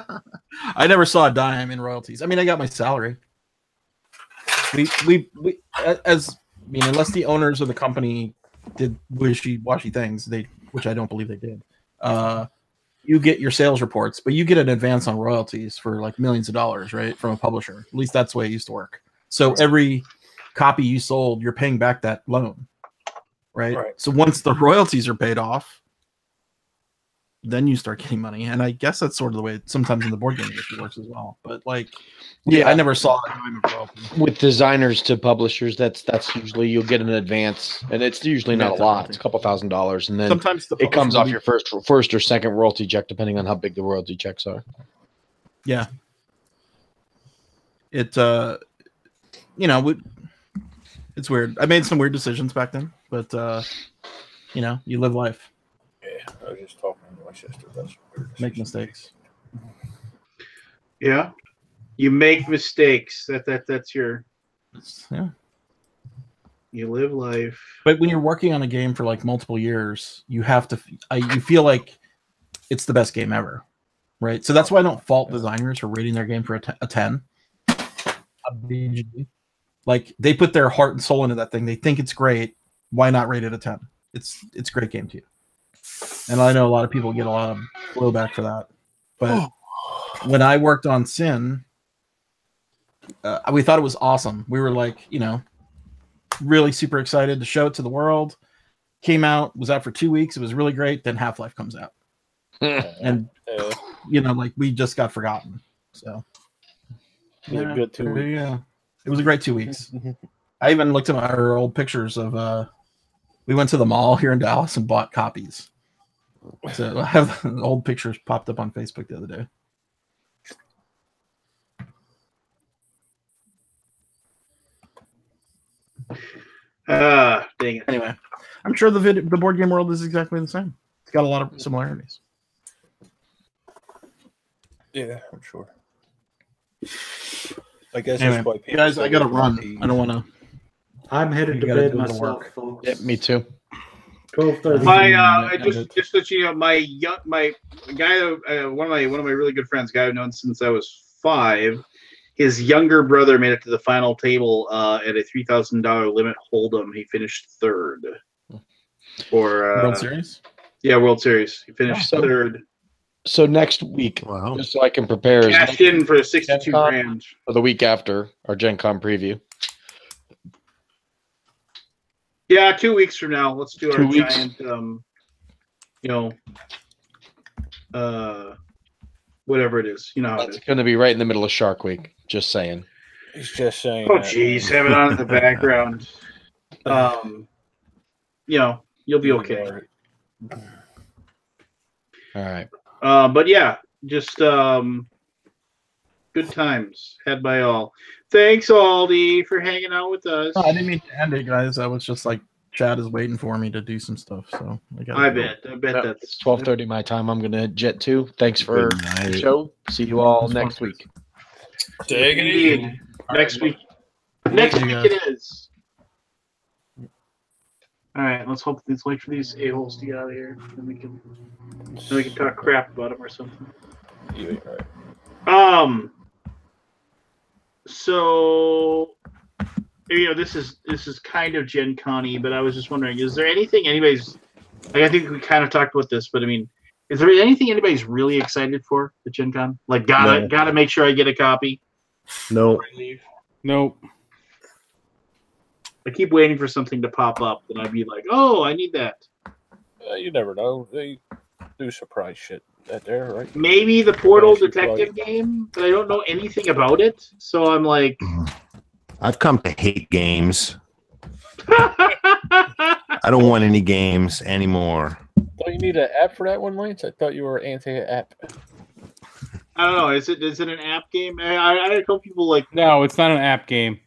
I never saw a dime in royalties. I mean, I got my salary. Unless the owners of the company did wishy-washy things, which I don't believe they did. You get your sales reports, but you get an advance on royalties for like millions of dollars, right? From a publisher. At least that's the way it used to work. So every copy you sold, you're paying back that loan, right? So once the royalties are paid off, then you start getting money. And I guess that's sort of the way sometimes in the board game industry works as well. But like, I never saw it with designers to publishers. That's usually you'll get an advance, and it's usually not a lot. It's a couple $1,000s, and then sometimes it comes off your first or second royalty check, depending on how big the royalty checks are. Yeah. It's weird. I made some weird decisions back then, but you live life. Yeah, I was just talking to my sister. That's weird. Make mistakes. Yeah, you make mistakes. That's your. Yeah. You live life. But when you're working on a game for like multiple years, you have to. You feel like it's the best game ever, right? So that's why I don't fault designers for rating their game for a 10. Like they put their heart and soul into that thing. They think it's great. Why not rate it a 10? It's a great game to you. And I know a lot of people get a lot of blowback for that. But when I worked on Sin, we thought it was awesome. We were like, really super excited to show it to the world. Came out, was out for 2 weeks. It was really great. Then Half-Life comes out. And, like we just got forgotten. So. Yeah, good 2 weeks. Yeah, it was a great 2 weeks. I even looked at our old pictures of. We went to the mall here in Dallas and bought copies. So I have old pictures popped up on Facebook the other day. Dang it. Anyway, I'm sure the board game world is exactly the same. It's got a lot of similarities. Yeah, I'm sure. I guess anyway, guys, I gotta run. I don't want to. I'm headed to bed myself, folks. Yeah, me too. 12:30. My just to let you know, my guy, one of my really good friends, guy I've known since I was 5. His younger brother made it to the final table at a $3,000 limit hold'em. He finished 3rd. For World Series. Yeah, World Series. He finished 3rd. So next week, just so I can prepare, cashed in for 62 grand. For the week after our Gen Con preview. Yeah, 2 weeks from now. Let's do our giant, whatever it is. You know how it's going to be right in the middle of Shark Week. Just saying. He's just saying. Oh, jeez, have it on in the background. You'll be okay. All right. But yeah, just good times had by all. Thanks, Aldi, for hanging out with us. No, I didn't mean to end it, guys. I was just like, Chad is waiting for me to do some stuff. So I bet that's 12:30 my time. I'm gonna jet too. Thanks for the show. See you all next week. Take it easy. Next week. Next week it is. All right, let's wait for these a-holes to get out of here. Then we can talk crap about them or something. You ain't right. So, this is kind of Gen Con-y, but I was just wondering, is there anything anybody's? Like, I think we kind of talked about this, but I mean, is there anything anybody's really excited for at Gen Con? Like, gotta make sure I get a copy. No. Nope. I keep waiting for something to pop up, and I'd be like, "Oh, I need that." You never know. They do surprise shit out there, right? Maybe the Portal detective game, but I don't know anything about it. So I'm like, I've come to hate games. I don't want any games anymore. Don't you need an app for that one, Lance? I thought you were anti-app. I don't know. Is it an app game? I had a couple people like. No, it's not an app game.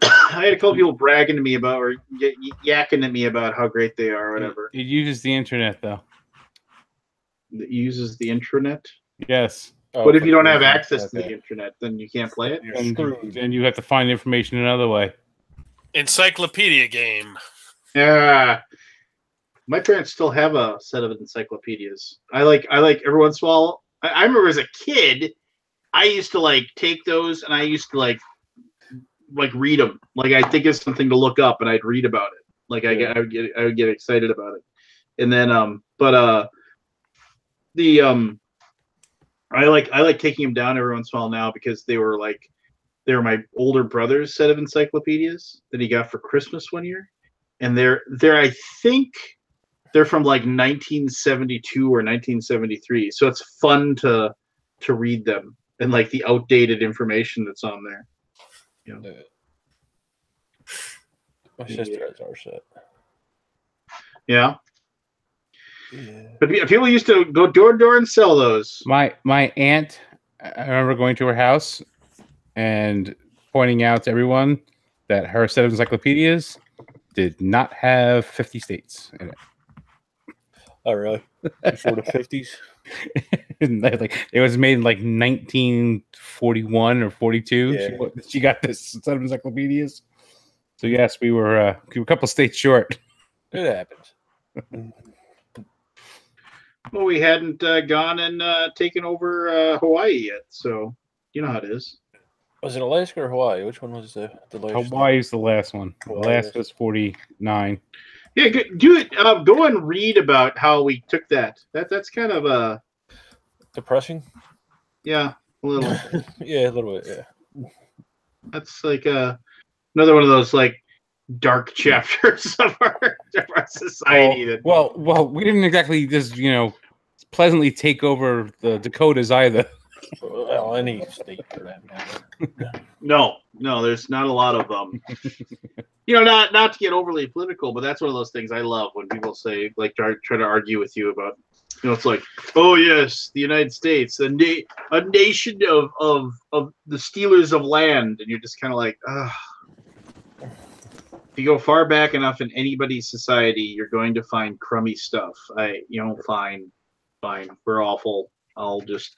I had a couple people bragging to me about or yakking at me about how great they are or whatever. It uses the internet, though. It uses the intranet? Yes. What if you don't have access to the internet? Then you can't play it? And you have to find information another way. Encyclopedia game. Yeah. My parents still have a set of encyclopedias. I like every once in a while. I remember as a kid, I used to take those and I used to read them. Like I think it's something to look up and I'd read about it. Like I would get excited about it. And then I like taking them down every once in a while now because they were my older brother's set of encyclopedias that he got for Christmas one year. And they're I think They're from like 1972 or 1973, so it's fun to read them and like the outdated information that's on there. You know? My sister has our set. Yeah. But people used to go door to door and sell those. My aunt, I remember going to her house and pointing out to everyone that her set of encyclopedias did not have 50 states in it. Oh, really? Before the 50s? Like it was made in like 1941 or 42. Yeah. She got this set of encyclopedias. So yes, we were a couple states short. It happens. Well, we hadn't gone and taken over Hawaii yet, so you know how it is. Was it Alaska or Hawaii? Which one was the last? Hawaii's the last one. Alaska's 49. Yeah, do it. Go and read about how we took that. That's kind of depressing. Yeah, a little. Yeah, a little bit. Yeah. That's like another one of those like dark chapters of our society. Well, we didn't exactly just pleasantly take over the Dakotas either. Well, any state for that matter. No, there's not a lot of not to get overly political, but that's one of those things I love when people say like try to argue with you about. It's like, oh yes, the United States, a nation of the stealers of land, and you're just kind of like, ugh. If you go far back enough in anybody's society, you're going to find crummy stuff. Fine, we're awful. I'll just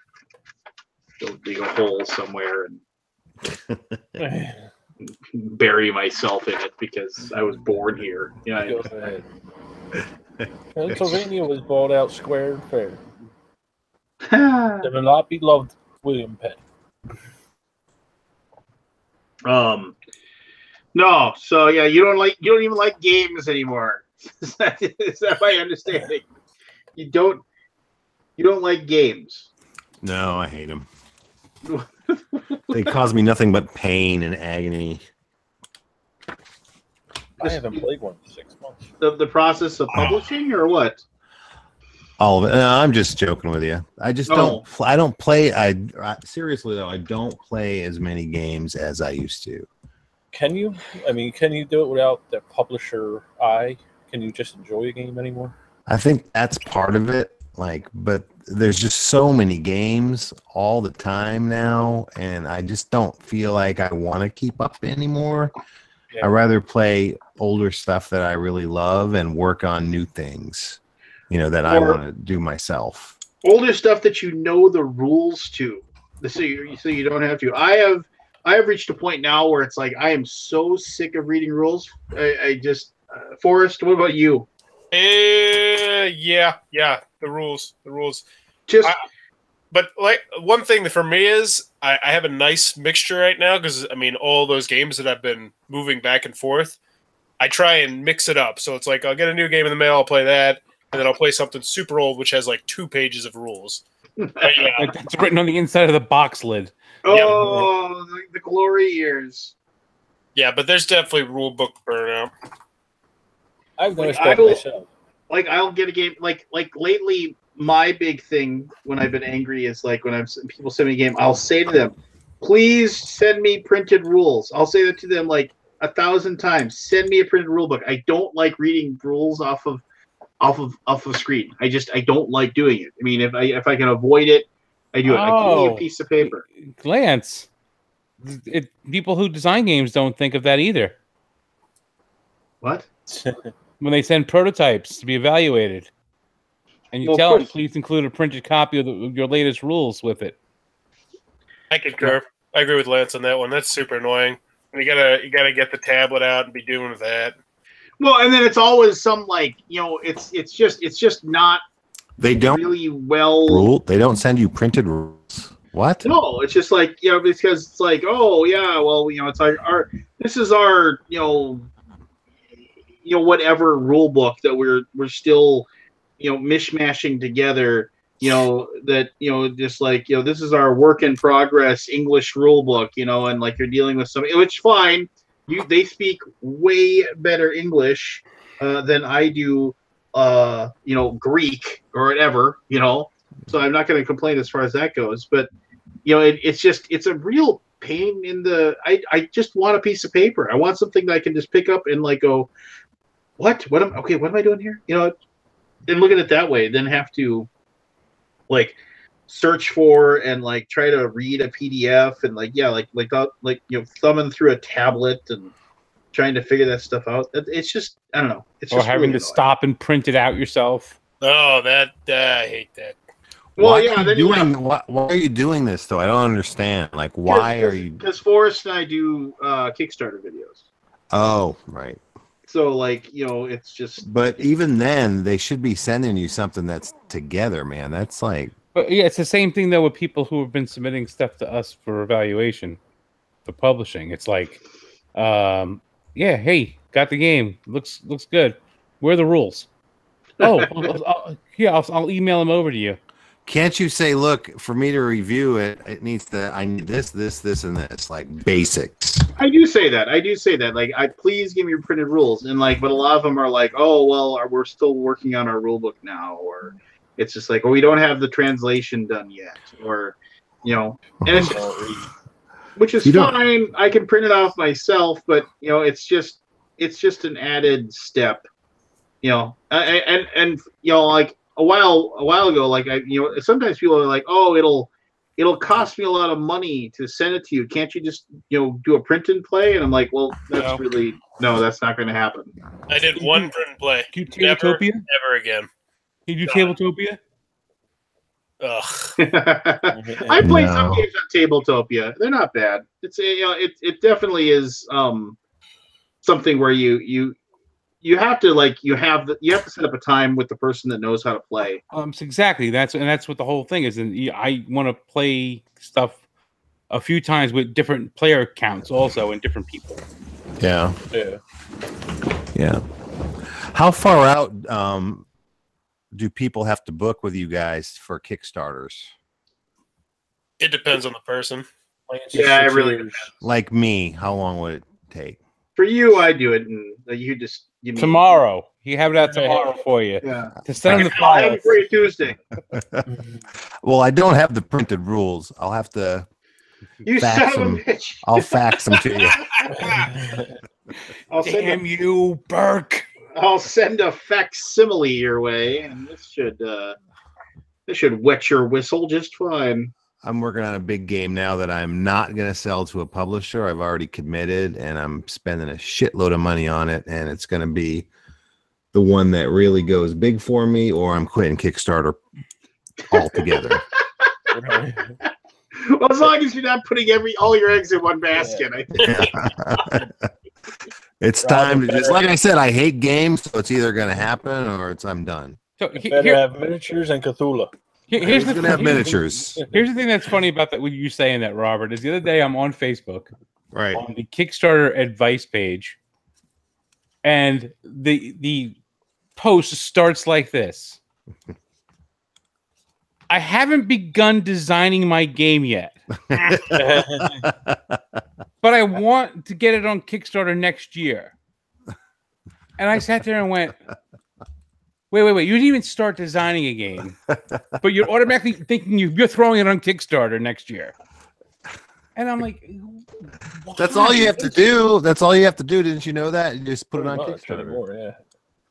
go dig a hole somewhere and bury myself in it because I was born here. Yeah. Pennsylvania was bought out square and fair. There will not be loved William Penn. No, so yeah, you don't even like games anymore. Is that my understanding? You don't like games. No, I hate them. They cause me nothing but pain and agony. I haven't played one in 6 months. The process of publishing or what? All of it. No, I'm just joking with you. I just don't. I don't play. Seriously though, I don't play as many games as I used to. Can you? I mean, can you do it without the publisher eye? Can you just enjoy a game anymore? I think that's part of it. But there's just so many games all the time now, and I just don't feel like I want to keep up anymore. Yeah. I'd rather play older stuff that I really love and work on new things, that I want to do myself. Older stuff that you know the rules to, so you don't have to. I have reached a point now where it's like I am so sick of reading rules. I just Forrest, what about you? Yeah, the rules. But like one thing for me is I have a nice mixture right now because all those games that I've been moving back and forth, I try and mix it up. So it's like I'll get a new game in the mail, I'll play that, and then I'll play something super old which has like 2 pages of rules. It's written on the inside of the box lid. Oh, the glory years. Yeah, but there's definitely rule book burnout. I've noticed that myself. I'll get a game like lately. My big thing when I've been angry is like when people send me a game, I'll say to them, "Please send me printed rules." I'll say that to them like 1,000 times. Send me a printed rule book. I don't like reading rules off of screen. I don't like doing it. If I can avoid it, I do it. I give me a piece of paper. Lance, people who design games don't think of that either. What? When they send prototypes to be evaluated, and you tell them, please include a printed copy of your latest rules with it. I concur. I agree with Lance on that one. That's super annoying. You gotta get the tablet out and be doing that. Well, and then it's always some it's just not. They don't really well rule. They don't send you printed rules. What? No, it's just like because it's like, oh yeah, well it's our this is our whatever rule book that we're still mishmashing together. Just like this is our work in progress English rule book. And like you're dealing with something, which fine. They speak way better English than I do. Greek or whatever, So I'm not going to complain as far as that goes. But it's a real pain in the. I just want a piece of paper. I want something that I can just pick up and like go, what am I doing here? And look at it that way. Then have to like search for and like try to read a PDF and thumbing through a tablet and trying to figure that stuff out. It's just, I don't know. It's just having really to stop and print it out yourself. Oh, I hate that. Well, why are you doing this though? I don't understand. Like, why are you? Because Forrest and I do Kickstarter videos. Oh, right. So, it's just. But even then, they should be sending you something that's together, man. That's like. But yeah, it's the same thing though with people who have been submitting stuff to us for evaluation, for publishing. It's like, hey, got the game. Looks good. Where are the rules? Oh, I'll email them over to you. Can't you say, look, for me to review it, I need this, and this, like basics. I do say that. Like, please give me your printed rules. And but a lot of them are like, oh, well, we're still working on our rule book now, or it's just like, we don't have the translation done yet, or, and it's just, which is fine. I can print it off myself, but it's just an added step, and like. A while ago, sometimes people are like, "Oh, it'll cost me a lot of money to send it to you. Can't you just, do a print and play?" And I'm like, "Well, that's not going to happen." I did one print and play. Do you Tabletopia? Never again. Did you Tabletopia? Ugh. I played some games on Tabletopia. They're not bad. It's it definitely is something where you have to you have to set up a time with the person that knows how to play. Exactly. That's what the whole thing is. And I want to play stuff a few times with different player counts also and different people. Yeah. How far out do people have to book with you guys for Kickstarters? It depends on the person. Yeah, it really depends. Like me, how long would it take? For you, I do it, and you just tomorrow. You have it out tomorrow for you. Yeah. To send them the file. I have it for you Tuesday. Well, I don't have the printed rules. I'll have to. You fax son them. of a bitch! I'll fax them to you. Damn you, Burke! I'll send a facsimile your way, and this should wet your whistle just fine. I'm working on a big game now that I'm not going to sell to a publisher. I've already committed, and I'm spending a shitload of money on it, and it's going to be the one that really goes big for me, or I'm quitting Kickstarter altogether. Well, as long as you're not putting all your eggs in one basket, I think. It's time to just, like I said, I hate games, so it's either going to happen or I'm done. So better have miniatures and Cthulhu. Here's the going to have miniatures. Here's the thing that's funny about that. What you saying that, Robert, is the other day I'm on Facebook, right, on the Kickstarter advice page, and the post starts like this: I haven't begun designing my game yet, but I want to get it on Kickstarter next year. And I sat there and went, Wait. You didn't even start designing a game, but you're automatically thinking you're throwing it on Kickstarter next year. And I'm like, why? That's all you have to do. That's all you have to do. Didn't you know that? You just put it on Kickstarter. Anymore, yeah.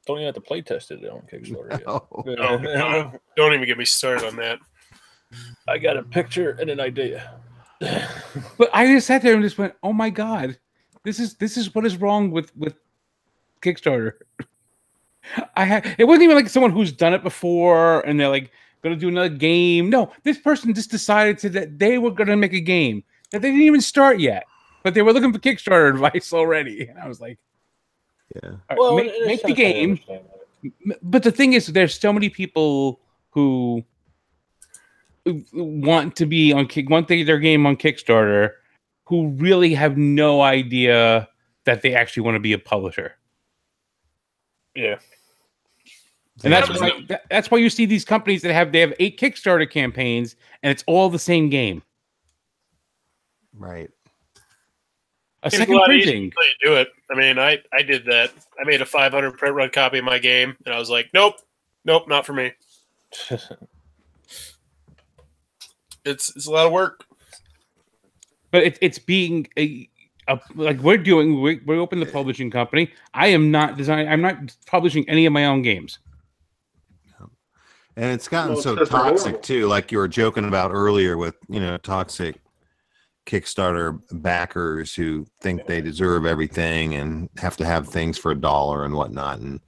Don't even have to play test it on Kickstarter yet. Oh, God. Don't even get me started on that. I got a picture and an idea. But I just sat there and just went, oh my God, this is what is wrong with Kickstarter. It wasn't even like someone who's done it before and they're like going to do another game. No, this person just decided that they were going to make a game that they didn't even start yet, but they were looking for Kickstarter advice already. And I was like, yeah, right, well, make the game. But the thing is, there's so many people who want to be want their game on Kickstarter who really have no idea that they actually want to be a publisher. Yeah. And that's why you see these companies that have 8 Kickstarter campaigns and it's all the same game. Right. A second printing. Do it. I mean, I did that. I made a 500 print run copy of my game, and I was like, nope, not for me. It's a lot of work. But it's being like we're doing. We opened the publishing company. I am not designing. I'm not publishing any of my own games. And it's gotten so toxic too. Like you were joking about earlier with toxic Kickstarter backers who think they deserve everything and have to have things for $1 and whatnot. And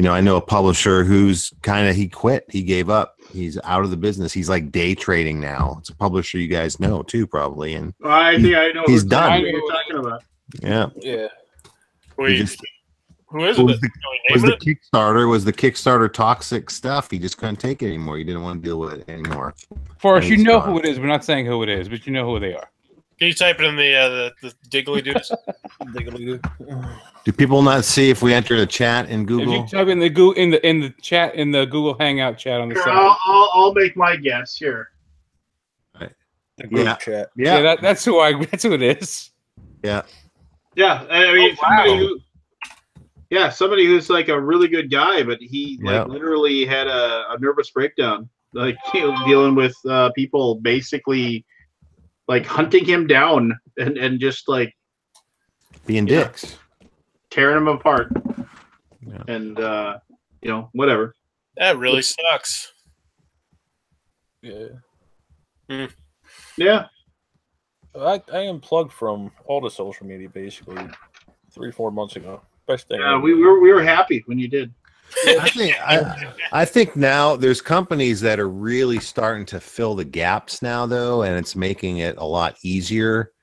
I know a publisher who's he quit. He gave up. He's out of the business. He's like day trading now. It's a publisher you guys know too, probably. And I think I know. He's done. What you're talking about. Yeah. Yeah. Who is it? Was the Kickstarter toxic stuff? He just couldn't take it anymore. He didn't want to deal with it anymore. Forrest, you know who it is. We're not saying who it is, but you know who they are. Can you type it in the Diggly Doos? Diggly Doo. Do people not see if we enter the chat in Google? If you type in the chat in the Google Hangout chat on the side. I'll make my guess here. Right. The group chat. Yeah, that's who it is. Yeah. Yeah, I mean, somebody who's like a really good guy, but he literally had a nervous breakdown, like dealing with people basically like hunting him down and just like being dicks, tearing him apart, and whatever. That really sucks. Yeah. Yeah. I unplugged from all the social media basically 3-4 months ago. Best thing. Yeah, we were happy when you did. I think now there's companies that are really starting to fill the gaps now, though, and it's making it a lot easier.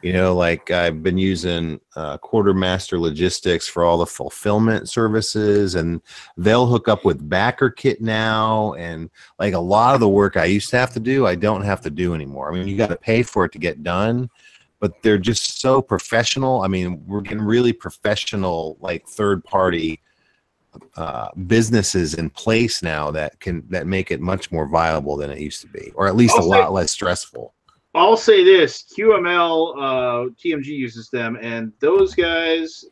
Like I've been using Quartermaster Logistics for all the fulfillment services, and they'll hook up with Backer Kit now, and like a lot of the work I used to have to do, I don't have to do anymore. I mean, you got to pay for it to get done, but they're just so professional. I mean, we're getting really professional, like third-party businesses in place now that make it much more viable than it used to be, or at least a lot less stressful. I'll say this: QML, TMG uses them, and those guys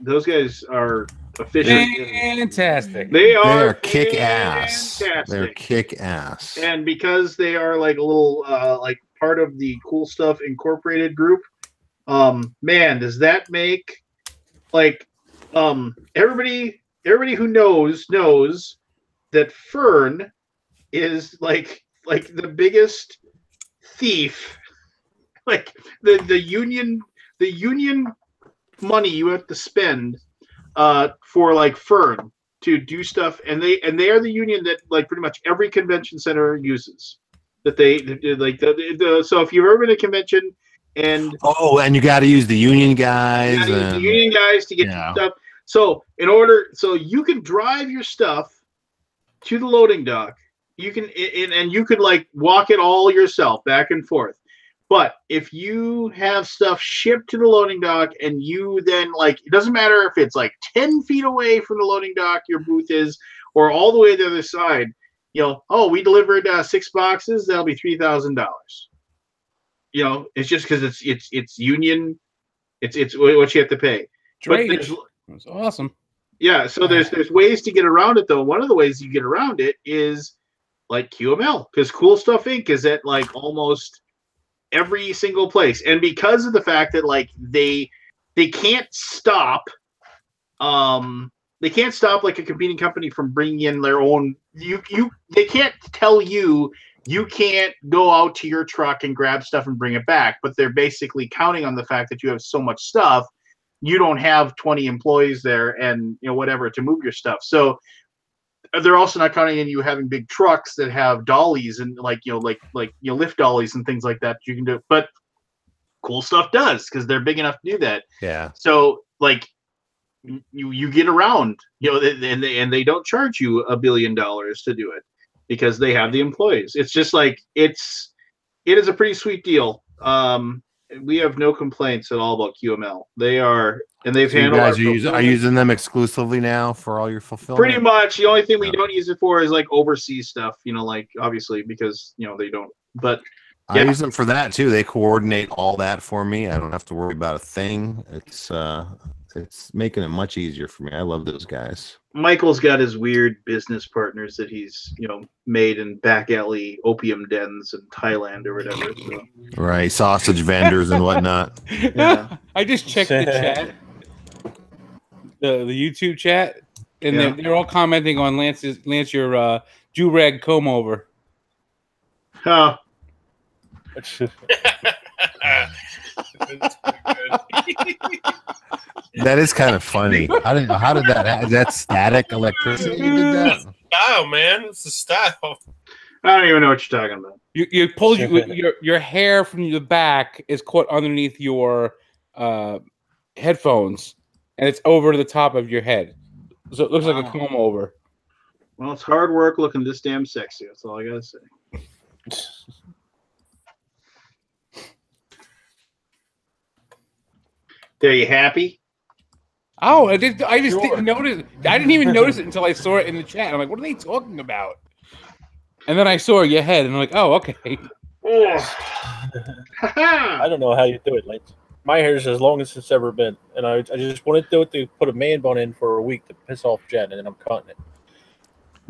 are efficient. Fantastic. They are kick ass. They're kick ass. And because they are like a little like part of the Cool Stuff Incorporated group, man, does that make like everybody who knows that Fern is like the biggest thief. Like the union money you have to spend for like Fern to do stuff, and they are the union that like pretty much every convention center uses. So if you've ever been to a convention and you got to use the union guys, the union guys to get your stuff. So so you can drive your stuff to the loading dock. You can and you could like walk it all yourself back and forth. But if you have stuff shipped to the loading dock and you then like, it doesn't matter if it's like 10 feet away from the loading dock your booth is, or all the way to the other side, we delivered 6 boxes, that'll be $3,000. It's just because it's union, it's what you have to pay. That's awesome. Yeah, so there's ways to get around it though. One of the ways you get around it is like QML, because Cool Stuff Inc. is at like almost every single place, and because of the fact that like they can't stop like a competing company from bringing in their own, they can't tell you can't go out to your truck and grab stuff and bring it back, but they're basically counting on the fact that you have so much stuff, you don't have 20 employees there and whatever to move your stuff. So they're also not counting on you having big trucks that have dollies and lift dollies and things like that you can do. But Cool Stuff does, because they're big enough to do that. Yeah. So like you get around, and they don't charge you $1 billion to do it because they have the employees. It's just like it is a pretty sweet deal. We have no complaints at all about QML. They've handled. You guys are using them exclusively now for all your fulfillment. Pretty much. The only thing we don't use it for is like overseas stuff. Like obviously because they don't. But I use them for that too. They coordinate all that for me. I don't have to worry about a thing. It's making it much easier for me. I love those guys. Michael's got his weird business partners that he's, made in back alley opium dens in Thailand or whatever. So. Right, sausage vendors and whatnot. Yeah. I just checked the chat, the YouTube chat, and they're all commenting on Lance your do-rag comb over. Oh. That is kind of funny. How did that? Is that static electricity? You did that? Style, man. It's the style. I don't even know what you're talking about. You pulled your hair from the back is caught underneath your headphones, and it's over the top of your head, so it looks like a comb over. Well, it's hard work looking this damn sexy. That's all I gotta say. Are you happy? Oh, I just didn't notice. I didn't even notice it until I saw it in the chat. I'm like, what are they talking about? And then I saw your head, and I'm like, oh, okay. I don't know how you do it, Lance. My hair is as long as it's ever been, and I just want to do it to put a man bun in for a week to piss off Jen, and then I'm cutting it.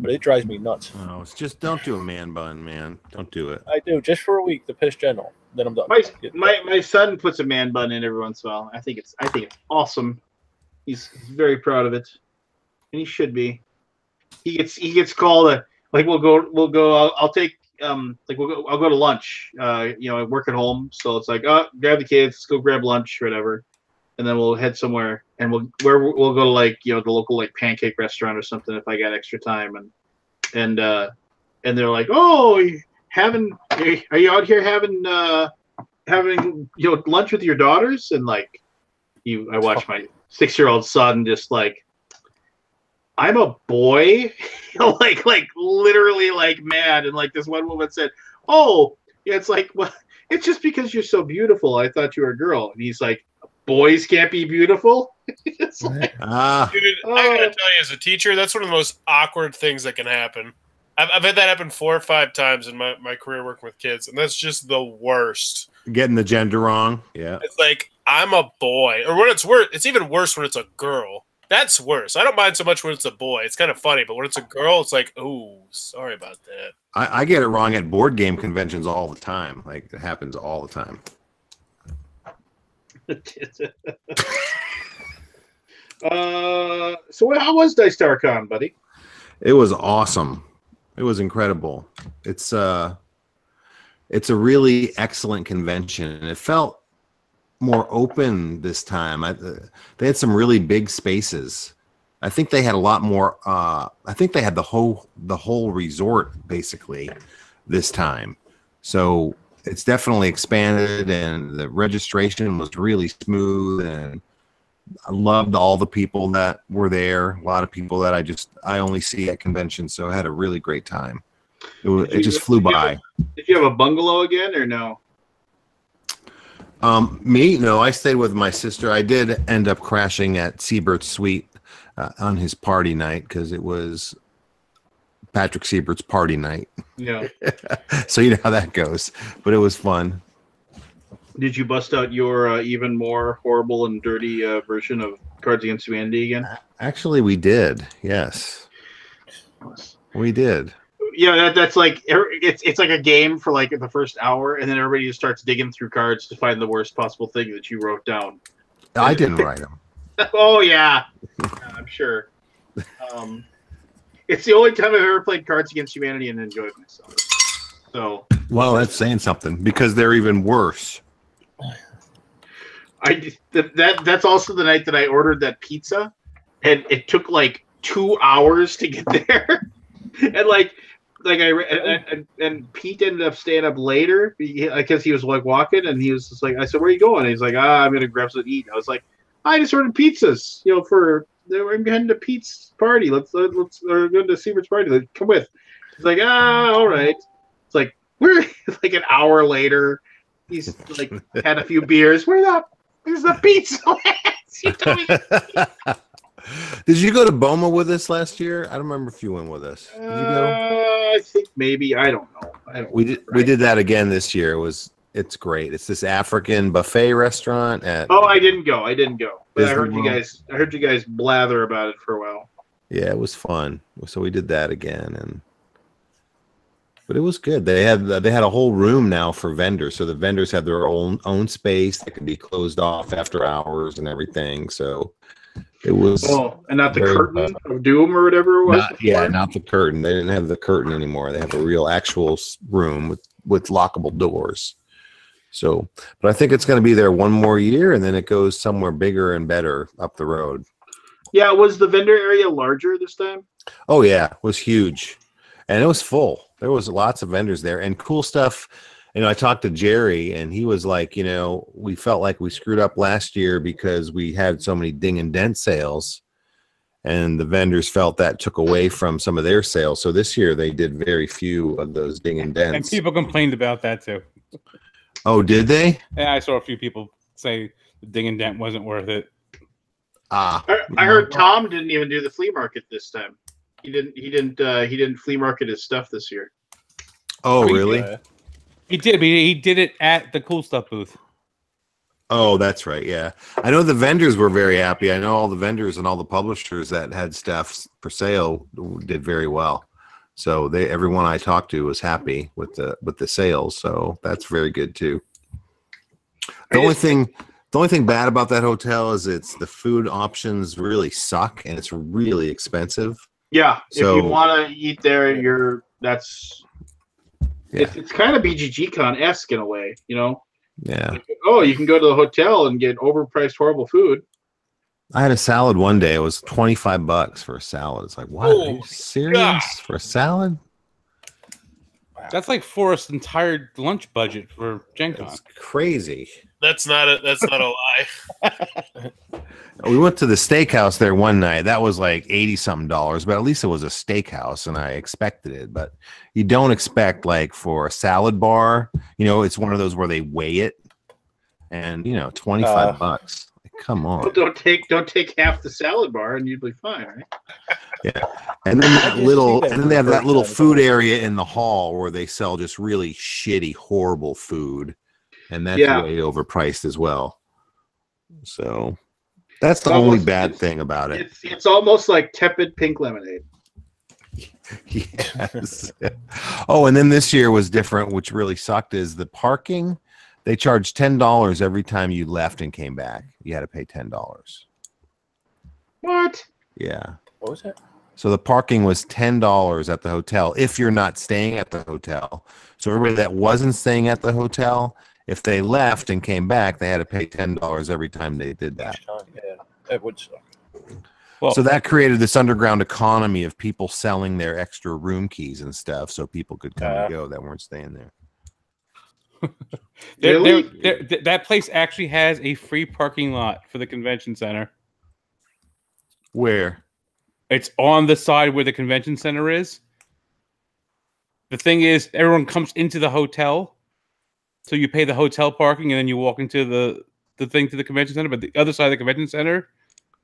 But it drives me nuts. Oh, it's just don't do a man bun, man. Don't do it. I do just for a week to piss Jen off. Then I'm done. My son puts a man bun in every once in a while. I think it's awesome. He's very proud of it, and he should be. He gets called we'll go. I'll take I'll go to lunch. I work at home, so it's like, grab the kids, let's go grab lunch, whatever, and then we'll head somewhere, and we'll go to the local pancake restaurant or something if I got extra time, and they're like, oh, are you out here having lunch with your daughters? And I watch my 6-year-old son just I'm a boy, literally mad. And this one woman said, oh, yeah, it's well, it's just because you're so beautiful. I thought you were a girl. And he's like, boys can't be beautiful. It's Dude, I gotta tell you, as a teacher, that's one of the most awkward things that can happen. I've had that happen 4 or 5 times in my career working with kids, and that's just the worst. Getting the gender wrong. Yeah. It's I'm a boy. Or when it's worse, it's even worse when it's a girl. That's worse. I don't mind so much when it's a boy. It's kind of funny, but when it's a girl, it's oh, sorry about that. I get it wrong at board game conventions all the time. It happens all the time. So how was Dice Tower Con, buddy? It was awesome. It was incredible. It's a really excellent convention, and it felt more open this time. They had some really big spaces. I think they had a lot more. I think they had the whole resort basically this time. So it's definitely expanded, and the registration was really smooth, and I loved all the people that were there. A lot of people that I only see at conventions. So I had a really great time. It just flew by. Did you have a bungalow again or no? Me? No, I stayed with my sister. I did end up crashing at Siebert's suite on his party night because it was Patrick Siebert's party night. Yeah. So you know how that goes, but it was fun. Did you bust out your even more horrible and dirty version of Cards Against Humanity again? Actually, we did. Yes, we did. Yeah, that's it's like a game for the first hour, and then everybody just starts digging through cards to find the worst possible thing that you wrote down. I didn't write them. Oh yeah, I'm sure. It's the only time I've ever played Cards Against Humanity and enjoyed myself. So. Well, that's saying something because they're even worse. That's also the night that I ordered that pizza, and it took 2 hours to get there, and Pete ended up staying up later because he was walking, and he was just I said, where are you going? And he's like, I'm gonna grab something to eat. I was like, I just ordered pizzas, I'm heading to Pete's party. We're going to Siebert's party. Come with. He's like, all right. It's we're an hour later. He's had a few beers. There's the pizza. You told me. Did you go to Boma with us last year? I don't remember if you went with us. Did you go? I think maybe. I don't know. We did that again this year. It's great. It's this African buffet restaurant at. Oh, I didn't go. But I heard you guys blather about it for a while. Yeah, it was fun. So we did that again, but it was good. They had a whole room now for vendors, so the vendors had their own space that could be closed off after hours and everything. So it was. Oh, and not the curtain of doom or whatever it was. Not the curtain. They didn't have the curtain anymore. They have a real actual room with lockable doors. So, but I think it's going to be there one more year, and then it goes somewhere bigger and better up the road. Yeah, was the vendor area larger this time? Oh yeah, it was huge, and it was full. There was lots of vendors there and cool stuff. I talked to Jerry, and he was like, we felt like we screwed up last year because we had so many ding and dent sales, and the vendors felt that took away from some of their sales. So this year they did very few of those ding and dents. And people complained about that too. Oh, did they? Yeah, I saw a few people say the ding and dent wasn't worth it. I heard Tom didn't even do the flea market this time. He didn't flea market his stuff this year. Oh, really? He did. But he did it at the Cool Stuff booth. Oh, that's right. Yeah, I know the vendors were very happy. I know all the vendors and all the publishers that had stuff for sale did very well. So everyone I talked to was happy with the sales. So that's very good too. The only thing bad about that hotel is the food options really suck and it's really expensive. Yeah, so, if you want to eat there, it's kind of BGG-Con-esque in a way, Yeah. Like, you can go to the hotel and get overpriced, horrible food. I had a salad one day. It was $25 for a salad. It's like, what? Are you serious? God. For a salad? That's like Forrest's entire lunch budget for Gen Con. It's crazy. That's not a lie. We went to the steakhouse there one night. That was like $80-something, but at least it was a steakhouse, and I expected it. But you don't expect, like, for a salad bar, it's one of those where they weigh it, and $25. Come on. Well, don't take half the salad bar, and you'd be fine, right? Yeah, and then they have that little food area in the hall where they sell just really shitty, horrible food, and that's way overpriced as well. So that's the only bad thing about it. It's almost like tepid pink lemonade. Yes. Oh, and then this year was different, which really sucked. Is the parking? They charged $10 every time you left and came back. You had to pay $10. What? Yeah. What was that? So the parking was $10 at the hotel if you're not staying at the hotel. So everybody that wasn't staying at the hotel, if they left and came back, they had to pay $10 every time they did that. Yeah, that would suck. Well, so that created this underground economy of people selling their extra room keys and stuff so people could come and go that weren't staying there. That place actually has a free parking lot for the convention center. Where? It's on the side where the convention center is. The thing is, everyone comes into the hotel, so you pay the hotel parking, and then you walk into the thing to the convention center. But the other side of the convention center,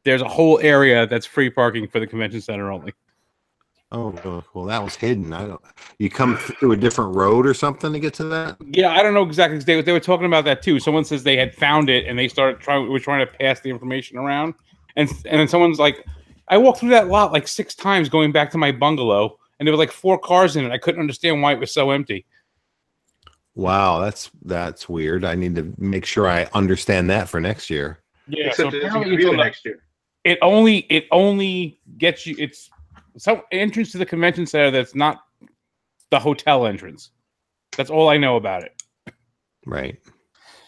there's a whole area that's free parking for the convention center only. Oh, well, that was hidden. You come through a different road or something to get to that? Yeah, I don't know exactly. They were talking about that too. Someone says they had found it and they started trying to pass the information around, and then someone's like, I walked through that lot like 6 times going back to my bungalow, and there were like 4 cars in it. I couldn't understand why it was so empty. Wow, that's weird. I need to make sure I understand that for next year. Yeah, so next year. It only gets you. It's some entrance to the convention center that's not the hotel entrance. That's all I know about it. Right.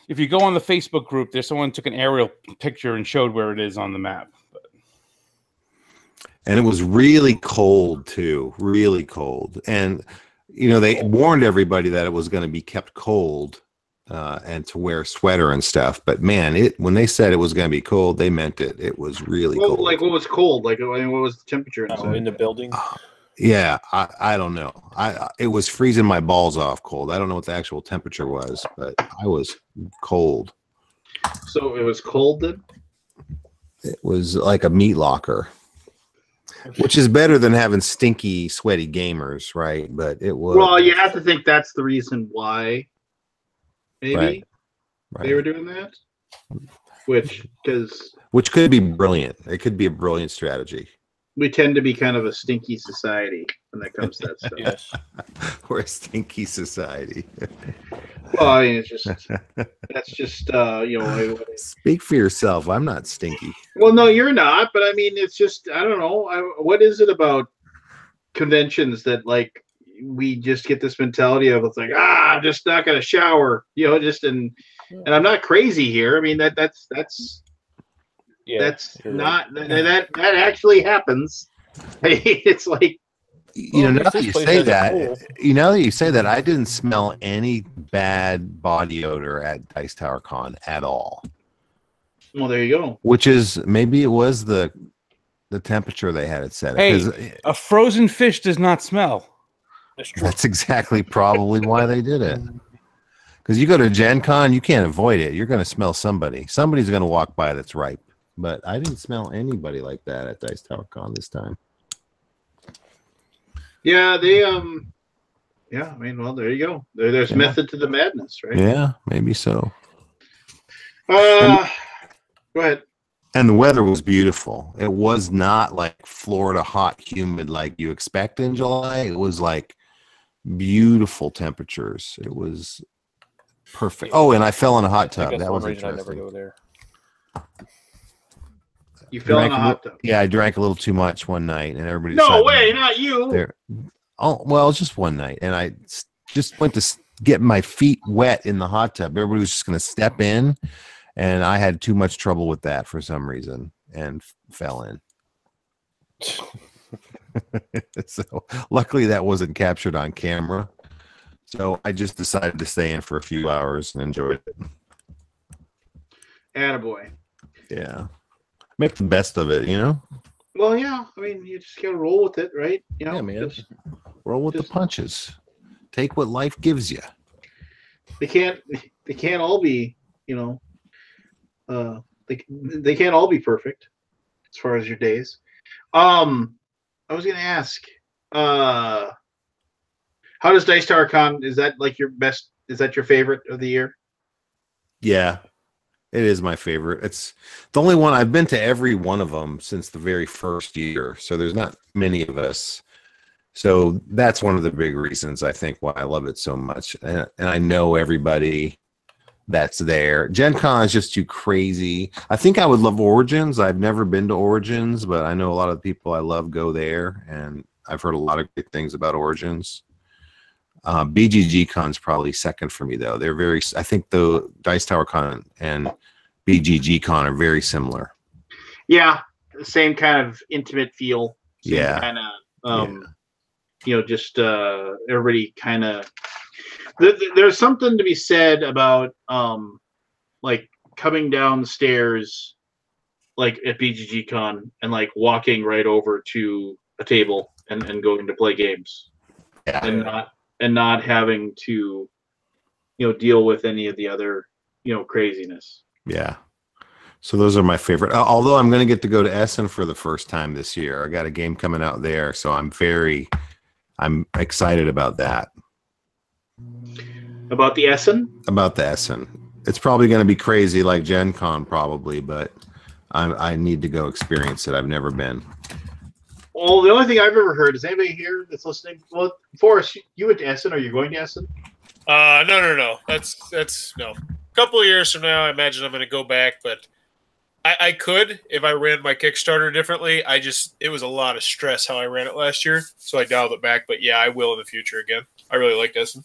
If you go on the Facebook group, there's someone took an aerial picture and showed where it is on the map. And it was really cold too, really cold. And they warned everybody that it was going to be kept cold and to wear a sweater and stuff. But man, when they said it was going to be cold, they meant it. It was really cold. Like what was cold? Like what was the temperature in the building? Yeah, I don't know. It was freezing my balls off cold. I don't know what the actual temperature was, but I was cold. So it was cold then? It was like a meat locker. Which is better than having stinky, sweaty gamers, right? But it was. Well, you have to think that's the reason why. Maybe they were doing that. Which could be brilliant. It could be a brilliant strategy. We tend to be kind of a stinky society when it comes to that stuff. Yes. We're a stinky society. Well, I mean, that's just Speak for yourself. I'm not stinky. Well, no, you're not. But I mean, it's just I don't know. What is it about conventions that like we just get this mentality of it's like I'm just not gonna shower, and I'm not crazy here. I mean that's not right. that actually happens. It's like now that you say that, I didn't smell any bad body odor at Dice Tower Con at all. Well, there you go. Which is maybe it was the temperature they had it set. Hey, a frozen fish does not smell. That's true. That's exactly probably why they did it. Because you go to Gen Con, you can't avoid it. You're going to smell somebody. Somebody's going to walk by that's ripe. But I didn't smell anybody like that at Dice Tower Con this time. Yeah, they I mean, well, there you go. There's method to the madness, right? Yeah, maybe so. Go ahead. And the weather was beautiful. It was not like Florida hot, humid like you expect in July. It was like beautiful temperatures. It was perfect. Oh, and I fell in a hot tub. That was interesting. I never go there. You fell in a hot tub. Yeah, I drank a little too much one night, and everybody. No way, not you. There. Oh well, just one night, and I just went to get my feet wet in the hot tub. Everybody was just going to step in, and I had too much trouble with that for some reason, and fell in. So luckily, that wasn't captured on camera. So I just decided to stay in for a few hours and enjoyed it. Attaboy. Yeah. Make the best of it, Well, yeah. I mean, you just gotta roll with it, right? Yeah, man. Roll with the punches. Take what life gives you. They can't all be, they can't all be perfect as far as your days. I was gonna ask, how does Dice Tower Con? Is that like your best? Is that your favorite of the year? Yeah. It is my favorite. It's the only one I've been to every one of them since the very first year. So there's not many of us. So that's one of the big reasons I think why I love it so much. And I know everybody that's there. Gen Con is just too crazy. I think I would love Origins. I've never been to Origins, but I know a lot of the people I love go there. And I've heard a lot of great things about Origins. BGG Con's probably second for me though. I think the Dice Tower Con and BGG Con are very similar. Yeah, the same kind of intimate feel. Yeah, kind of just everybody kind of. There's something to be said about like coming down the stairs, like at BGG Con, and like walking right over to a table and going to play games, and not having to, deal with any of the other, craziness. Yeah. So those are my favorite. Although I'm going to get to go to Essen for the first time this year. I got a game coming out there, so I'm excited about that. About the Essen? About the Essen. It's probably going to be crazy like Gen Con probably, but I need to go experience it. I've never been. Well, the only thing I've ever heard is anybody here that's listening. Well, Forrest, you went to Essen. Are you going to Essen? No. That's no. A couple of years from now, I imagine I'm going to go back, but I could if I ran my Kickstarter differently. It was a lot of stress how I ran it last year, so I dialed it back. But yeah, I will in the future again. I really like Essen.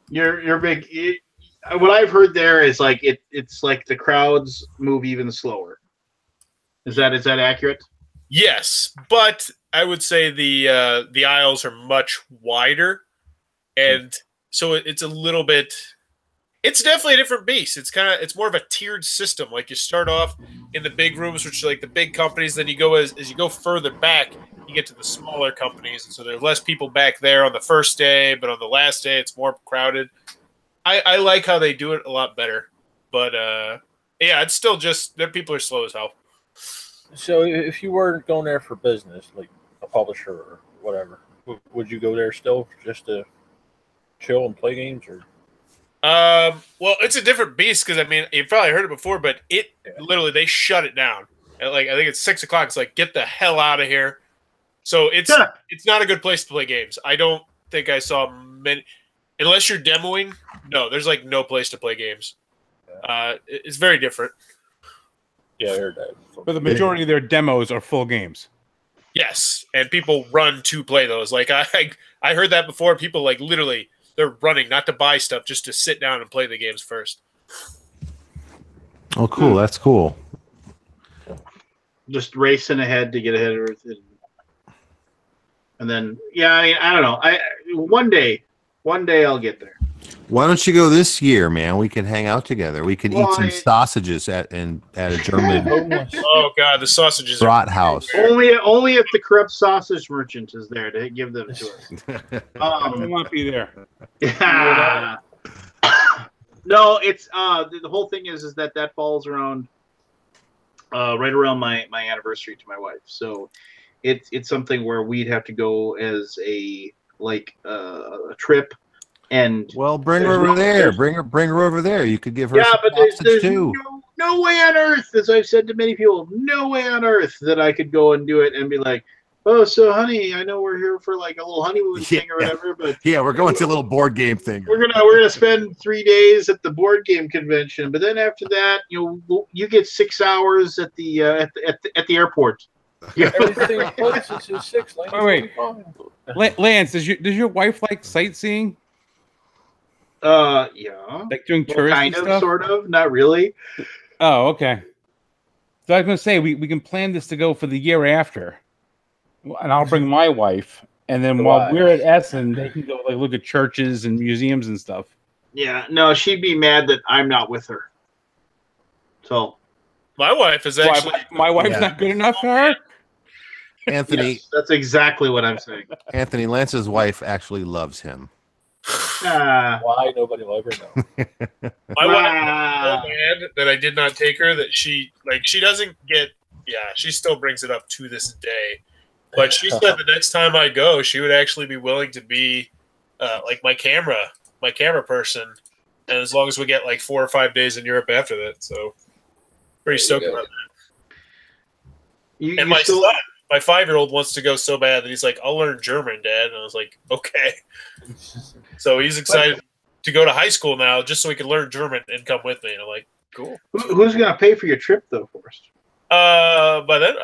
You're big. What I've heard there is like it's like the crowds move even slower. Is that accurate? Yes, but I would say the aisles are much wider, and so it's a little bit. It's definitely a different beast. It's more of a tiered system. Like you start off in the big rooms, which are like the big companies. Then you go as you go further back, you get to the smaller companies, and so there's less people back there on the first day, but on the last day, it's more crowded. I like how they do it a lot better, but yeah, it's still just that people are slow as hell. So if you weren't going there for business, like a publisher or whatever, would you go there still just to chill and play games? Or well, it's a different beast because I mean you've probably heard it before, but literally they shut it down. At I think it's 6 o'clock. It's like get the hell out of here. So it's not a good place to play games. I don't think I saw many, unless you're demoing. No, there's like no place to play games. It's very different. Yeah, I heard that. But the majority of their demos are full games. Yes, and people run to play those. Like I heard that before. People like literally they're running not to buy stuff, just to sit down and play the games first. Oh, cool! That's cool. Just racing ahead to get ahead of everything. And then, yeah, I mean, I don't know. One day I'll get there. Why don't you go this year, man? We could hang out together. We could eat some sausages at a German. Oh God, the sausages brat house. Only if the corrupt sausage merchant is there to give them to us. I won't be there. Yeah. No, it's the whole thing is that falls around right around my anniversary to my wife. So it's something where we'd have to go as a trip. And bring her over there. Bring her over there. You could give her. Yeah, but there's too. no way on earth, as I've said to many people, no way on earth that I could go and do it and be like, oh, so honey, I know we're here for like a little honeymoon thing or whatever, but we're going to a little board game thing. We're gonna spend 3 days at the board game convention, but then after that, you get 6 hours at the airport. Yeah. Everything else is 6. Wait. Lance, does your wife like sightseeing? Yeah. Like doing touristy kind of, stuff? sort of, not really. Oh, okay. So I was gonna say we can plan this to go for the year after, and I'll bring my wife, and then while we're at Essen, they can go look at churches and museums and stuff. Yeah, no, she'd be mad that I'm not with her. So, my wife is actually my wife's not good enough for her. Anthony, yes, that's exactly what I'm saying. Anthony, Lance's wife actually loves him. Why nobody will ever know. My wife is so mad that I did not take her. That she doesn't get. Yeah, she still brings it up to this day. But she said the next time I go, she would actually be willing to be like my camera person, and as long as we get like 4 or 5 days in Europe after that. So pretty stoked about that. And my son, my 5-year-old wants to go so bad that he's like, I'll learn German, Dad. And I was like, okay. So he's excited to go to high school now just so he can learn German and come with me. And I'm like, cool. Who's going to pay for your trip, though, first? But then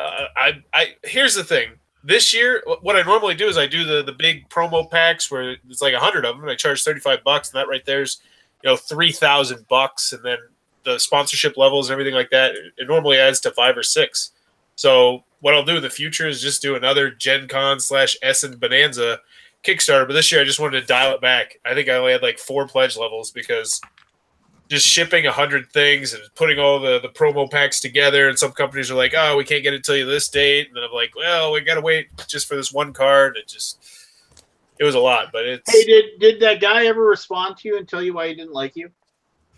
here's the thing. This year, what I normally do is I do the big promo packs where it's like 100 of them, and I charge $35, and that right there's $3,000, and then the sponsorship levels and everything like that. It normally adds to 5 or 6. So what I'll do in the future is just do another Gen Con / Essen Bonanza Kickstarter. But this year I just wanted to dial it back. I think I only had like 4 pledge levels because just shipping 100 things and putting all the promo packs together. And some companies are like, oh, we can't get it till you this date. And then I'm like, well, we got to wait just for this one card. It was a lot, but it's. Hey, did that guy ever respond to you and tell you why he didn't like you?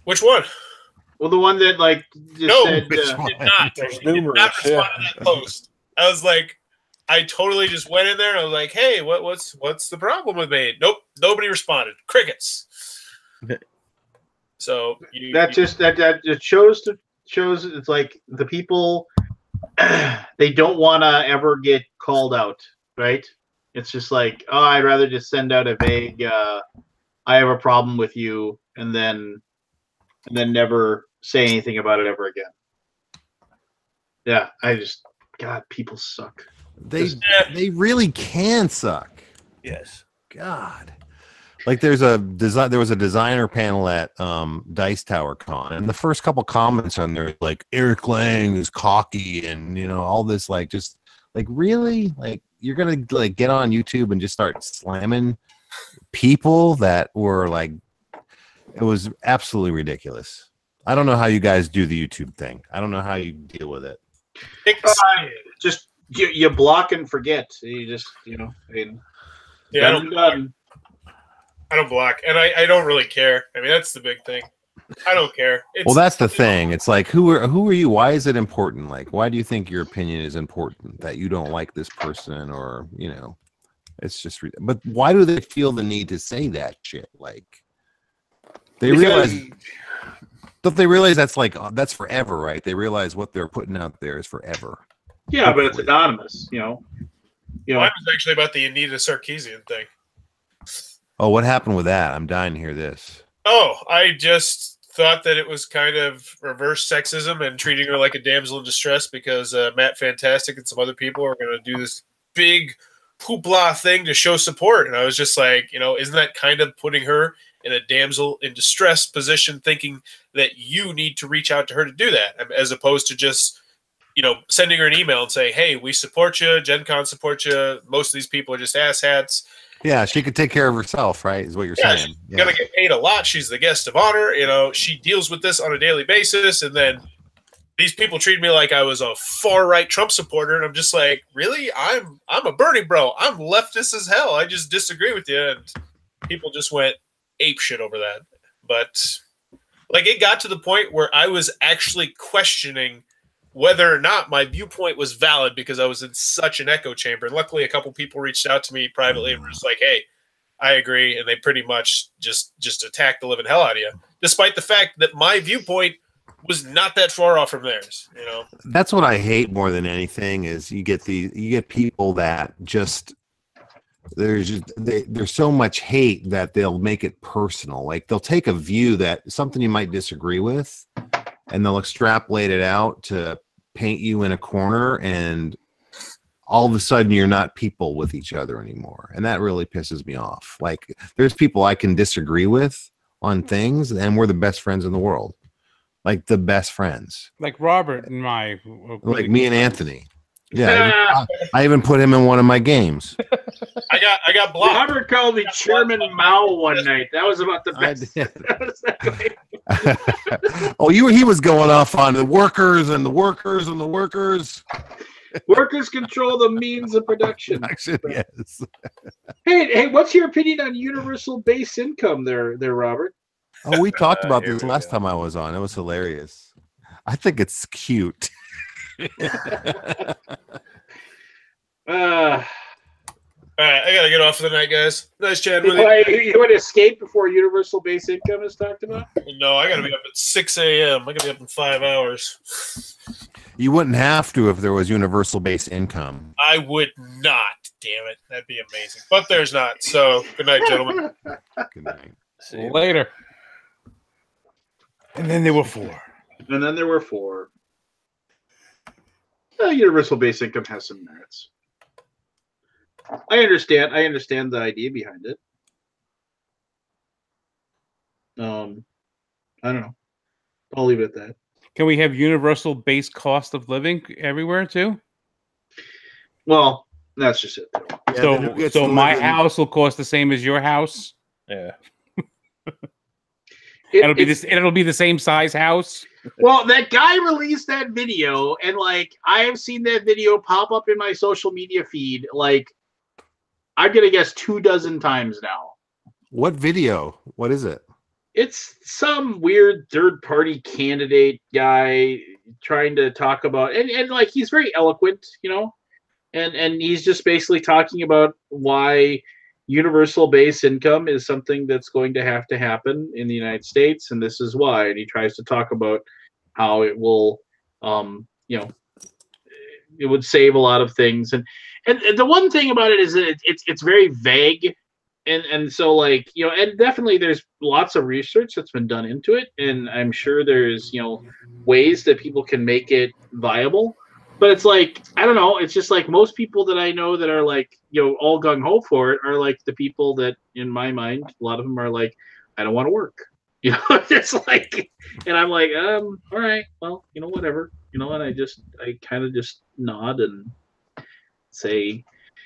Which one? Well, the one that said, did not. There's numerous. Did not respond to that post. I was like, I totally just went in there and I was like, hey, what's the problem with me? Nope, nobody responded. Crickets. So that shows it's like the people they don't want to ever get called out, right? It's just like, oh, I'd rather just send out a vague I have a problem with you and then never say anything about it ever again. Yeah, God, people suck. They really can suck. Yes. God. Like there was a designer panel at Dice Tower Con, and the first couple comments on there like Eric Lang is cocky and all this just really you're gonna get on YouTube and just start slamming people that were it was absolutely ridiculous. I don't know how you guys do the YouTube thing. I don't know how you deal with it. Just you block and forget. You just I don't block, and I don't really care. I mean, that's the big thing. I don't care. Well, that's the thing. It's like, who are you? Why is it important? Like, why do you think your opinion is important? That you don't like this person, or it's just. But why do they feel the need to say that shit? Like, they realize. Don't they realize that's forever, right? They realize what they're putting out there is forever. Yeah, hopefully. But it's anonymous, Mine was actually about the Anita Sarkeesian thing. Oh, what happened with that? I'm dying to hear this. Oh, I just thought that it was kind of reverse sexism and treating her like a damsel in distress because Matt Fantastic and some other people are going to do this big hoopla thing to show support. And I was just like, isn't that kind of putting her in a damsel in distress position, thinking that you need to reach out to her to do that, as opposed to just, sending her an email and saying, hey, we support you. Gen Con support you. Most of these people are just asshats. Yeah, she could take care of herself, right? Is what you're saying. She's going to get paid a lot. She's the guest of honor. She deals with this on a daily basis. And then these people treat me like I was a far-right Trump supporter. And I'm just like, really? I'm a Bernie bro. I'm leftist as hell. I just disagree with you. And people just went ape shit over that. But it got to the point where I was actually questioning whether or not my viewpoint was valid because I was in such an echo chamber. And luckily a couple people reached out to me privately and were just like, hey, I agree. And they pretty much just attacked the living hell out of you, despite the fact that my viewpoint was not that far off from theirs. That's what I hate more than anything is you get people that just there's so much hate that they'll make it personal. Like they'll take a view that something you might disagree with and they'll extrapolate it out to paint you in a corner, and all of a sudden you're not people with each other anymore. And that really pisses me off. Like there's people I can disagree with on things and we're the best friends in the world. Like the best friends. Like Robert and like me and Anthony. Yeah, I even put him in one of my games. I got blocked. Robert called me Chairman Mao one night. That was about the best. Oh, he was going off on the workers and the workers and the workers. Workers control the means of production. Yes. Hey, what's your opinion on universal base income there, Robert? Oh, we talked about this last time I was on. It was hilarious. I think it's cute. All right, I gotta get off for the night, guys. Nice chatting with you. You want to escape before universal base income is talked about? No, I gotta be up at 6 a.m. I gotta be up in 5 hours. You wouldn't have to if there was universal base income. I would not. Damn it, that'd be amazing. But there's not. So good night, gentlemen. Good night. See you later. And then there were four. Universal base income has some merits. I understand the idea behind it. I don't know. I'll leave it at that. Can we have universal base cost of living everywhere too? Well, that's just it. Yeah, so my house will cost the same as your house. Yeah. It'll be the same size house. Well, that guy released that video, and I have seen that video pop up in my social media feed. I'm gonna guess 24 times now. What video? What is it? It's some weird third-party candidate guy trying to talk about, and he's very eloquent, and he's just basically talking about why universal base income is something that's going to happen in the United States, and this is why. And he tries to talk about how it will, it would save a lot of things. And the one thing about it is that it's very vague. And so and definitely there's lots of research that's been done into it. And I'm sure there's, ways that people can make it viable. But it's I don't know. It's just most people that I know that are all gung ho for it are the people that, in my mind, a lot of them are I don't want to work. It's and I'm all right, well, whatever, and I kind of just nod and say,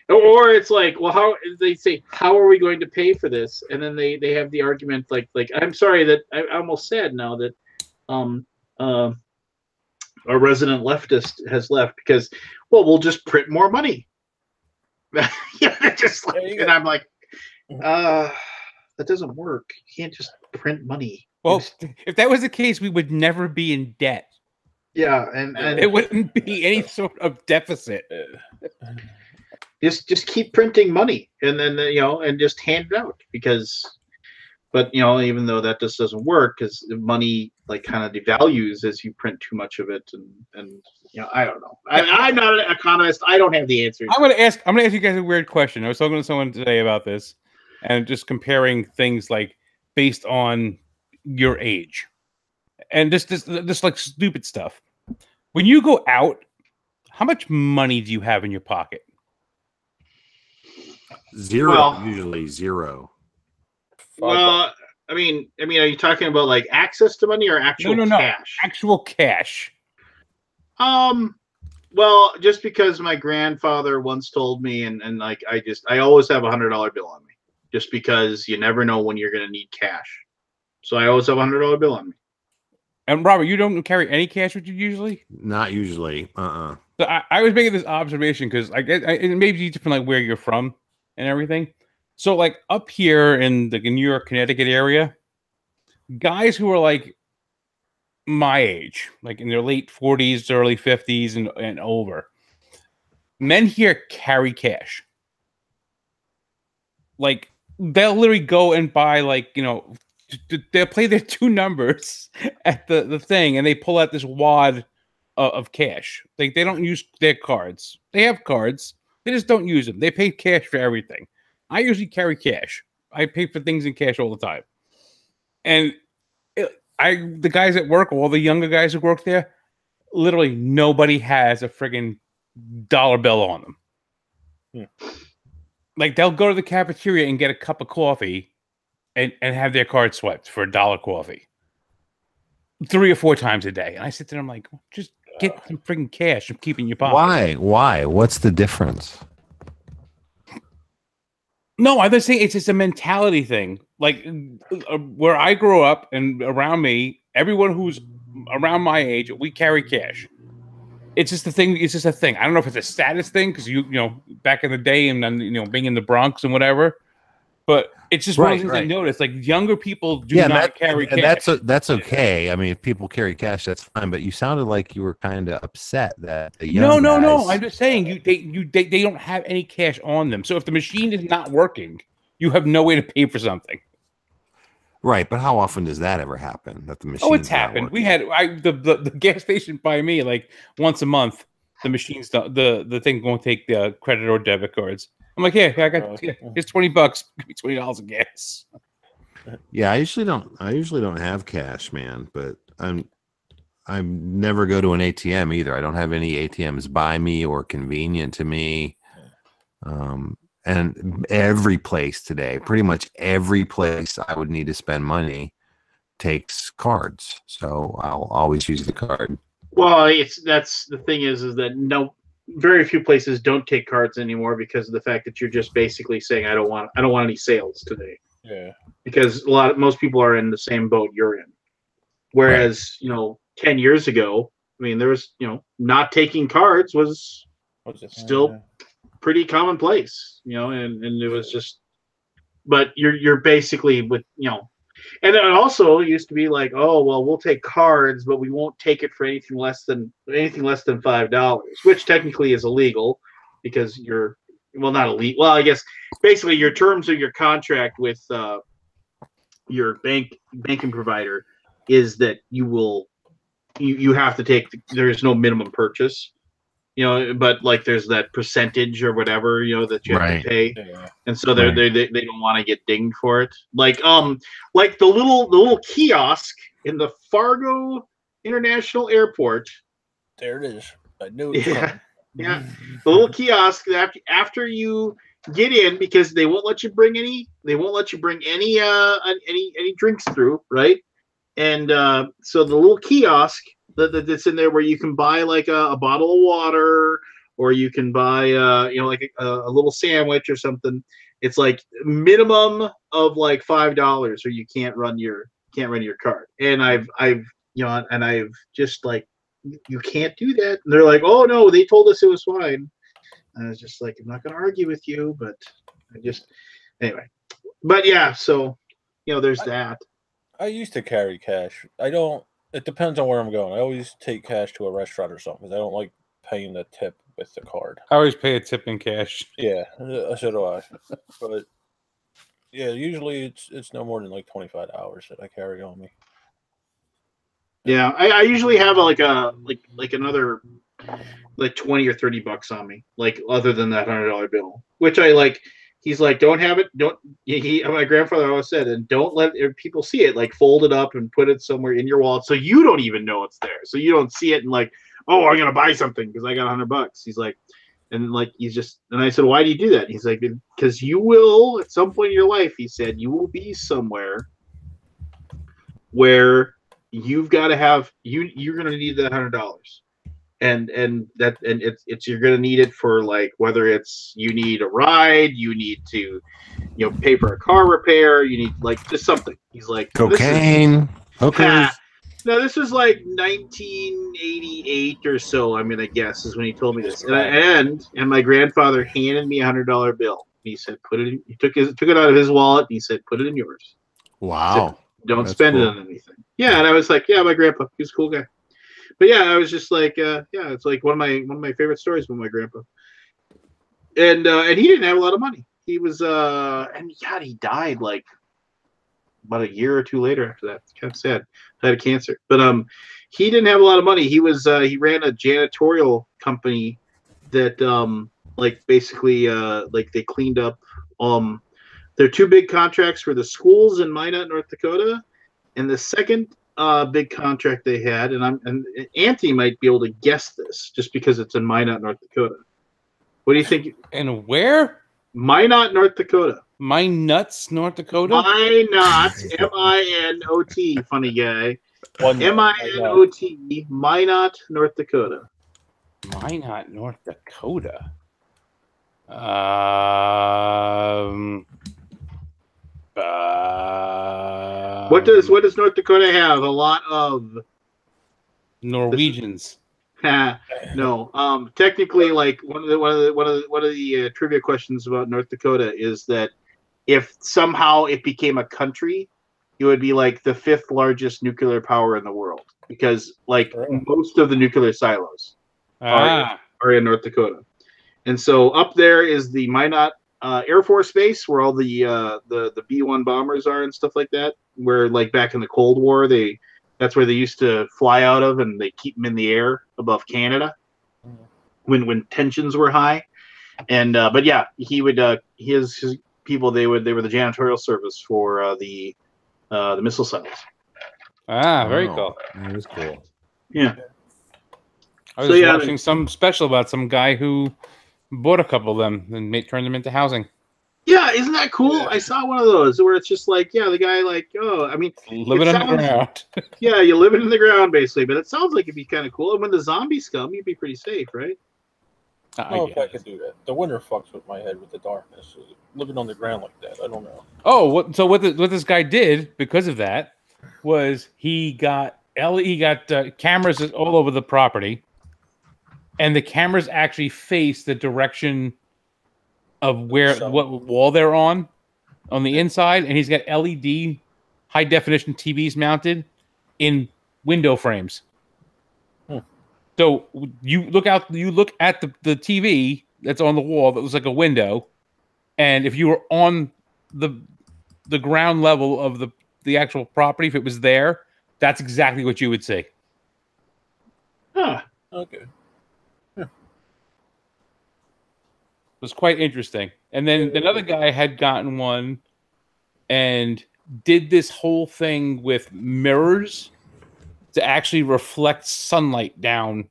or it's well, how they say, how are we going to pay for this? And then they have the argument I'm sorry that I'm almost sad now that a resident leftist has left because, well, we'll just print more money. And I'm that doesn't work. You can't just print money. Well, if that was the case, we would never be in debt. Yeah, and it wouldn't be any sort of deficit. Just keep printing money, and then and just hand it out but even though that just doesn't work because money like kind of devalues as you print too much of it, and I don't know. I'm not an economist. I don't have the answers. I'm gonna ask you guys a weird question. I was talking to someone today about this, and just comparing things like based on your age, and this like stupid stuff. When you go out, how much money do you have in your pocket? Zero. Well, usually zero. Well, I mean, are you talking about like access to money or actual cash? Actual cash. Well, just because my grandfather once told me, and like I always have $100 bill on me, just because you never know when you're gonna need cash. So I always have $100 bill on me. And Robert, you don't carry any cash with you usually? Not usually. So I was making this observation because it may be different, like where you're from and everything. So like up here in the New York, Connecticut area, guys who are like my age, like in their late 40s, early 50s, and over, men here carry cash. Like they'll literally go and buy like they'll play their 2 numbers at the thing, and they pull out this wad of cash. Like they don't use their cards. They have cards. They just don't use them. They pay cash for everything. I usually carry cash. I pay for things in cash all the time. And the guys at work, all the younger guys who work there, literally nobody has a friggin' dollar bill on them. Yeah. Like they'll go to the cafeteria and get a cup of coffee and have their card swiped for $1 coffee 3 or 4 times a day. And I sit there and I'm like, just get some friggin' cash and keep it in your pocket. Why? What's the difference? No, I just say it's just a mentality thing. Like where I grew up and around me, everyone who's around my age, we carry cash. It's just a thing. It's just a thing. I don't know if it's a status thing because you back in the day and then being in the Bronx and whatever. But it's just one of the things I noticed. Like younger people do not carry cash. And that's okay. I mean, if people carry cash, that's fine. But you sounded like you were kind of upset that the young No. I'm just saying they don't have any cash on them. So if the machine is not working, you have no way to pay for something. Right, but how often does that ever happen? That the machine? Oh, it's happened. We had the gas station by me like once a month. The machines, the thing won't take the credit or debit cards. I'm like, yeah, I got it's $20. Give me $20 of gas. Yeah, I usually don't have cash, man. But I never go to an ATM either. I don't have any ATMs by me or convenient to me. And every place today, pretty much every place I would need to spend money takes cards. So I'll always use the card. Well, that's the thing is that very few places don't take cards anymore because of the fact that you're just basically saying I don't want any sales today. Yeah. Because most people are in the same boat you're in. Whereas, 10 years ago, I mean, there was, not taking cards was still pretty commonplace, and it was just, but you're basically with, and it also used to be like, oh, well, we'll take cards, but we won't take it for anything less than $5, which technically is illegal because not illegal. Well, I guess basically your terms of your contract with your banking provider is that you have to take. There's no minimum purchase, but like there's that percentage or whatever that you have to pay, and so they don't want to get dinged for it. Like the little kiosk in the Fargo International Airport. There it is. I knew it. Yeah, the little kiosk that after you get in, because they won't let you bring any drinks through, right? And so the little kiosk that's in there where you can buy like a bottle of water, or you can buy like a little sandwich or something. It's like minimum of like $5, or you can't run your card. And I've just like, you can't do that. And they're like, oh no, they told us it was fine. And I was just like, I'm not going to argue with you, but anyway. But yeah, so there's that. I used to carry cash. I don't. It depends on where I'm going. I always take cash to a restaurant or something because I don't like paying the tip with the card. I always pay a tip in cash. Yeah, so do I. But yeah, usually it's no more than like $25 that I carry on me. Yeah, I usually have like another like 20 or 30 bucks on me, like other than that $100 bill, which I like. He's like, don't have it. Don't. My grandfather always said, and don't let people see it. Like, fold it up and put it somewhere in your wallet so you don't even know it's there. So you don't see it and like, oh, I'm gonna buy something because I got $100. He's like, and like he's just. And I said, why do you do that? He's like, because you will at some point in your life. He said, you will be somewhere where you've got to have you're gonna need that $100. And it's you're gonna need it for like whether it's you need a ride, you need to, pay for a car repair, you need like just something. He's like cocaine, hookers. No, this was like 1988 or so. I mean, I guess is when he told me this. And my grandfather handed me $100 bill. He said, "Put it." In, he took it out of his wallet. And he said, "Put it in yours." Wow! Said, don't spend it on anything. Yeah, and I was like, "Yeah, my grandpa, he's a cool guy." But yeah, I was just like, it's like one of my favorite stories with my grandpa. And he didn't have a lot of money. He was and God, he died like about a year or two later after that. It's kind of sad. Died of cancer. But he didn't have a lot of money. He was he ran a janitorial company that like basically like they cleaned up their two big contracts were the schools in Minot, North Dakota, and the second big contract they had, and Anthony might be able to guess this just because it's in Minot, North Dakota. What do you think? And where? Minot, North Dakota. Minot, North Dakota? Minot, M-I-N-O-T, funny guy. M-I-N-O-T, Minot, North Dakota. Minot, North Dakota. What does North Dakota have? A lot of Norwegians. No. Technically, like one of the trivia questions about North Dakota is that if somehow it became a country, it would be like the 5th largest nuclear power in the world because like most of the nuclear silos are in North Dakota, and so up there is the Minot Air Force Base where all the B-1 bombers are and stuff like that. Where like back in the Cold War, that's where they used to fly out of, and they keep them in the air above Canada when tensions were high. And but yeah, he would his people they were the janitorial service for the missile silos. Very cool. That is cool. Yeah. I was watching some special about some guy who bought a couple of them and turned them into housing. Yeah, isn't that cool? Yeah. I saw one of those where it's just like, the guy like, I mean, living underground. Yeah, you're living in the ground basically, but it sounds like it'd be kind of cool. And when the zombies come, you'd be pretty safe, right? If I could do that. The winter fucks with my head with the darkness. Living on the ground like that, I don't know. Oh, what this guy did because of that was he got cameras all over the property, and the cameras actually face the direction of what wall they're on the inside, and he's got LED high definition TVs mounted in window frames. So you look at the TV that's on the wall that looks like a window, and if you were on the ground level of the actual property, if it was there, that's exactly what you would see. Huh. Okay. It was quite interesting. And then another guy had gotten one and did this whole thing with mirrors to actually reflect sunlight down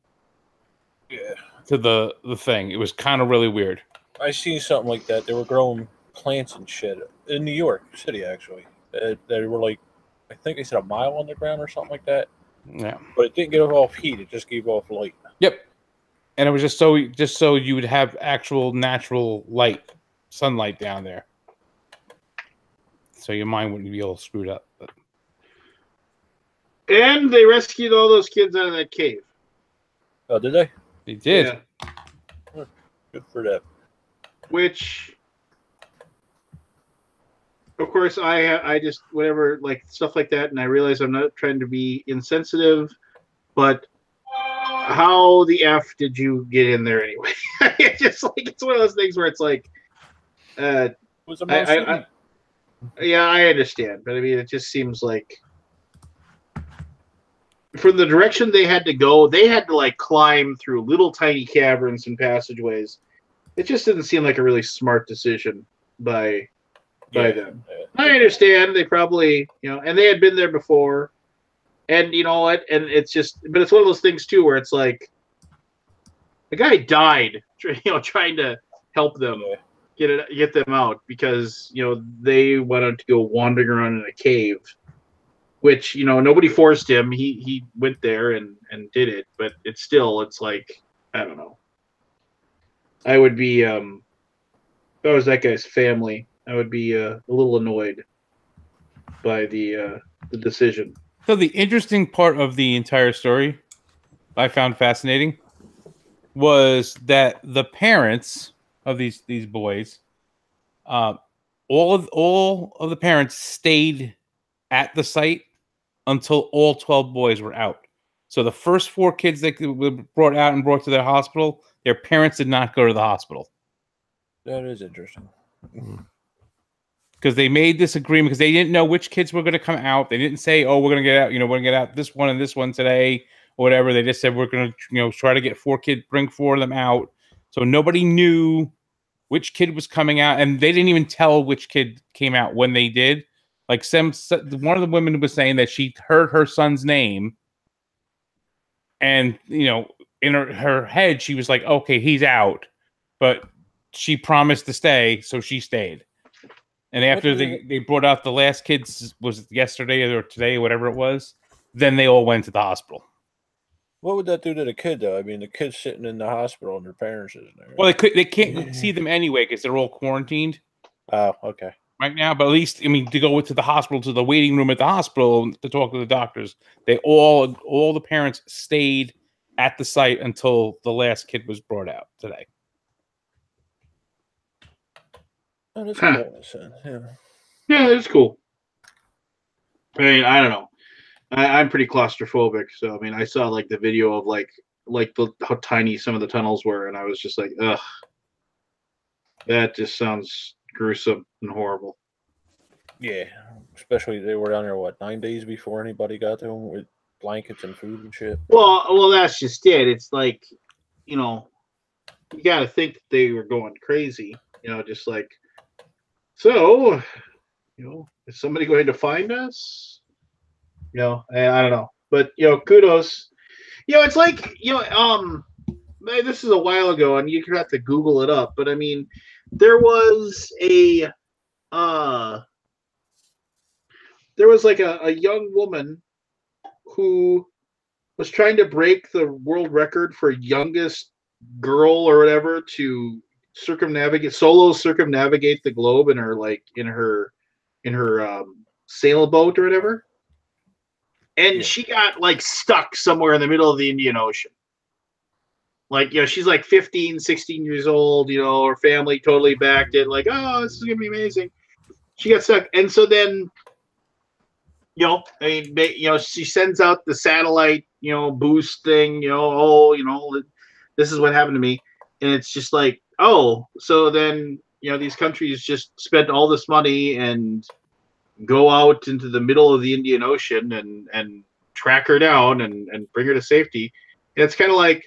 to the thing. It was kind of really weird. I seen something like that. They were growing plants and shit in New York City, actually. They were like, I think they said a mile on the ground or something like that. Yeah. But it didn't give off heat. It just gave off light. Yep. And it was just so you would have actual natural light, sunlight down there. So your mind wouldn't be all screwed up. But. And they rescued all those kids out of that cave. Oh, did they? They did. Yeah. Good for them. Which, of course, I just whatever like stuff like that, and I realize I'm not trying to be insensitive, but how the F did you get in there anyway? It's just like it's one of those things where it's like, yeah, I understand, but I mean, it just seems like from the direction they had to go, they had to like climb through little tiny caverns and passageways. It just didn't seem like a really smart decision by them. I understand they probably, and they had been there before, and you know what, and it's just, but it's one of those things too where it's like the guy died, trying to help them get them out because they wanted to go wandering around in a cave, which nobody forced him. He went there and did it, but it's like I don't know. I would be if I was that guy's family, I would be a little annoyed by the decision. So the interesting part of the entire story I found fascinating was that the parents of these boys, all of the parents stayed at the site until all 12 boys were out. So the first 4 kids that were brought out and brought to their hospital, their parents did not go to the hospital. That is interesting. Because they made this agreement because they didn't know which kids were going to come out. They didn't say, "Oh, we're going to get out. We're going to get out this one and this one today, or whatever." They just said we're going to, try to get 4 kids, bring 4 of them out. So nobody knew which kid was coming out, and they didn't even tell which kid came out when they did. Like one of the women was saying that she heard her son's name, and in her head she was like, "Okay, he's out," but she promised to stay, so she stayed. And after they brought out the last kids, was it yesterday or today, whatever it was, then they all went to the hospital. What would that do to the kid, though? I mean, the kid's sitting in the hospital and their parents isn't there. Well, they can't see them anyway because they're all quarantined. Oh, okay. Right now, but at least, to go to the hospital, to the waiting room at the hospital to talk to the doctors, they all the parents stayed at the site until the last kid was brought out today. Oh, that's cool. Yeah, it's cool. I mean, I don't know. I'm pretty claustrophobic, so I mean, I saw like the video of how tiny some of the tunnels were, and I was just like, ugh, that just sounds gruesome and horrible. Yeah, especially they were down there 9 days before anybody got to them with blankets and food and shit. Well, that's just it. It's like, you got to think that they were going crazy. Just like, so, is somebody going to find us? I don't know, but kudos. It's like this is a while ago, and you have to Google it up. But I mean, there was a young woman who was trying to break the world record for youngest girl or whatever to solo circumnavigate the globe in her sailboat or whatever. And she got stuck somewhere in the middle of the Indian Ocean. She's 15, 16 years old, her family totally backed it. Oh, this is going to be amazing. She got stuck. And so then, she sends out the satellite, boost thing, this is what happened to me. And it's just like, oh, so then, these countries just spent all this money and go out into the middle of the Indian Ocean and track her down and bring her to safety. And it's kind of like,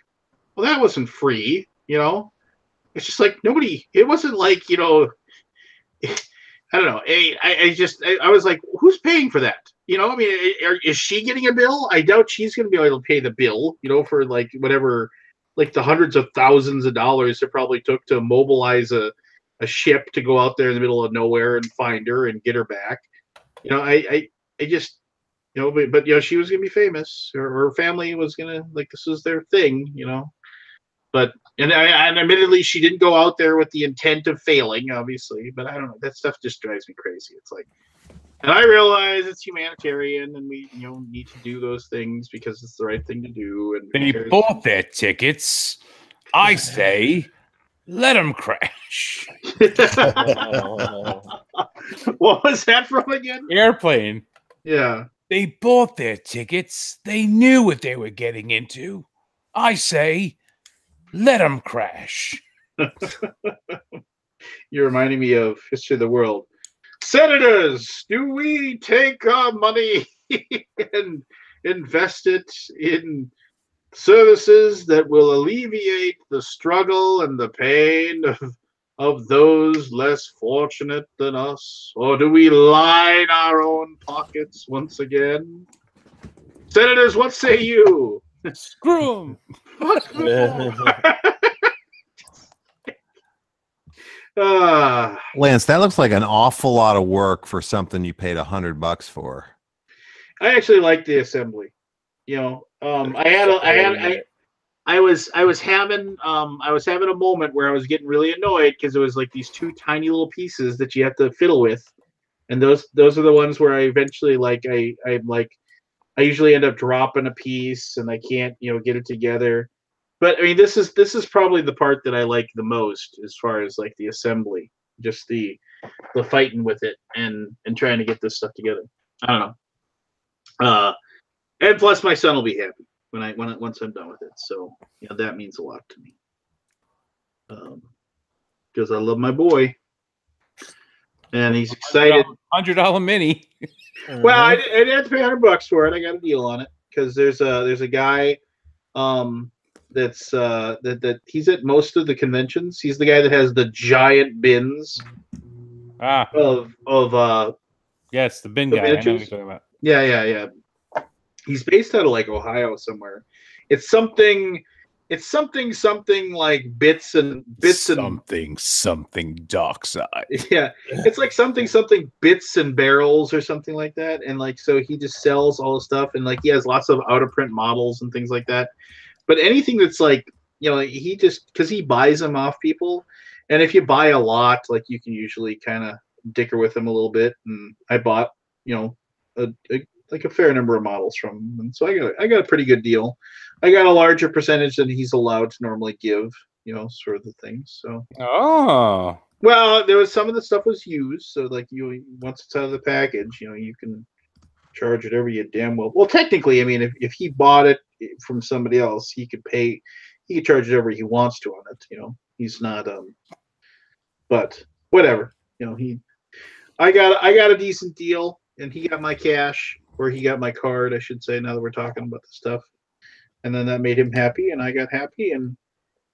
well, that wasn't free, It's just like it wasn't like, I don't know. I was like, who's paying for that? Is she getting a bill? I doubt she's going to be able to pay the bill, for whatever, the hundreds of thousands of dollars it probably took to mobilize a ship to go out there in the middle of nowhere and find her and get her back. I just, but she was going to be famous. Her family was going to, this was their thing, But and admittedly, she didn't go out there with the intent of failing, obviously. But I don't know. That stuff just drives me crazy. It's like, and I realize it's humanitarian, and we need to do those things because it's the right thing to do. And they bought their tickets. I say, Let them crash. What was that from again? Airplane. Yeah. They bought their tickets. They knew what they were getting into. I say, let them crash. You're reminding me of History of the World. Senators, do we take our money and invest it in services that will alleviate the struggle and the pain of those less fortunate than us? Or do we line our own pockets once again? Senators, what say you? Screw them. Lance, that looks like an awful lot of work for something you paid $100 for. I actually like the assembly. You know, I was having a moment where I was getting really annoyed because it was like these two tiny little pieces that you have to fiddle with, and those are the ones where I eventually I usually end up dropping a piece and I can't get it together. But I mean, this is probably the part that I like the most as far as like the assembly, just the fighting with it and trying to get this stuff together. I don't know. And plus, my son will be happy once I'm done with it. So that means a lot to me. Because I love my boy, and he's excited. $100 mini. Well, I didn't have to pay $100 for it. I got a deal on it because there's a guy that's that he's at most of the conventions. He's the guy that has the giant bins of yes, the bin guy. I know what you're talking about. Yeah. He's based out of like Ohio somewhere. It's something like bits and something dockside. Yeah, it's like something bits and barrels or something like that. And like so he just sells all the stuff and like he has lots of out of print models and things like that. But anything that's like he just because he buys them off people, and if you buy a lot, like you can usually kind of dicker with them a little bit. And I bought a fair number of models from him, and so I got a pretty good deal. I got a larger percentage than he's allowed to normally give, sort of the things. So well, there was some of the stuff was used, so like once it's out of the package, you can charge whatever you damn well. Well, technically, I mean, if he bought it from somebody else, he could charge whatever he wants to on it. He's not but whatever. I got a decent deal, and he got my cash. Or he got my card, I should say, now that we're talking about the stuff. And then that made him happy, and I got happy, and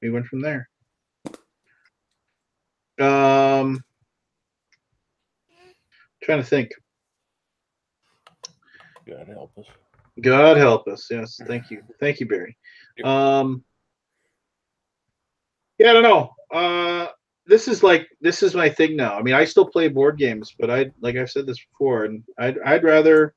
we went from there. Trying to think. God help us. God help us. Yes, thank you. Thank you, Barry. Yeah, I don't know. This is my thing now. I mean, I still play board games, but like I've said this before, and I'd rather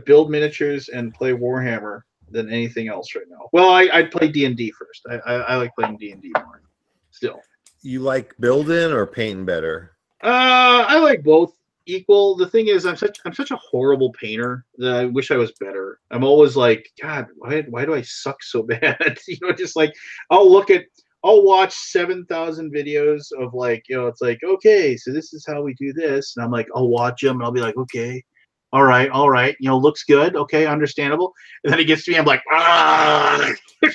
build miniatures and play Warhammer than anything else right now. Well, I'd play D&D first. I like playing D&D more still. You like building or painting better? I like both equal. The thing is, I'm such a horrible painter that I wish I was better. I'm always like, God, why do I suck so bad? Just like I'll watch 7,000 videos of like, it's like, okay, so this is how we do this. And I'm like, I'll watch them and I'll be like, okay. All right, looks good. Okay, understandable. And then it gets to me, I'm like,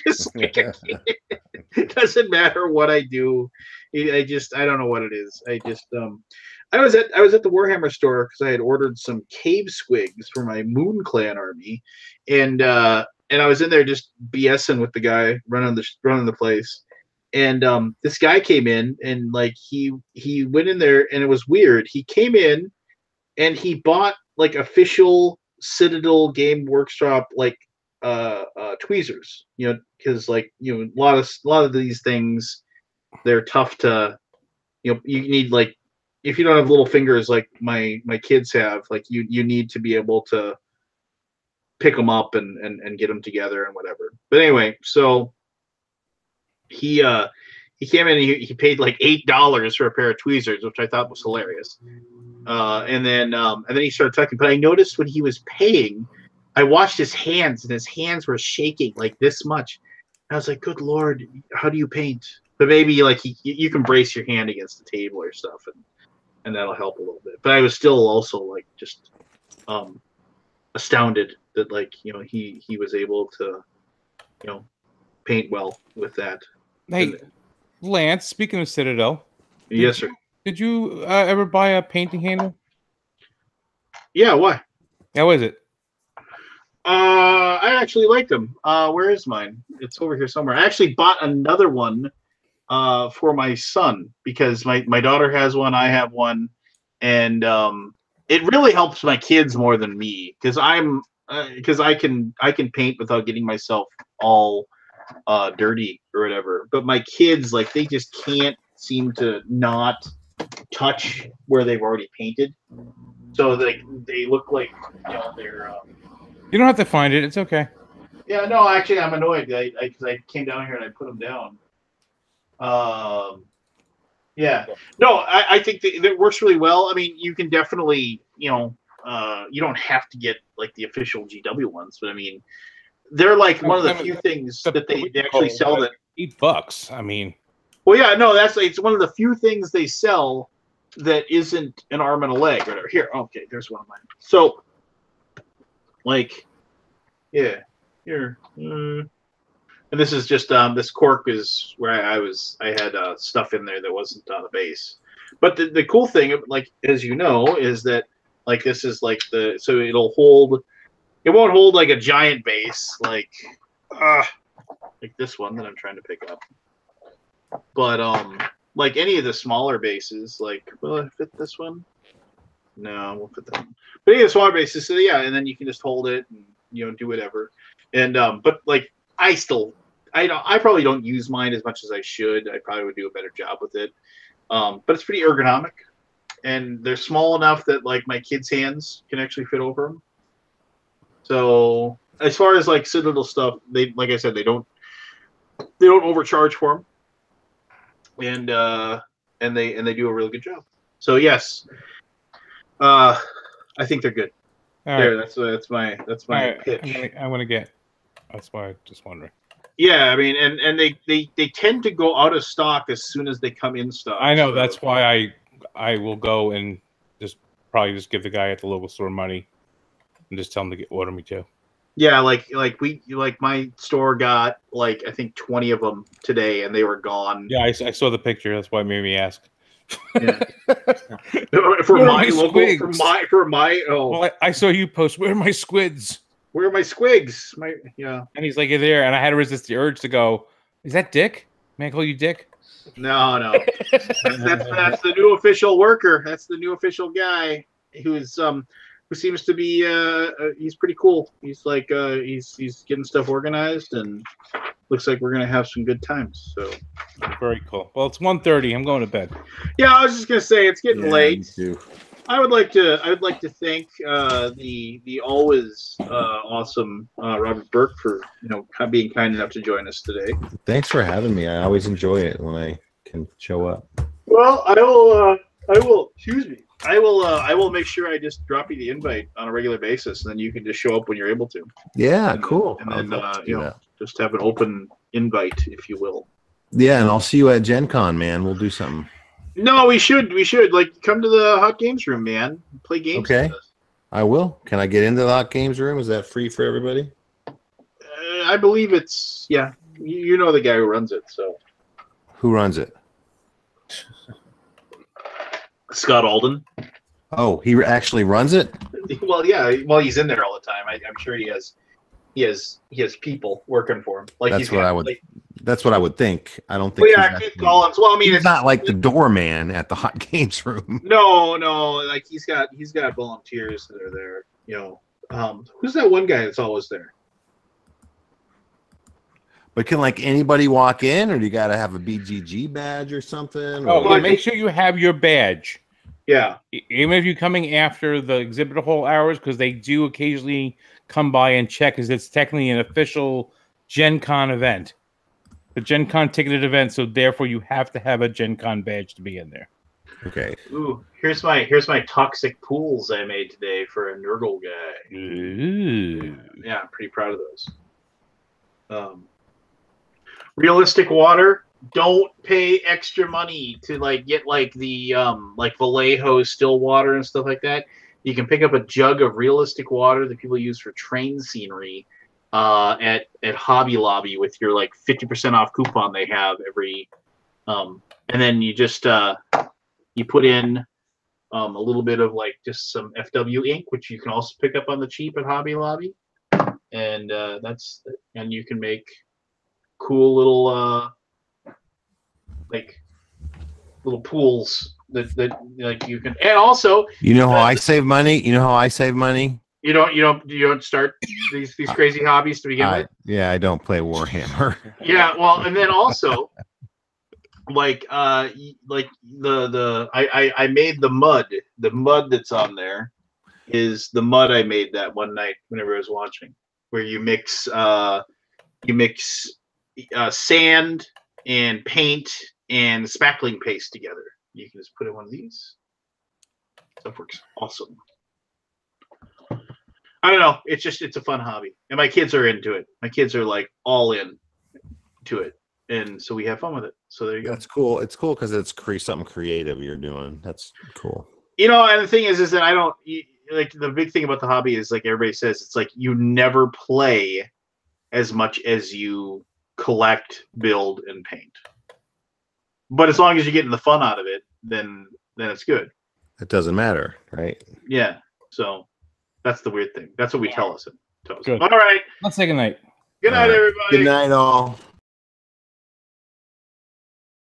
just like, it doesn't matter what I do. I don't know what it is. I was at the Warhammer store because I had ordered some cave squigs for my Moon Clan army, and I was in there just BSing with the guy running the place. And this guy came in and like he went in there and it was weird. He came in and he bought like official Citadel Game Workshop like tweezers, because like a lot of these things, they're tough to, you need like, if you don't have little fingers like my kids have, like you need to be able to pick them up and get them together and whatever. But anyway, so he came in and he paid like $8 for a pair of tweezers, which I thought was hilarious. And then he started talking. But I noticed when he was paying, I watched his hands, and his hands were shaking like this much. And I was like, "Good Lord, how do you paint? but maybe like you can brace your hand against the table or stuff, and that'll help a little bit. But I was still also like just astounded that like he was able to paint well with that. Hey, Lance, speaking of Citadel, yes, sir. Did you ever buy a painting handle? Yeah, why? How is it? I actually like them. Where is mine? It's over here somewhere. I actually bought another one for my son because my daughter has one, I have one, and it really helps my kids more than me because I can paint without getting myself all dirty or whatever. But my kids, like, they just can't seem to not touch where they've already painted, so they look like they're. You don't have to find it. It's okay. Yeah, no, actually, I'm annoyed because I came down here and I put them down. Yeah, no, I think that works really well. I mean, you can definitely, you don't have to get like the official GW ones, but I mean, they're like one of the few things that they actually sell that $8. I mean, well, yeah, no, it's one of the few things they sell that isn't an arm and a leg. Or here, okay, there's one of mine. So, like, yeah, here. And this is just this cork is where I had stuff in there that wasn't on the base. But the cool thing, like as you know, is that like this is like so it won't hold like a giant base like this one that I'm trying to pick up. But like any of the smaller bases, like will it fit this one? No, I won't fit that one. But any of the smaller bases, so yeah, and then you can just hold it and do whatever. And but like I probably don't use mine as much as I should. I probably would do a better job with it. But it's pretty ergonomic, and they're small enough that like my kids' hands can actually fit over them. So as far as like Citadel stuff, like I said, they don't overcharge for them, and they do a really good job. So yes, I think they're good. All there, right. that's my pitch. I'm gonna get. That's why I'm just wondering. Yeah, I mean, and they tend to go out of stock as soon as they come in stock. I know, so that's why I will go and probably just give the guy at the local store money and just tell him to order me too. Yeah, like my store got like I think 20 of them today, and they were gone. Yeah, I saw the picture. That's why it made me ask. Yeah. for my Well, I saw you post. Where are my squids? Where are my squigs? And he's like, you're there, and I had to resist the urge to go. Is that Dick? May I call you Dick? No. That's the new official worker. That's the new official guy who seems to be he's pretty cool. He's like he's getting stuff organized, and looks like we're gonna have some good times. So very cool. Well, it's 1:30. I'm going to bed. Yeah, I was just gonna say it's getting late. Me too. I would like to thank the always awesome Robert Burke for being kind enough to join us today. Thanks for having me. I always enjoy it when I can show up. Well, I will. Excuse me. I will make sure I just drop you the invite on a regular basis, and then you can just show up when you're able to. Yeah, cool. And then just have an open invite, if you will. Yeah, and I'll see you at Gen Con, man. We'll do something. No, we should like come to the Hot Games room, man. Play games. Okay, with us. I will. Can I get into the Hot Games room? Is that free for everybody? I believe it's You know the guy who runs it, so. Who runs it? Scott Alden. Oh, he actually runs it? Well, yeah. Well, he's in there all the time. I'm sure he has people working for him. Like that's what I would. That's what I would think. I don't think. Well, yeah, Keith Collins. Well, I mean, it's not like the doorman at the Hot Games room. No. Like he's got volunteers that are there. Who's that one guy that's always there? But can like anybody walk in, or do you got to have a BGG badge or something? Oh, well, make sure you have your badge. Yeah. Even if you're coming after the exhibit hall hours, because they do occasionally come by and check, because it's technically an official Gen Con event. The Gen Con ticketed event, so therefore you have to have a Gen Con badge to be in there. Okay. Ooh, here's my toxic pools I made today for a Nurgle guy. Ooh. Yeah, I'm pretty proud of those. Realistic water, don't pay extra money to like get like the like Vallejo still water and stuff like that. You can pick up a jug of realistic water that people use for train scenery at Hobby Lobby with your like 50% off coupon they have every and then you just you put in a little bit of like just some FW ink, which you can also pick up on the cheap at Hobby Lobby, and you can make cool little like little pools that like you can, and also how I save money. You know how I save money. You don't start these crazy hobbies to begin with. Yeah, I don't play Warhammer. Yeah, well, and then also like I made the mud. The mud that's on there is the mud I made that one night whenever I was watching, where you mix sand and paint and spackling paste together. You can just put in one of these. Stuff works awesome. I don't know. It's a fun hobby, and my kids are into it. My kids are like all in to it, and so we have fun with it. So there you go. That's cool. It's cool because it's something creative you're doing. That's cool. And the thing is that I don't like the big thing about the hobby is like everybody says it's like you never play as much as you collect, build, and paint. But as long as you're getting the fun out of it, then it's good. It doesn't matter, right? Yeah. So that's the weird thing. That's what we tell us. Good. All right. Let's say good night. Good night, everybody. Good night, all.